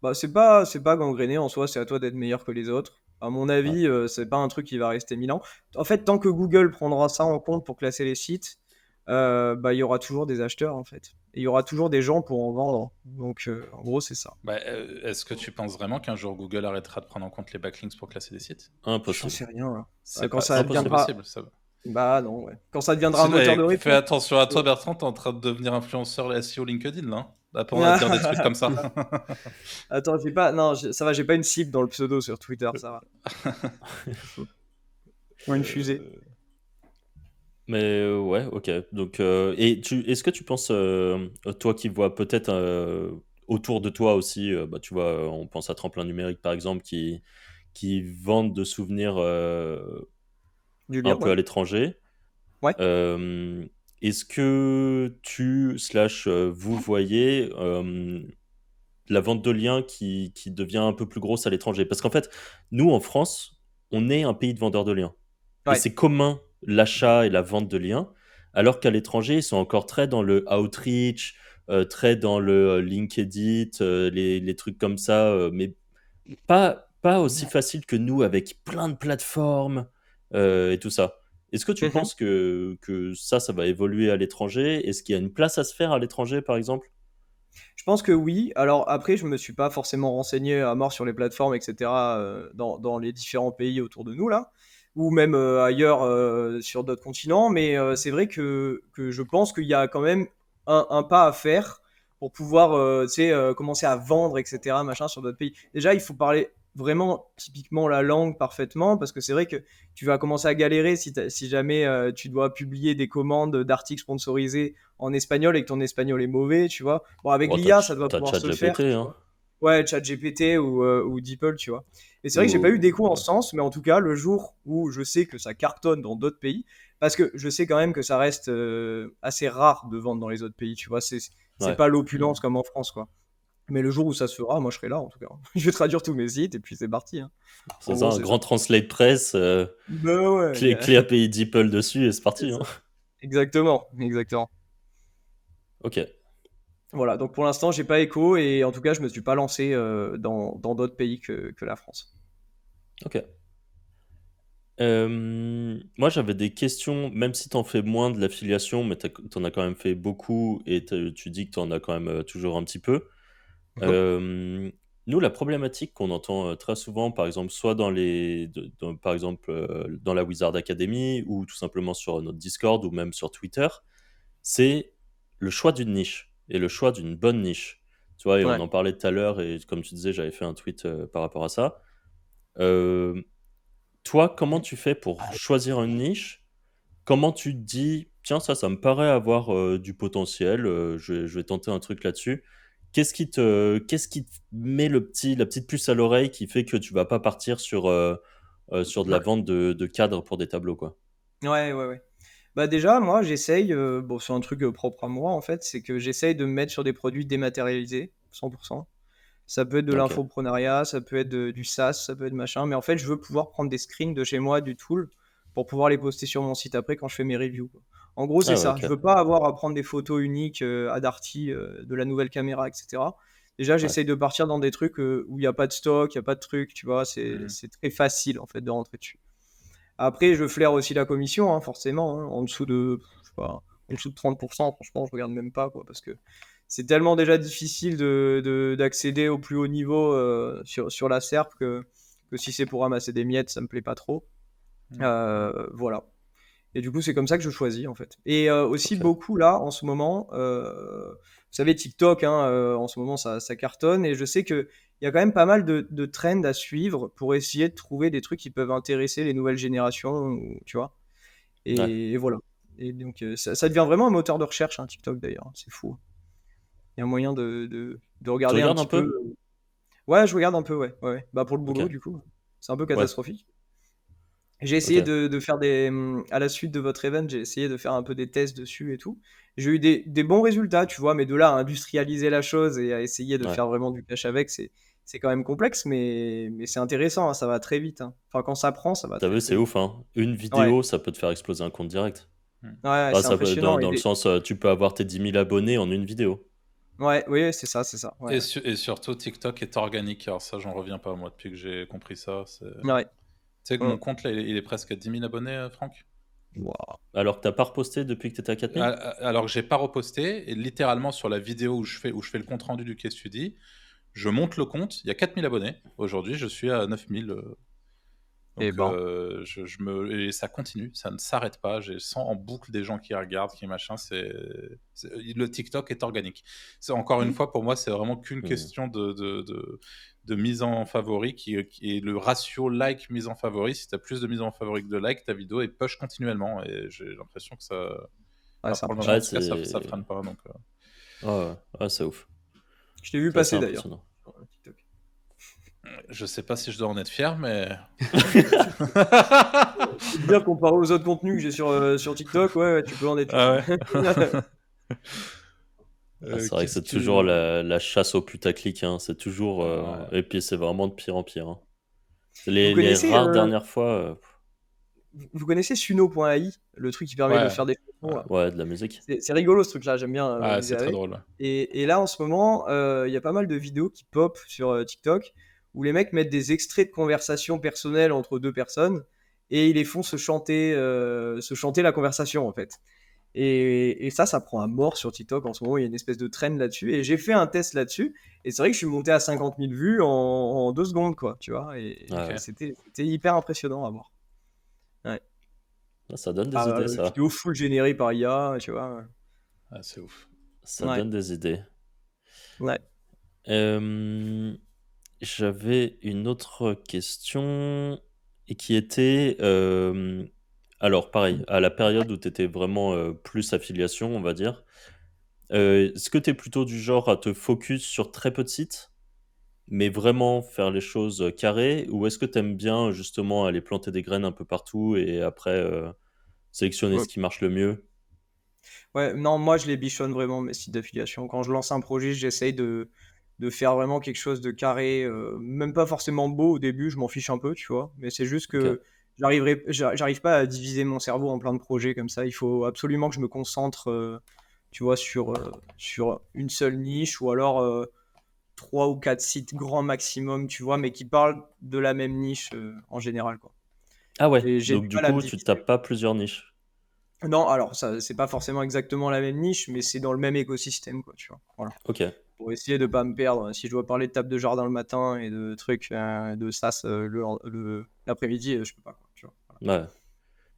Bah, c'est pas gangréné en soi, c'est à toi d'être meilleur que les autres. À mon avis, c'est pas un truc qui va rester 1000 ans. En fait, tant que Google prendra ça en compte pour classer les sites, bah, il y aura toujours des acheteurs en fait. Et il y aura toujours des gens pour en vendre. Donc, en gros, c'est ça. Bah, est-ce que tu penses vraiment qu'un jour Google arrêtera de prendre en compte les backlinks pour classer des sites? J'en Impossible. sais rien. Là. C'est Quand pas, ça c'est pas deviendra. possible. Ça. Bah non, ouais. Quand ça deviendra un moteur de Fais réponse. attention à toi, Bertrand, t'es en train de devenir influenceur SEO LinkedIn là. Après, on va te dire des trucs comme ça. Attends, j'ai pas. Non, ça va, j'ai pas une cible dans le pseudo sur Twitter, ça va. Ou une fusée. Mais ouais, ok. Donc, est-ce que tu penses, toi qui vois peut-être autour de toi aussi, bah, tu vois, on pense à Tremplin Numérique par exemple, qui vendent de souvenirs Du un lire, peu ouais. à l'étranger. Ouais. Est-ce que vous voyez la vente de liens qui devient un peu plus grosse à l'étranger? Parce qu'en fait, nous en France, on est un pays de vendeurs de liens. Et Ouais. c'est commun l'achat et la vente de liens, alors qu'à l'étranger, ils sont encore très dans le outreach, très dans le LinkedIn, les trucs comme ça, mais pas aussi facile que nous avec plein de plateformes et tout ça. Est-ce que tu Mhm. penses que ça va évoluer à l'étranger? Est-ce qu'il y a une place à se faire à l'étranger, par exemple? Je pense que oui. Alors après, je me suis pas forcément renseigné à mort sur les plateformes, etc. Dans les différents pays autour de nous là, ou même ailleurs sur d'autres continents. Mais c'est vrai que je pense qu'il y a quand même un pas à faire pour pouvoir, tu sais, commencer à vendre, etc. Machin sur d'autres pays. Déjà, il faut parler vraiment typiquement la langue parfaitement, parce que c'est vrai que tu vas commencer à galérer si jamais tu dois publier des commandes d'articles sponsorisés en espagnol et que ton espagnol est mauvais, tu vois. Bon, avec Bon, l'IA, ça doit t'as pouvoir se ChatGPT, faire, tu hein. vois. Ouais, ChatGPT ou DeepL, tu vois. Et c'est vrai que j'ai pas eu d'écho en Ouais. ce sens, mais en tout cas, le jour où je sais que ça cartonne dans d'autres pays, parce que je sais quand même que ça reste assez rare de vendre dans les autres pays, tu vois. C'est Ouais. pas l'opulence comme en France, quoi. Mais le jour où ça se fera, moi je serai là en tout cas. Je vais traduire tous mes sites et puis c'est parti, hein. C'est En ça, gros, un c'est ça. grand translate press, Ben ouais, clé API DeepL dessus et c'est c'est parti, hein. ça. Exactement, exactement. Ok. Voilà, donc pour l'instant, j'ai pas écho et en tout cas, je me suis pas lancé dans d'autres pays que la France. Ok. Moi, j'avais des questions, même si tu en fais moins de l'affiliation, mais tu en as quand même fait beaucoup et tu dis que tu en as quand même toujours un petit peu. Mhm. Nous, la problématique qu'on entend très souvent, par exemple, soit par exemple, dans la Wizard Academy ou tout simplement sur notre Discord ou même sur Twitter, c'est le choix d'une niche et le choix d'une bonne niche. Tu vois, et on Ouais. en parlait tout à l'heure, et comme tu disais, j'avais fait un tweet par rapport à ça. Euh, Toi, comment tu fais pour choisir une niche? Comment tu te dis, tiens, ça me paraît avoir du potentiel, je vais tenter un truc là-dessus. Qu'est-ce qui te met la petite puce à l'oreille qui fait que tu vas pas partir sur de la vente de cadres pour des tableaux, quoi? Ouais, ouais, ouais. Bah déjà, moi, j'essaye, bon, c'est un truc propre à moi en fait, c'est que j'essaye de me mettre sur des produits dématérialisés, 100%. Ça peut être de Ok, l'infoprenariat, ça peut être du SaaS, ça peut être machin, mais en fait, je veux pouvoir prendre des screens de chez moi, du tool, pour pouvoir les poster sur mon site après quand je fais mes reviews, quoi. En gros, c'est ah ouais, ça. ok, Je veux pas avoir à prendre des photos uniques à Darty de la nouvelle caméra, etc. Déjà, ouais, j'essaye de partir dans des trucs où il n'y a pas de stock, il n'y a pas de truc, tu vois, Mhm. c'est très facile en fait de rentrer dessus. Après, je flaire aussi la commission, hein, forcément, hein, en dessous de, je sais pas, en dessous de 30%, franchement, je regarde même pas, quoi, parce que c'est tellement déjà difficile d'accéder au plus haut niveau sur la SERP que si c'est pour ramasser des miettes, ça me plaît pas trop. Mhm. Voilà. Et du coup, c'est comme ça que je choisis, en fait. Et aussi ok, beaucoup, là, en ce moment, vous savez, TikTok, hein, en ce moment, ça cartonne. Et je sais qu'il y a quand même pas mal de trends à suivre pour essayer de trouver des trucs qui peuvent intéresser les nouvelles générations, tu vois. ouais. Et voilà. Et donc, ça devient vraiment un moteur de recherche, hein, TikTok, d'ailleurs. C'est fou. Il y a moyen de Tu regarder un regardes un petit peu. peu? Ouais, je regarde un peu, ouais. Ouais, ouais. Bah, pour le Ok, boulot, du coup. C'est un peu ouais, catastrophique. J'ai essayé ok, de faire à la suite de votre event, j'ai essayé de faire un peu des tests dessus et tout. J'ai eu des bons résultats, tu vois, mais de là à industrialiser la chose et à essayer de ouais. faire vraiment du cash avec, c'est quand même complexe, mais c'est intéressant, hein, ça va très vite, hein. Enfin, quand ça prend, ça va T'as très vu, très c'est vite. ouf, hein. Une Ouais, vidéo, ça peut te faire exploser un compte direct. Mhm. ouais, ouais, Bah, c'est ça peut, impressionnant. dans le sens, tu peux avoir tes 10 000 abonnés en une vidéo. Ouais, oui, c'est ça, c'est ça. Ouais, Et, et surtout, TikTok est organique. Alors ça, j'en reviens pas, moi, depuis que j'ai compris ça. ouais. Ouais. Tu sais que Hum. mon compte, là, il est presque à 10 000 abonnés, Franck. Wow. Alors que t'as pas reposté depuis que t'étais à 4 000? Alors que j'ai pas reposté, et littéralement sur la vidéo où je fais le compte rendu du case study, je monte le compte, il y a 4 000 abonnés. Aujourd'hui, je suis à 9 000. Donc, Et ben. et ça continue, ça ne s'arrête pas. J'ai sens en boucle des gens qui regardent, qui machin. Le TikTok est organique. C'est encore une fois pour moi, c'est vraiment qu'une question de mise en favori qui est le ratio like mise en favori. Si tu as plus de mise en favori que de like, ta vidéo est push continuellement. Et j'ai l'impression que ça, Ouais, pour le moment, Ouais, en tout cas, ça freine pas. Donc, ouais, c'est ouf. Je t'ai vu C'est passer assez d'ailleurs. impressionnant. sur TikTok. je sais pas si je dois en être fier, mais C'est bien comparé aux autres contenus que j'ai sur TikTok, ouais, tu peux en être. ah ouais. C'est vrai que c'est Qu'est-ce toujours que la chasse au putaclic, hein. C'est toujours. Ouais. Et puis c'est vraiment de pire en pire, hein. Vous Les connaissez, rares dernières fois, vous connaissez Suno.ai, le truc qui permet de Ouais. faire des chansons, là. ouais, de la musique. C'est rigolo ce truc-là, j'aime bien Ouais, m'amuser c'est très avec. drôle. Et là, en ce moment, il y a pas mal de vidéos qui pop sur TikTok où les mecs mettent des extraits de conversations personnelles entre deux personnes et ils les font se chanter la conversation, en fait. Et ça prend à mort sur TikTok en ce moment. Il y a une espèce de trend là-dessus. Et j'ai fait un test là-dessus. Et c'est vrai que je suis monté à 50 000 vues en 2 secondes, quoi. Tu vois. Et Ouais. c'était hyper impressionnant à voir. Ça donne des idées, ça. Vidéo full générée par IA, tu vois. Ah, c'est ouf. Ça Ouais. donne des idées. Ouais. J'avais une autre question et qui était, alors pareil, à la période où tu étais vraiment plus affiliation, on va dire, est-ce que tu es plutôt du genre à te focus sur très peu de sites, mais vraiment faire les choses carrées, ou est-ce que tu aimes bien justement aller planter des graines un peu partout et après sélectionner Ouais. ce qui marche le mieux? Ouais, non, moi je les bichonne vraiment mes sites d'affiliation. Quand je lance un projet, j'essaye de faire vraiment quelque chose de carré, même pas forcément beau au début, je m'en fiche un peu, tu vois. Mais c'est juste Ok. que j'arrive pas à diviser mon cerveau en plein de projets comme ça. Il faut absolument que je me concentre, tu vois, sur une seule niche ou alors 3 ou 4 sites grand maximum, tu vois, mais qui parlent de la même niche en général, quoi. Ah ouais, Et j'ai donc du du mal à me coup, tu diviser. tapes pas plusieurs niches. Non, alors ça, c'est pas forcément exactement la même niche, mais c'est dans le même écosystème, quoi, tu vois. Voilà. Ok. Pour essayer de pas me perdre. Si je dois parler de table de jardin le matin et de trucs de SaaS l'après-midi, je peux pas, quoi, tu vois. Voilà. Ouais.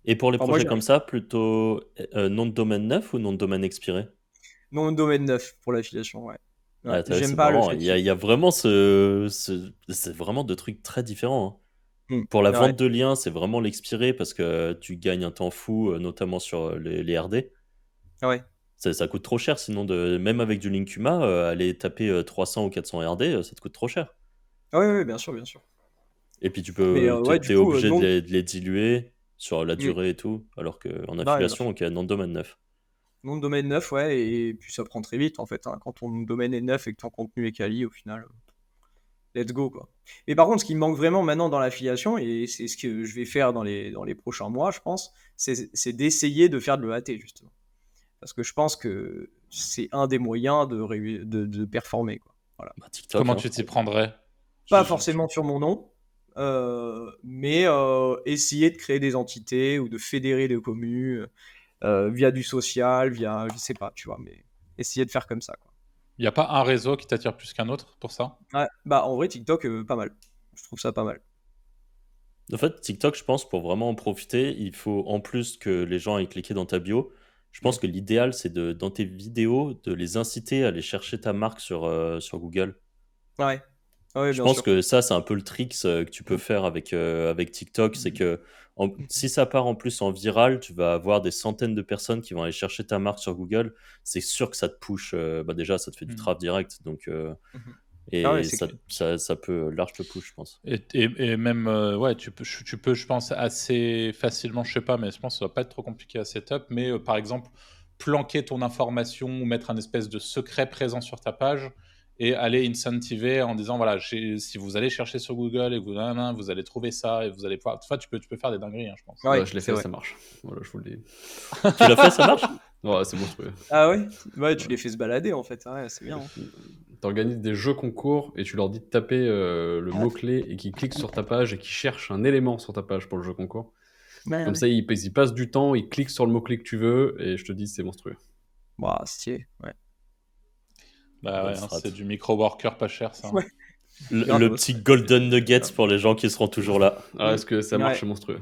Et pour les Enfin, moi, projets j'y comme arrive. ça, plutôt nom de domaine neuf ou nom de domaine expiré? Non, domaine neuf pour l'affiliation, ouais. Ouais, Ah, t'as vu, j'aime c'est pas le marrant. fait Il y a vraiment c'est vraiment deux trucs très différents, hein. Pour la Ouais, vente de liens, c'est vraiment l'expiré parce que tu gagnes un temps fou, notamment sur les RD. ouais. Ça coûte trop cher, sinon même avec du Linkuma, aller taper 300 ou 400 RD, ça te coûte trop cher. Ouais, ouais, bien sûr, bien sûr. Et puis Mais ouais, du t'es coup, obligé non. de les diluer sur la Mm. durée et tout, alors qu'en Ouais, bien affiliation, sûr. ok, nom de domaine neuf. Non, domaine neuf, ouais, et puis ça prend très vite, en fait, hein. Quand ton domaine est neuf et que ton contenu est quali, au final, let's go, quoi. Mais par contre, ce qui me manque vraiment maintenant dans l'affiliation, et c'est ce que je vais faire dans les prochains mois, je pense, c'est d'essayer de faire de l'EAT, justement. Parce que je pense que c'est un des moyens de performer, quoi. Voilà. Bah, TikTok, Comment hein. tu t'y prendrais? Pas forcément sur mon nom, mais essayer de créer des entités ou de fédérer des communes via du social, via, je sais pas, tu vois, mais essayer de faire comme ça, quoi. Il n'y a pas un réseau qui t'attire plus qu'un autre pour ça? Ouais, bah en vrai, TikTok, pas mal. Je trouve ça pas mal. En fait, TikTok, je pense, pour vraiment en profiter, il faut, en plus que les gens aient cliqué dans ta bio, je pense que l'idéal, c'est dans tes vidéos, de les inciter à aller chercher ta marque sur Google. Ouais, ouais, Je bien pense sûr. que ça, c'est un peu le trick que tu peux faire avec TikTok. C'est que si ça part en plus en viral, tu vas avoir des centaines de personnes qui vont aller chercher ta marque sur Google. C'est sûr que ça te push. Bah déjà, ça te fait du Mhm. traffic direct. Donc, Mhm. Ah ouais, et c'est clair. ça peut large te push, je pense. Et même, ouais, tu peux, je pense, assez facilement, je sais pas, mais je pense que ça va pas être trop compliqué à setup, mais par exemple, planquer ton information ou mettre un espèce de secret présent sur ta page et aller incentiver en disant, voilà, si vous allez chercher sur Google et que vous allez trouver ça et vous allez pouvoir. Enfin, tu peux faire des dingueries, hein, je pense. Ouais, Je l'ai c'est fait, vrai. ça marche. Voilà, je vous le dis. Tu l'as fait, ça marche? Ouais, c'est monstrueux. Ah ouais? Ouais, tu Ouais. les fais se balader, en fait. Ouais, c'est bien, hein. T'organises des jeux concours et tu leur dis de taper le mot-clé et qu'ils cliquent sur ta page et qu'ils cherchent un élément sur ta page pour le jeu concours. Ouais, Comme ouais. ça, ils passent du temps, ils cliquent sur le mot-clé que tu veux et je te dis, c'est monstrueux. Bah, stylé, ouais. Bah ouais, Bonne hein, strat. c'est du micro-worker pas cher, ça. Ouais. Le Gratos. petit Golden Nuggets pour les gens qui seront toujours là. Ah, est-ce que ça marche, Ouais. c'est monstrueux.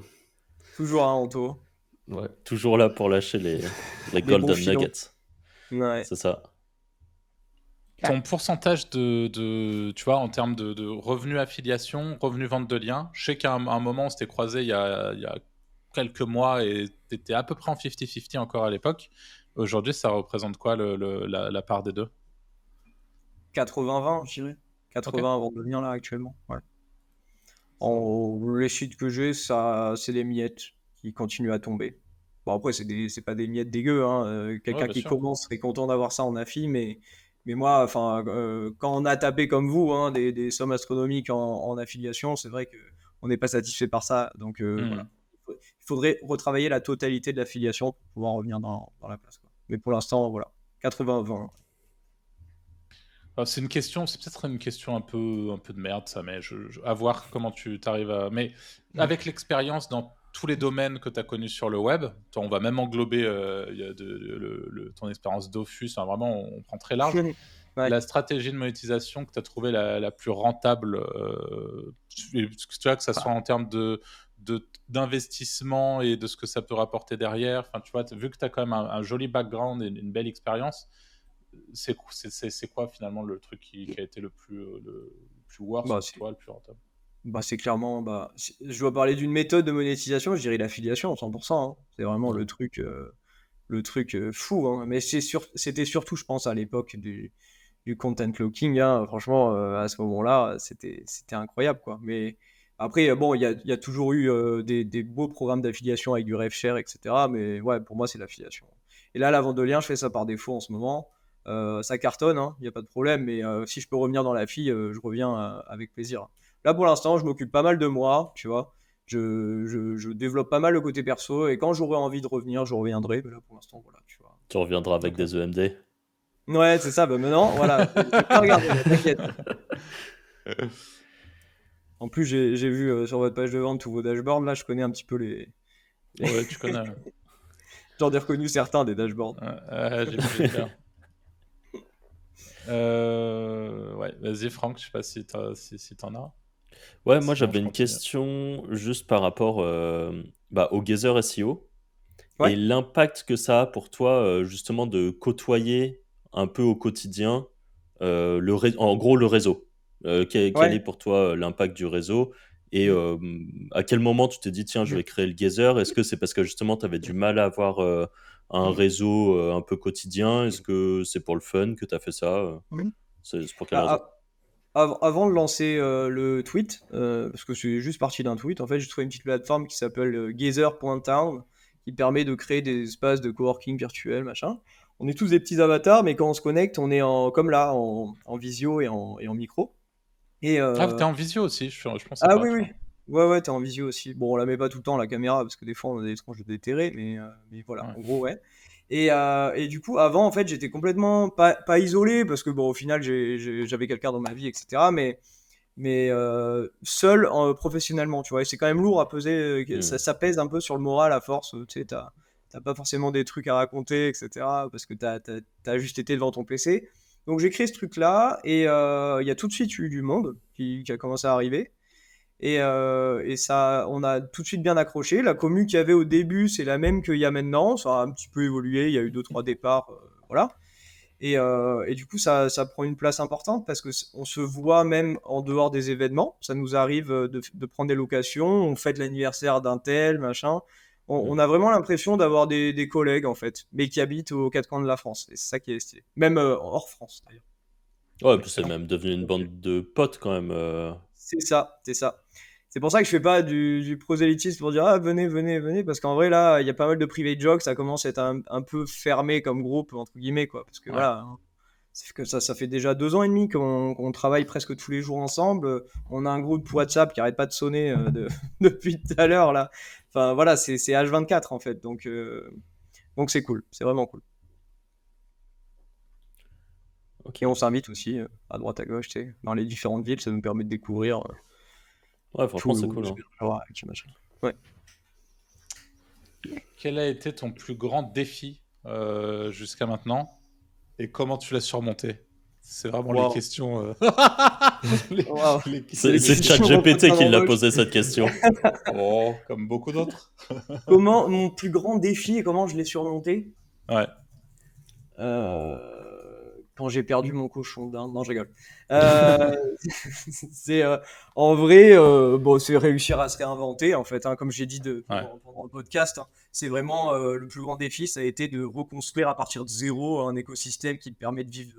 Toujours un Anto. Ouais. Toujours là pour lâcher les bons Golden filons. Nuggets. Ouais. C'est ça. Ton pourcentage tu vois, en termes de revenus affiliation, revenus vente de liens, je sais qu'à un moment, on s'était croisés il y a quelques mois et tu étais à peu près en 50-50 encore à l'époque. Aujourd'hui, ça représente quoi la part des deux? 80-20, je dirais. 80 ventes de liens là actuellement. Ouais. Les sites que j'ai, ça, c'est des miettes qui continuent à tomber. Bon, après, c'est pas des miettes dégueu, hein. Quelqu'un bien qui sûr. commence serait content d'avoir ça en affi, mais moi, enfin, quand on a tapé comme vous, hein, des sommes astronomiques en affiliation, c'est vrai que on n'est pas satisfait par ça. Donc voilà. Il faudrait retravailler la totalité de l'affiliation pour pouvoir revenir dans la place, quoi. Mais pour l'instant, voilà. 80-20. Alors, c'est peut-être une question un peu de merde, ça, mais à voir comment tu t'arrives à. Mais avec l'expérience dans tous les domaines que tu as connus sur le web, on va même englober ton expérience Dofus, hein, vraiment, on prend très large. Ouais. La stratégie de monétisation que tu as trouvée la plus rentable, tu vois, que ça soit en termes d'investissement et de ce que ça peut rapporter derrière. Enfin, tu vois, vu que tu as quand même un joli background et une belle expérience, c'est quoi finalement le truc qui a été le plus worst Bah, pour toi, le plus rentable? Bah, c'est clairement, si je dois parler d'une méthode de monétisation, je dirais l'affiliation, 100%, hein. C'est vraiment le truc fou, hein. Mais c'était surtout, je pense, à l'époque du content locking, hein. Franchement, à ce moment-là, c'était incroyable, quoi. Mais après, bon, il y a toujours eu des beaux programmes d'affiliation avec du RevShare, etc. Mais ouais, pour moi, c'est l'affiliation. Et là, la vente de liens, je fais ça par défaut en ce moment. Ça cartonne, hein, il n'y a pas de problème. Mais si je peux revenir dans l'affi, je reviens avec plaisir. Là, pour l'instant, je m'occupe pas mal de moi, tu vois. Je développe pas mal le côté perso. Et quand j'aurai envie de revenir, je reviendrai. Mais là, pour l'instant, voilà, tu vois. Tu reviendras avec Ok. des EMD. Ouais, c'est ça. Bah maintenant, voilà. Je vais pas regarder, t'inquiète. En plus, j'ai vu sur votre page de vente tous vos dashboards. Là, je connais un petit peu les. Ouais, tu connais. J'en ai reconnu certains des dashboards. J'imagine bien. Ouais, vas-y Franck, je sais pas si t'en as. Ouais, moi Sinon, j'avais je une continue. question juste par rapport au Geyser SEO Ouais. et l'impact que ça a pour toi justement de côtoyer un peu au quotidien en gros le réseau. Quel est Ouais. pour toi l'impact du réseau et à quel moment tu t'es dit tiens je vais créer le Geyser? Est-ce que c'est parce que justement tu avais du mal à avoir un réseau un peu quotidien? Est-ce que c'est pour le fun que tu as fait ça? C'est pour quelle raison? Ah, avant de lancer le tweet, parce que c'est juste parti d'un tweet, en fait, j'ai trouvé une petite plateforme qui s'appelle Geyser.town, qui permet de créer des espaces de coworking virtuels, machin. On est tous des petits avatars, mais quand on se connecte, on est comme là, en visio et en micro. Et Ah, t'es en visio aussi, je pensais ah pas, oui, tu oui. vois. Ouais, t'es en visio aussi. Bon, on la met pas tout le temps, la caméra, parce que des fois, on a des tronches de déterré, mais voilà, Ouais. en gros, ouais. Et du coup, avant, en fait, j'étais complètement pas isolé, parce que bon, au final, j'avais quelqu'un dans ma vie, etc. Mais seul professionnellement, tu vois. Et c'est quand même lourd à peser, ça pèse un peu sur le moral à force. Tu sais, t'as pas forcément des trucs à raconter, etc. Parce que t'as juste été devant ton PC. Donc j'ai créé ce truc-là, et il y a tout de suite eu du monde qui a commencé à arriver. Et ça, on a tout de suite bien accroché. La commu qu'il y avait au début, c'est la même qu'il y a maintenant. Ça a un petit peu évolué. Il y a eu 2-3 départs, voilà. Et du coup, ça prend une place importante parce que on se voit même en dehors des événements. Ça nous arrive de prendre des locations. On fête l'anniversaire d'un tel, machin. On a vraiment l'impression d'avoir des collègues en fait, mais qui habitent aux quatre coins de la France. Et c'est ça qui est stylé. Même hors France d'ailleurs. Ouais, puis c'est Excellent. même devenu une bande de potes quand même. C'est ça, c'est ça. C'est pour ça que je fais pas du prosélytisme pour dire ah venez, venez, venez, parce qu'en vrai là il y a pas mal de private jokes, ça commence à être un peu fermé comme groupe entre guillemets quoi, parce que Ouais. voilà, hein, c'est que ça fait déjà 2 ans et demi qu'on travaille presque tous les jours ensemble. On a un groupe WhatsApp qui arrête pas de sonner depuis tout à l'heure là. Enfin voilà, c'est H24 en fait, donc c'est cool, c'est vraiment cool. Ok. Et on s'invite aussi à droite à gauche, tu sais, dans les différentes villes, ça nous permet de découvrir Ouais, franchement, c'est tout cool. ce Hein. que je peux avoir avec machin. Ouais. Quel a été ton plus grand défi jusqu'à maintenant et comment tu l'as surmonté? C'est vraiment Wow. les questions. les- Wow. les- C'est les- ChatGPT qui l'a posé cette question. Oh, comme beaucoup d'autres. Comment mon plus grand défi et comment je l'ai surmonté? Ouais. Euh, Quand j'ai perdu mon cochon d'Inde. Non, je rigole. Euh, c'est en vrai, bon, c'est réussir à se réinventer en fait, hein, comme j'ai dit pendant le podcast. Hein. C'est vraiment le plus grand défi, ça a été de reconstruire à partir de zéro un écosystème qui te permet de vivre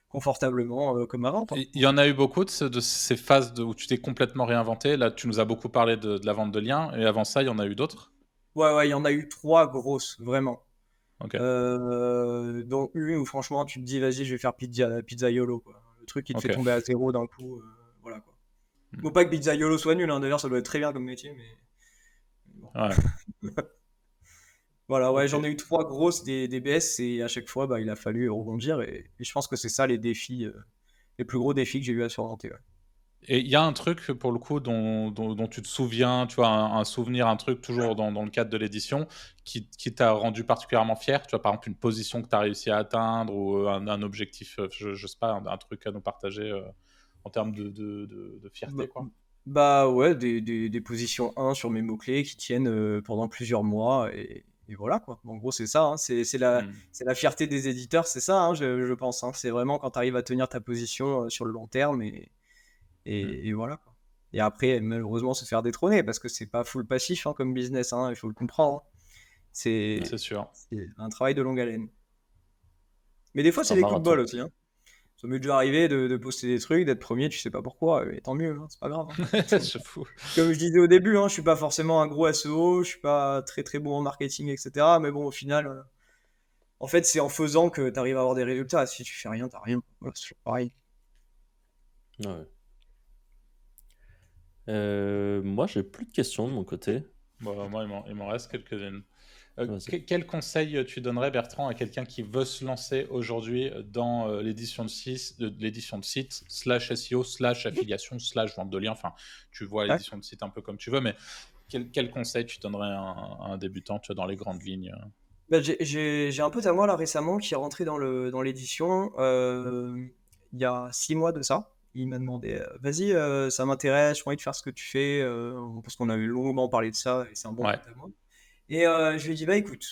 confortablement comme avant. Quoi. Il y en a eu beaucoup de ces phases où tu t'es complètement réinventé. Là, tu nous as beaucoup parlé de la vente de liens. Et avant ça, il y en a eu d'autres. Ouais, il y en a eu 3 grosses, vraiment. Ok. Donc une où franchement tu te dis vas-y je vais faire Pizzaiolo quoi. Le truc qui te Ok. fait tomber à zéro d'un coup, voilà quoi. Hmm. Faut pas que Pizzaiolo soit nul, hein, d'ailleurs ça doit être très bien comme métier, mais bon. Ouais. Voilà, ouais, Ok. j'en ai eu 3 grosses des BS et à chaque fois bah, il a fallu rebondir et je pense que c'est ça les défis, les plus gros défis que j'ai eu à surmonter. Ouais. Et il y a un truc, pour le coup, dont tu te souviens, tu vois, un souvenir, un truc, toujours dans le cadre de l'édition, qui t'a rendu particulièrement fier. Tu vois, par exemple, une position que tu as réussi à atteindre ou un objectif, je sais pas, un truc à nous partager en termes de fierté, quoi. Bah ouais, des positions 1 sur mes mots-clés qui tiennent pendant plusieurs mois et voilà quoi. En gros, c'est ça, hein. C'est la fierté des éditeurs, c'est ça, hein, je pense. Hein. C'est vraiment quand tu arrives à tenir ta position sur le long terme et voilà quoi. Et après, malheureusement, se faire détrôner parce que c'est pas full passif hein, comme business, hein, il faut le comprendre. Hein. C'est sûr. C'est un travail de longue haleine. Mais des fois, C'est c'est un des coups de marathon. bol aussi. Hein. Ça m'est déjà arrivé de poster des trucs, d'être premier, tu sais pas pourquoi, et tant mieux, hein, c'est pas grave. Hein. Je fous. Comme je disais au début, hein, je suis pas forcément un gros SEO, je suis pas très très bon en marketing, etc. Mais bon, au final, en fait, c'est en faisant que tu arrives à avoir des résultats. Si tu fais rien, t'as rien. Voilà, c'est toujours pareil. Ouais. Moi, j'ai plus de questions de mon côté. Bon, moi, il m'en reste quelques-unes. Vas-y. Quel conseil tu donnerais, Bertrand, à quelqu'un qui veut se lancer aujourd'hui dans l'édition de site /SEO /affiliation /vente de liens. Enfin, tu vois Ouais. l'édition de site un peu comme tu veux, mais quel conseil tu donnerais à un débutant, tu vois, dans les grandes lignes? Bah, j'ai un pote à moi là récemment qui est rentré dans l'édition il y a 6 mois de ça. Il m'a demandé vas-y, ça m'intéresse, j'ai envie de faire ce que tu fais, parce qu'on avait longuement parlé de ça et c'est un bon Ouais. pote à moi. Et je lui ai dit bah écoute,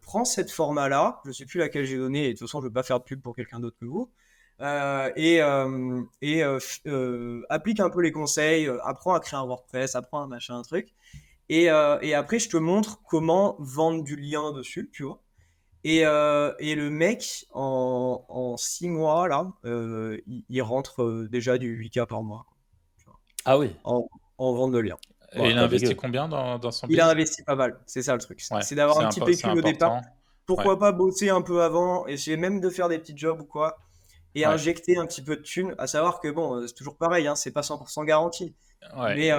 prends cette format-là, je sais plus laquelle j'ai donné, et de toute façon je veux pas faire de pub pour quelqu'un d'autre que vous, applique un peu les conseils, apprends à créer un WordPress, apprends un machin, un truc. Et après, je te montre comment vendre du lien dessus, tu vois. Et le mec, en 6 mois, là, il rentre déjà du 8K par mois tu vois, Ah oui. en vente de liens. Et Voilà. il a Pas investi dégueu. combien dans son Il a biz? investi pas mal, c'est ça le truc. Ouais, C'est d'avoir un petit c'est pécule au départ. important. Pourquoi Ouais. pas bosser un peu avant, essayer même de faire des petits jobs ou quoi, et Ouais. injecter un petit peu de thunes. À savoir que bon, c'est toujours pareil, hein, c'est pas 100% garanti. Ouais. Mais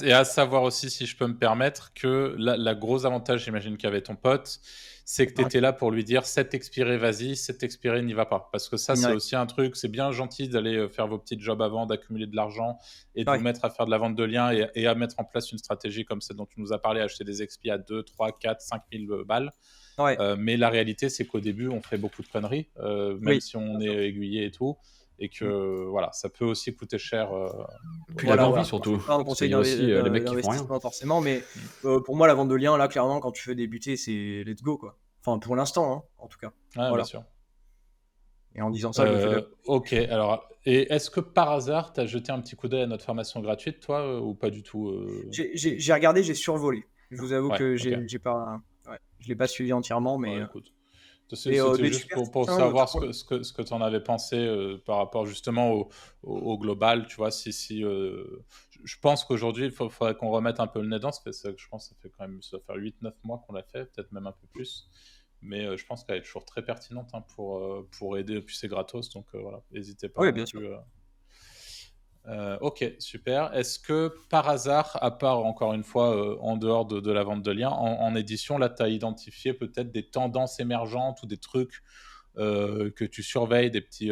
Et à savoir aussi, si je peux me permettre, que la gros avantage, j'imagine, qu'avait ton pote, c'est que tu ouais, étais là pour lui dire cette expirée, vas-y, cette expirée, n'y va pas. Parce que ça, c'est ouais, aussi un truc, c'est bien gentil d'aller faire vos petits jobs avant, d'accumuler de l'argent et de vous ouais, mettre à faire de la vente de liens et à mettre en place une stratégie comme celle dont tu nous as parlé, acheter des expis à 2, 3, 4, 5 000 balles. ouais, Mais la réalité, c'est qu'au début, on fait beaucoup de conneries, même oui. si on est aiguillé et tout. Et que voilà, ça peut aussi coûter cher. Puis Voilà, la voilà. l'envie surtout. C'est pas un Parce conseil qu'il y a aussi les mecs qui font rien. d'investissement forcément, mais pour moi, la vente de liens, là, clairement, quand tu veux débuter, c'est let's go, quoi. Enfin, pour l'instant, hein, en tout cas. Ouais, bien Voilà. sûr. Et en disant ça, je me fais de... Ok, alors, et est-ce que par hasard, tu as jeté un petit coup d'œil à notre formation gratuite, toi, ou pas du tout J'ai regardé, j'ai survolé. Je vous avoue Ouais, que ok. j'ai pas... Ouais, je l'ai pas suivi entièrement, mais... Ouais, écoute. mais C'était des juste super pour tips, hein, savoir tout ce que tu en avais pensé par rapport justement au global, tu vois, je pense qu'aujourd'hui, il faudrait qu'on remette un peu le nez dedans, je pense que ça fait quand même, ça va faire 8-9 mois qu'on l'a fait, peut-être même un peu plus, mais je pense qu'elle est toujours très pertinente hein, pour aider, puis c'est gratos, donc voilà, n'hésitez pas Oui, non bien plus. sûr. Ok, super. Est-ce que par hasard, à part encore une fois en dehors de la vente de liens, en édition, là, tu as identifié peut-être des tendances émergentes ou des trucs que tu surveilles, des petits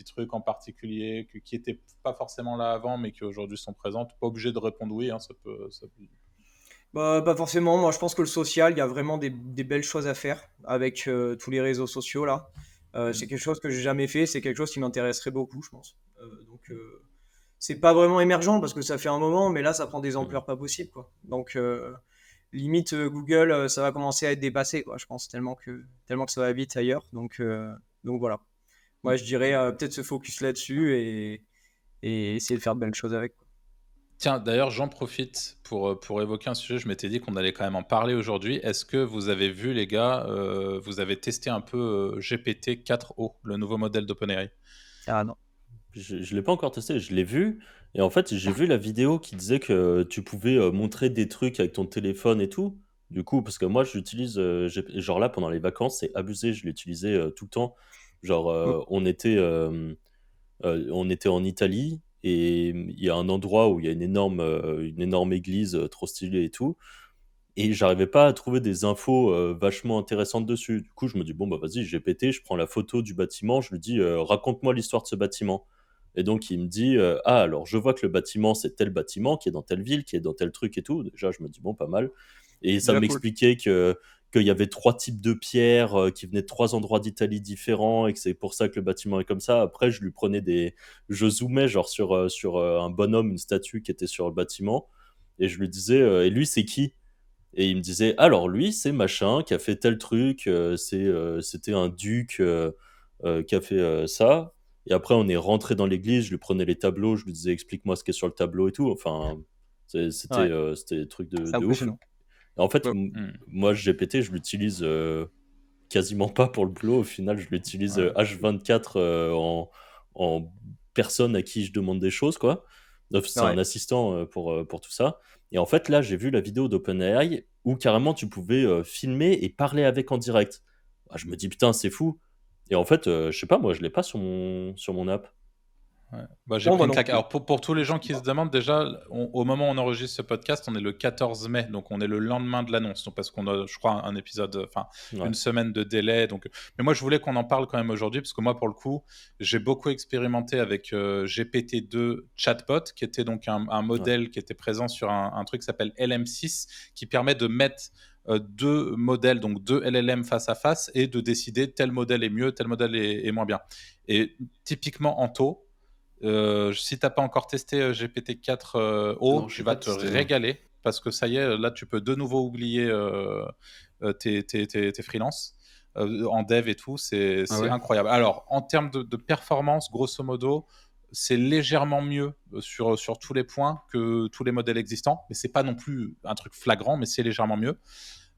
trucs en particulier qui n'étaient pas forcément là avant, mais qui aujourd'hui sont présentes? Pas obligé de répondre oui, hein, ça peut... Bah, pas forcément. Moi, je pense que le social, il y a vraiment des belles choses à faire avec tous les réseaux sociaux, là. C'est quelque chose que j'ai jamais fait, c'est quelque chose qui m'intéresserait beaucoup, je pense. C'est pas vraiment émergent parce que ça fait un moment, mais là, ça prend des ampleurs pas possibles, quoi. Limite, Google, ça va commencer à être dépassé, quoi, je pense, tellement que ça va vite ailleurs. Donc voilà. Moi, je dirais peut-être se focus là-dessus et essayer de faire de belles choses avec, quoi. Tiens, d'ailleurs, j'en profite pour évoquer un sujet. Je m'étais dit qu'on allait quand même en parler aujourd'hui. Est-ce que vous avez vu, les gars, vous avez testé un peu GPT-4o, le nouveau modèle d'OpenAI? Ah non. Je l'ai pas encore testé, je l'ai vu. Et en fait, j'ai vu la vidéo qui disait que tu pouvais montrer des trucs avec ton téléphone et tout. Du coup, parce que moi, j'utilise, genre là, pendant les vacances, c'est abusé, je l'utilisais tout le temps. Genre, Mm. on était en Italie et il y a un endroit où il y a une énorme église trop stylée et tout. Et j'arrivais pas à trouver des infos vachement intéressantes dessus. Du coup, je me dis, bon, bah vas-y, GPT, je prends la photo du bâtiment, je lui dis, raconte-moi l'histoire de ce bâtiment. Et donc, il me dit, ah, alors je vois que le bâtiment, c'est tel bâtiment qui est dans telle ville, qui est dans tel truc et tout. Déjà, je me dis, bon, pas mal. Et ça Déjà cool. m'expliquait qu'il y avait 3 types de pierres qui venaient de 3 endroits d'Italie différents et que c'est pour ça que le bâtiment est comme ça. Après, je lui prenais des. Je zoomais genre sur un bonhomme, une statue qui était sur le bâtiment. Et je lui disais, et lui, c'est qui? Et il me disait, alors lui, c'est machin qui a fait tel truc, c'était un duc qui a fait ça. Et après, on est rentré dans l'église, je lui prenais les tableaux, je lui disais, explique-moi ce qui est sur le tableau et tout. Enfin, Ouais, c'était des trucs c'est de ouf. impressionnant. Et en fait, Ouais. Hmm. moi, GPT, je l'utilise quasiment pas pour le boulot. Au final, je l'utilise Ouais. H24 en personne à qui je demande des choses, quoi. Donc, c'est un Ouais. assistant pour tout ça. Et en fait, là, j'ai vu la vidéo d'OpenAI où carrément tu pouvais filmer et parler avec en direct. Ah, je me dis, putain, c'est fou. Et en fait, je sais pas, moi, je l'ai pas sur mon app. Ouais. Bah, j'ai Non, pris moi une non claque. plus. Alors, pour tous les gens qui se Bon. demandent, déjà, au moment où on enregistre ce podcast, on est le 14 mai, donc on est le lendemain de l'annonce. Donc, parce qu'on a, je crois, un épisode, enfin, Ouais. une semaine de délai. Donc... Mais moi, je voulais qu'on en parle quand même aujourd'hui, parce que moi, pour le coup, j'ai beaucoup expérimenté avec GPT-2 Chatbot, qui était donc un Ouais. modèle qui était présent sur un truc qui s'appelle LM6, qui permet de mettre deux modèles, donc deux LLM face à face, et de décider tel modèle est mieux, tel modèle est moins bien. Et typiquement, Anto, si t'as pas encore testé GPT-4o, Non, je tu sais vas pas te testé, non. régaler parce que ça y est, là tu peux de nouveau oublier tes freelances en dev et tout, c'est Ah ouais? incroyable. Alors en termes de performance, grosso modo, c'est légèrement mieux sur tous les points que tous les modèles existants, mais c'est pas non plus un truc flagrant, mais c'est légèrement mieux.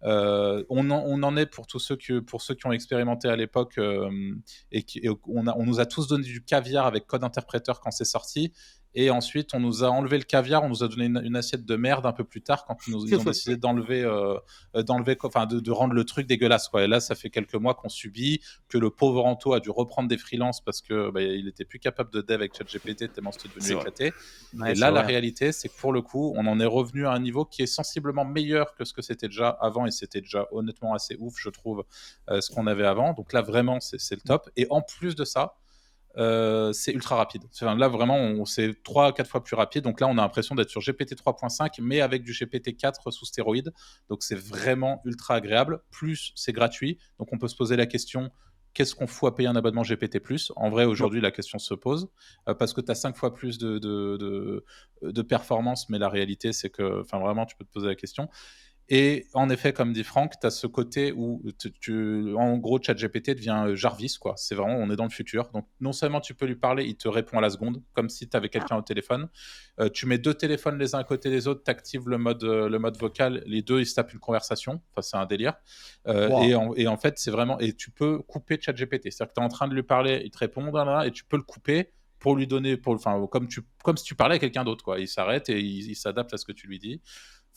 On en est pour ceux qui ont expérimenté à l'époque et on nous a tous donné du caviar avec code interpréteur quand c'est sorti. Et ensuite, on nous a enlevé le caviar, on nous a donné une assiette de merde un peu plus tard quand ils ont décidé enfin, de rendre le truc dégueulasse, quoi. Et là, ça fait quelques mois qu'on subit, que le pauvre Anto a dû reprendre des freelances parce que il était plus capable de dev avec ChatGPT tellement c'était devenu C'est vrai. éclaté. Ouais, Et c'est là, la vrai. réalité, c'est que pour le coup, on en est revenu à un niveau qui est sensiblement meilleur que ce que c'était déjà avant, et c'était déjà honnêtement assez ouf, je trouve, ce qu'on avait avant. Donc là, vraiment, c'est le top. Et en plus de ça, c'est ultra rapide. Enfin, là, vraiment, c'est 3-4 fois plus rapide. Donc là, on a l'impression d'être sur GPT 3.5, mais avec du GPT 4 sous stéroïdes. Donc c'est vraiment ultra agréable. Plus, c'est gratuit. Donc on peut se poser la question, qu'est-ce qu'on fout à payer un abonnement GPT+. En vrai, aujourd'hui, la question se pose parce que tu as 5 fois plus de performance, mais la réalité, c'est que vraiment, tu peux te poser la question. Et en effet, comme dit Franck, tu as ce côté où, en gros, ChatGPT devient Jarvis, quoi. C'est vraiment, on est dans le futur. Donc, non seulement tu peux lui parler, il te répond à la seconde, comme si tu avais quelqu'un au téléphone. Tu mets deux téléphones les uns à côté des autres, tu actives le mode vocal, les deux, ils se tapent une conversation. Enfin, c'est un délire. Wow. Et en fait, c'est vraiment... Et tu peux couper ChatGPT. C'est-à-dire que tu es en train de lui parler, il te répond, et tu peux le couper pour lui donner... comme si tu parlais à quelqu'un d'autre, quoi. Il s'arrête et il s'adapte à ce que tu lui dis.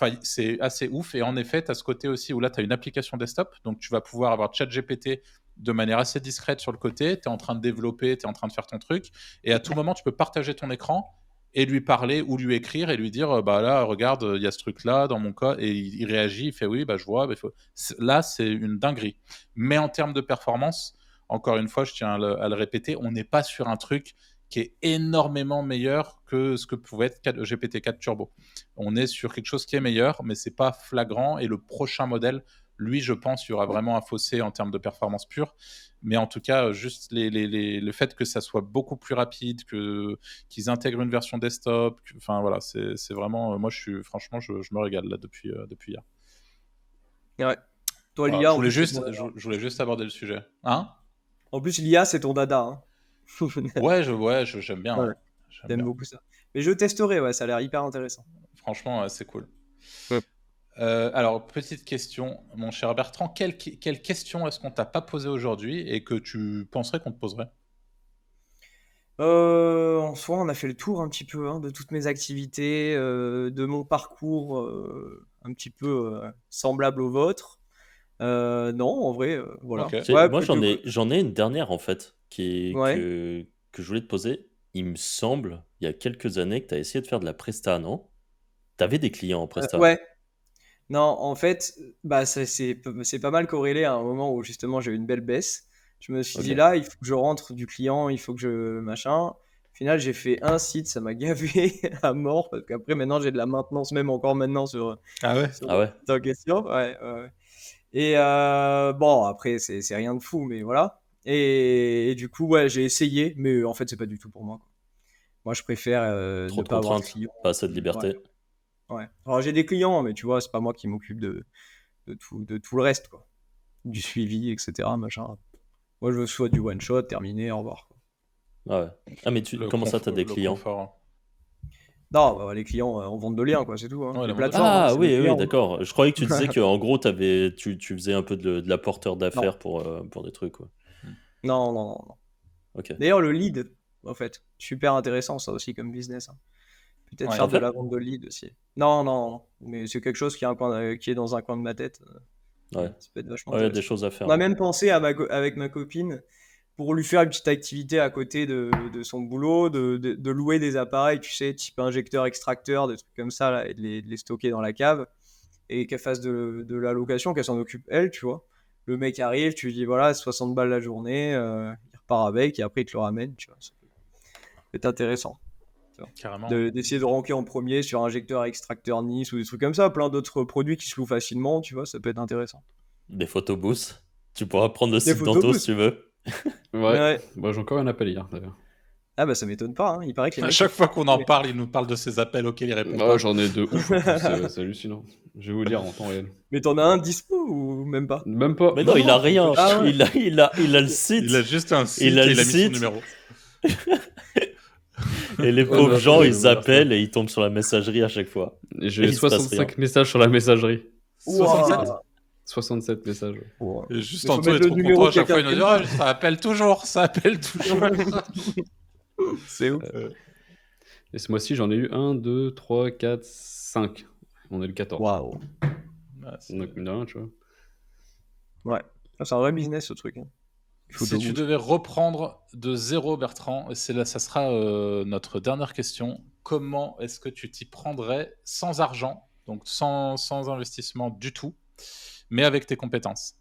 Enfin, c'est assez ouf. Et en effet, tu as ce côté aussi où là, tu as une application desktop. Donc, tu vas pouvoir avoir ChatGPT de manière assez discrète sur le côté. Tu es en train de développer, tu es en train de faire ton truc. Et à tout moment, tu peux partager ton écran et lui parler ou lui écrire et lui dire bah là, regarde, il y a ce truc-là dans mon cas. Et il réagit, il fait oui, bah je vois. Bah, là, c'est une dinguerie. Mais en termes de performance, encore une fois, je tiens à le répéter, on n'est pas sur un truc qui est énormément meilleur que ce que pouvait être GPT-4 Turbo. On est sur quelque chose qui est meilleur, mais c'est pas flagrant. Et le prochain modèle lui, je pense, il y aura vraiment un fossé en termes de performance pure. Mais en tout cas, juste le fait que ça soit beaucoup plus rapide, qu'ils intègrent une version desktop, enfin voilà, c'est vraiment. Moi, franchement, je me régale là depuis hier. Ouais. Toi, Voilà, l'IA, je en voulais plus, c'est juste, ton dada. je voulais juste aborder le sujet. Hein? En plus, l'IA, c'est ton dada. Hein. Ouais, j'aime bien. Ouais, Ouais. J'aime t'aimes bien. beaucoup ça. Mais je testerai, ouais, ça a l'air hyper intéressant. Franchement, c'est cool. Ouais. Alors, petite question, mon cher Bertrand, quelle question est-ce qu'on t'a pas posée aujourd'hui et que tu penserais qu'on te poserait? En soi, on a fait le tour un petit peu de toutes mes activités, de mon parcours un petit peu semblable au vôtre. Non, en vrai, voilà. Ok. Tu sais, Ouais, moi, peut-être j'en ai une dernière en fait Ouais. que je voulais te poser. Il me semble, il y a quelques années, que tu as essayé de faire de la presta, non? Tu avais des clients en presta. Ouais. Non, en fait, bah, c'est pas mal corrélé à un moment où justement j'ai eu une belle baisse. Je me suis dit Ok. là, il faut que je rentre du client, il faut que je machin. Au final, j'ai fait un site, ça m'a gavé à mort parce qu'après maintenant j'ai de la maintenance même encore maintenant sur Ah ouais? sur Ah ouais? ta question. Ouais, ouais, ouais. Et bon, après c'est rien de fou, mais voilà. Et du coup, ouais, j'ai essayé, mais en fait c'est pas du tout pour moi, quoi. Moi, je préfère Trop ne de pas avoir de contraintes, clients. pas assez de Ouais, liberté. ouais. Alors j'ai des clients, mais tu vois, c'est pas moi qui m'occupe de tout le reste, quoi. Du suivi, etc. Machin. Moi, je veux soit du one shot, terminé, au revoir, quoi. Ah ouais. Ah, mais comment ça, t'as des Le clients? confort. Non, bah, les clients en vente de liens, quoi, c'est tout. Hein. Ouais, Les la vente de plateformes, Ah c'est mes oui, oui, clients. d'accord. Je croyais que tu disais qu'en gros, tu faisais un peu de l'apporteur Non, d'affaires pour des trucs, quoi. non, non, non, non. Ok. D'ailleurs, le lead, en fait, super intéressant, ça aussi, comme business. Hein. Peut-être Ouais. faire T'en de fais? la vente de lead aussi. Non, non, non. Mais c'est quelque chose qui est dans un coin de ma tête. Ouais. Ça peut être vachement Ouais, il y a des intéressant. choses à faire. On a Ouais. même pensé avec ma copine pour lui faire une petite activité à côté de son boulot, de louer des appareils, tu sais, type injecteur, extracteur, des trucs comme ça, là, et de les stocker dans la cave, et qu'elle fasse de la location, qu'elle s'en occupe elle, tu vois. Le mec arrive, tu lui dis voilà, 60 balles la journée, il repart avec, et après il te le ramène, tu vois. Ça peut être intéressant. Tu vois. Carrément. D'essayer de ranker en premier sur injecteur, extracteur Nice ou des trucs comme ça, plein d'autres produits qui se louent facilement, tu vois, ça peut être intéressant. Des photobooths. Tu pourras prendre le Des site d'Anto si photobooths. tu veux. Ouais. Ouais. Moi, j'ai encore un appel hier, d'ailleurs. Ah bah ça m'étonne pas, hein. Il paraît que les À mecs... chaque fois qu'on en parle, il nous parle de ses appels auxquels il répond Ah, pas. j'en ai de ouf, en plus, c'est hallucinant. Je vais vous dire en temps réel. Mais t'en as un dispo ou même pas? Même pas. Mais non, il a c'est rien. pas Ah ouais. Il a le site. Il a juste un site Il a et le il a mis son site. numéro. Et les Ouais, pauvres bah, gens, attends, je ils vais vous dire appellent et ils tombent sur la messagerie à chaque fois. Et Et j'ai il se passe 65 messages sur la messagerie. 67. Ouah. 67 messages. ouais. Ouais. Et juste Mais faut Anto est mettre le trop numéro content à de chaque fois. Il quelqu'un nous qui dit aime ça appelle toujours, ça appelle toujours. C'est ouf. Et ce mois-ci, j'en ai eu 1, 2, 3, 4, 5. On est le 14. Waouh. Ouais, c'est- Donc, mine de rien, tu vois. Ouais. Ah, c'est un vrai business ce truc. Hein. Si tu devais reprendre de zéro, Bertrand, ça sera notre dernière question. Comment est-ce que tu t'y prendrais sans argent, donc sans investissement du tout, mais avec tes compétences?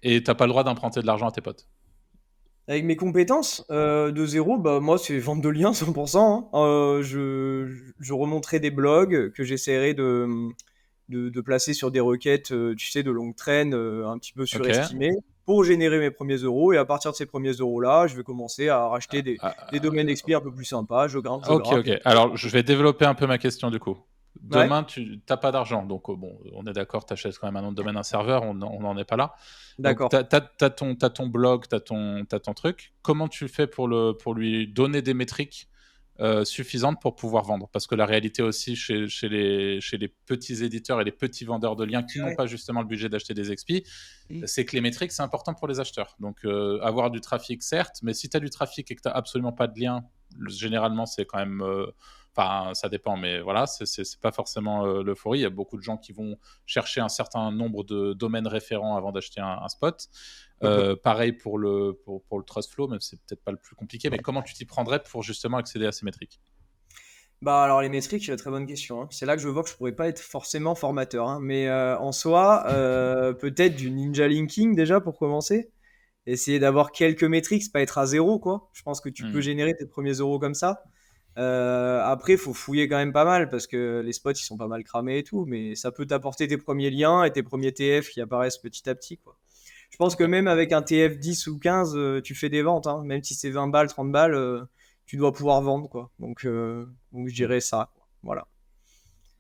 Et t'as pas le droit d'emprunter de l'argent à tes potes. Avec mes compétences de zéro, bah moi c'est vente de liens 100%. Hein. Je remonterai des blogs que j'essaierai de placer sur des requêtes, tu sais, de longue traîne, un petit peu Ok. surestimées, pour générer mes premiers euros. Et à partir de ces premiers euros-là, je vais commencer à racheter des domaines XP un peu plus sympas. Je grimpe, je Ok, grappe. ok. Alors, je vais développer un peu ma question du coup. Ouais, Demain, tu n'as pas d'argent. Donc, bon, on est d'accord, tu achètes quand même un nom de domaine, un serveur, on n'en est pas là. Donc, d'accord. tu as ton blog, tu as ton truc. Comment tu fais pour lui donner des métriques suffisantes pour pouvoir vendre? Parce que la réalité aussi chez les petits éditeurs et les petits vendeurs de liens qui n'ont Ouais. pas justement le budget d'acheter des XP, c'est que les métriques, c'est important pour les acheteurs. Donc, avoir du trafic, certes, mais si tu as du trafic et que tu n'as absolument pas de lien, généralement, c'est quand même... Enfin, ça dépend, mais voilà, c'est pas forcément l'euphorie. Il y a beaucoup de gens qui vont chercher un certain nombre de domaines référents avant d'acheter un spot. Pareil pour le Trust Flow, même si c'est peut-être pas le plus compliqué, mais comment tu t'y prendrais pour justement accéder à ces métriques? Bah alors les métriques, très bonne question. Hein. C'est là que je vois que je pourrais pas être forcément formateur. Hein. Mais en soi, peut-être du ninja linking déjà pour commencer. Essayer d'avoir quelques métriques, pas être à zéro quoi. Je pense que tu peux générer tes premiers euros comme ça. Après, faut fouiller quand même pas mal parce que les spots ils sont pas mal cramés et tout, mais ça peut t'apporter tes premiers liens et tes premiers TF qui apparaissent petit à petit, quoi. Je pense que Ok. même avec un TF 10 ou 15, tu fais des ventes, hein. Même si c'est 20 balles, 30 balles, tu dois pouvoir vendre, quoi. Donc je dirais ça, quoi. Voilà.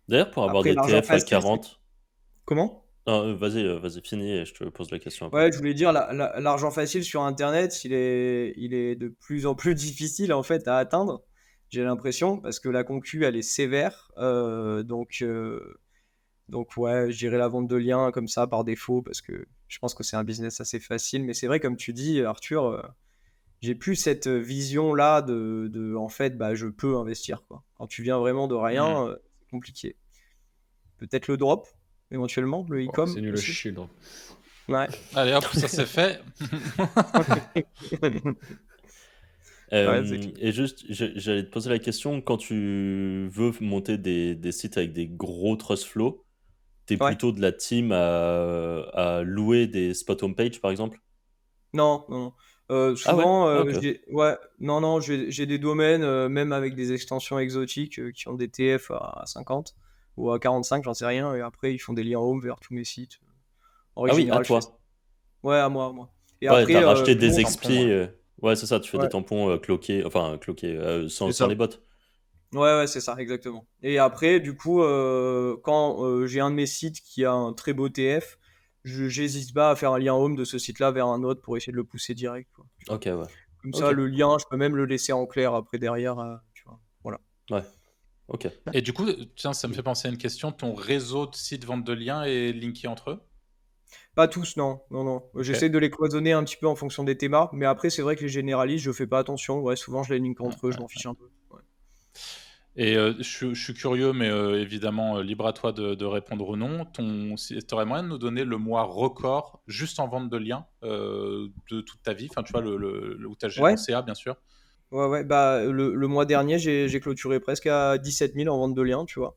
D'ailleurs, pour avoir Après, des l'argent TF à facile, c'est... 40. Comment? Non, vas-y, finis et je te pose la question après. Ouais, je voulais dire, l'argent facile sur Internet, il est de plus en plus difficile en fait à atteindre, j'ai l'impression, parce que la concu, elle est sévère. Donc ouais, je dirais la vente de liens comme ça par défaut, parce que je pense que c'est un business assez facile. Mais c'est vrai, comme tu dis, Arthur, j'ai plus cette vision-là en fait, bah, je peux investir, quoi. Quand tu viens vraiment de Hmm. rien, c'est compliqué. Peut-être le drop, éventuellement, le Bon, e-com c'est nul à aussi. chier, le drop. Ouais. Allez hop, ça c'est fait. Ouais, c'est clair. Et juste, j'allais te poser la question, quand tu veux monter des sites avec des gros trust flow, t'es Ouais. plutôt de la team à louer des spot homepage par exemple? Non, non, non. Ah ouais? Souvent, Ah, ok. ouais, non, non, j'ai des domaines, même avec des extensions exotiques, qui ont des TF à 50 ou à 45, j'en sais rien, et après ils font des liens home vers tous mes sites. En Ah règle oui, à générale, je fais ça. toi. Ouais, à moi, à moi. Et Ouais, après, t'as racheté bon, des Tampon, expis. ouais. Ouais, c'est ça, tu fais des ouais, tampons cloqués, enfin cloqués, c'est sans ça. les bots. Ouais, ouais, c'est ça, exactement. Et après, du coup, quand j'ai un de mes sites qui a un très beau TF, j'hésite pas à faire un lien home de ce site-là vers un autre pour essayer de le pousser direct, quoi, tu vois. Ok, ouais. Comme ça, Ok, le lien, je peux même le laisser en clair après derrière, tu vois. Voilà. ouais, ok. Et du coup, tiens, ça me fait penser à une question. Ton réseau de sites vente de liens est linké entre eux? Pas tous, non, non, non. Ok. J'essaie de les cloisonner un petit peu en fonction des thémas, mais après, c'est vrai que les généralistes, je fais pas attention. Ouais, souvent, je les link Ouais, entre eux, je ouais. m'en fiche un peu. Ouais. Et je suis curieux, mais évidemment, libre à toi de répondre ou non. Si, tu aurais moyen de nous donner le mois record juste en vente de liens de toute ta vie? Enfin, tu vois, où tu as en Ouais, CA, bien sûr. ouais, ouais. Bah, le mois dernier, j'ai clôturé presque à 17 000 en vente de liens, tu vois.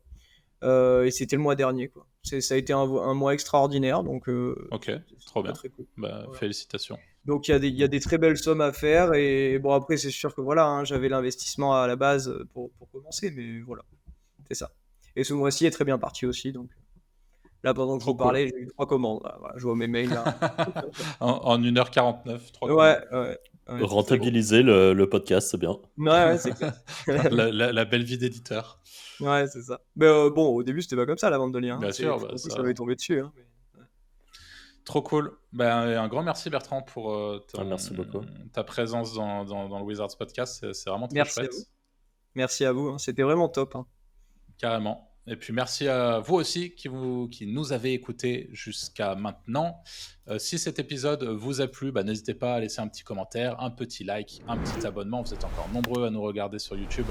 Et c'était le mois dernier, quoi. Ça a été un mois extraordinaire, donc Ok, c'est trop très bien. très cool. Bah, Voilà. félicitations. Donc il y a des très belles sommes à faire, et bon, après, c'est sûr que voilà, hein, j'avais l'investissement à la base pour commencer, mais voilà, c'est ça. Et ce mois-ci est très bien parti aussi, donc là, pendant que je Trop vous cool. parlais, j'ai eu 3 commandes, là. Voilà, je vois mes mails là. En 1h49, 3 Ouais, commandes. ouais, ouais, c'est très cool. Rentabiliser le podcast, c'est bien. Ouais, ouais, c'est clair. La belle vie d'éditeur. Ouais, c'est ça. Mais bon, au début, c'était pas comme ça la vente de liens, hein. Bien C'est sûr, tout bah, d'un coup, ça m'est ça. tombé dessus, hein. Trop cool. Ben, un grand merci Bertrand pour Ah, merci beaucoup. ta présence dans le Wizards Podcast. C'est vraiment très Merci à chouette. vous. Merci à vous, hein. C'était vraiment top, hein. Carrément. Et puis merci à vous aussi qui nous avez écoutés jusqu'à maintenant. Si cet épisode vous a plu, bah, n'hésitez pas à laisser un petit commentaire, un petit like, un petit abonnement. Vous êtes encore nombreux à nous regarder sur YouTube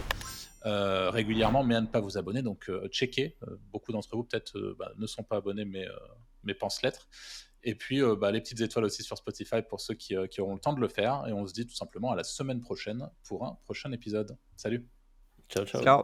régulièrement, mais à ne pas vous abonner. Donc checkez. Beaucoup d'entre vous peut-être ne sont pas abonnés, mais pensent l'être. Et puis les petites étoiles aussi sur Spotify pour ceux qui auront le temps de le faire. Et on se dit tout simplement à la semaine prochaine pour un prochain épisode. Salut! Ciao, ciao. Ciao.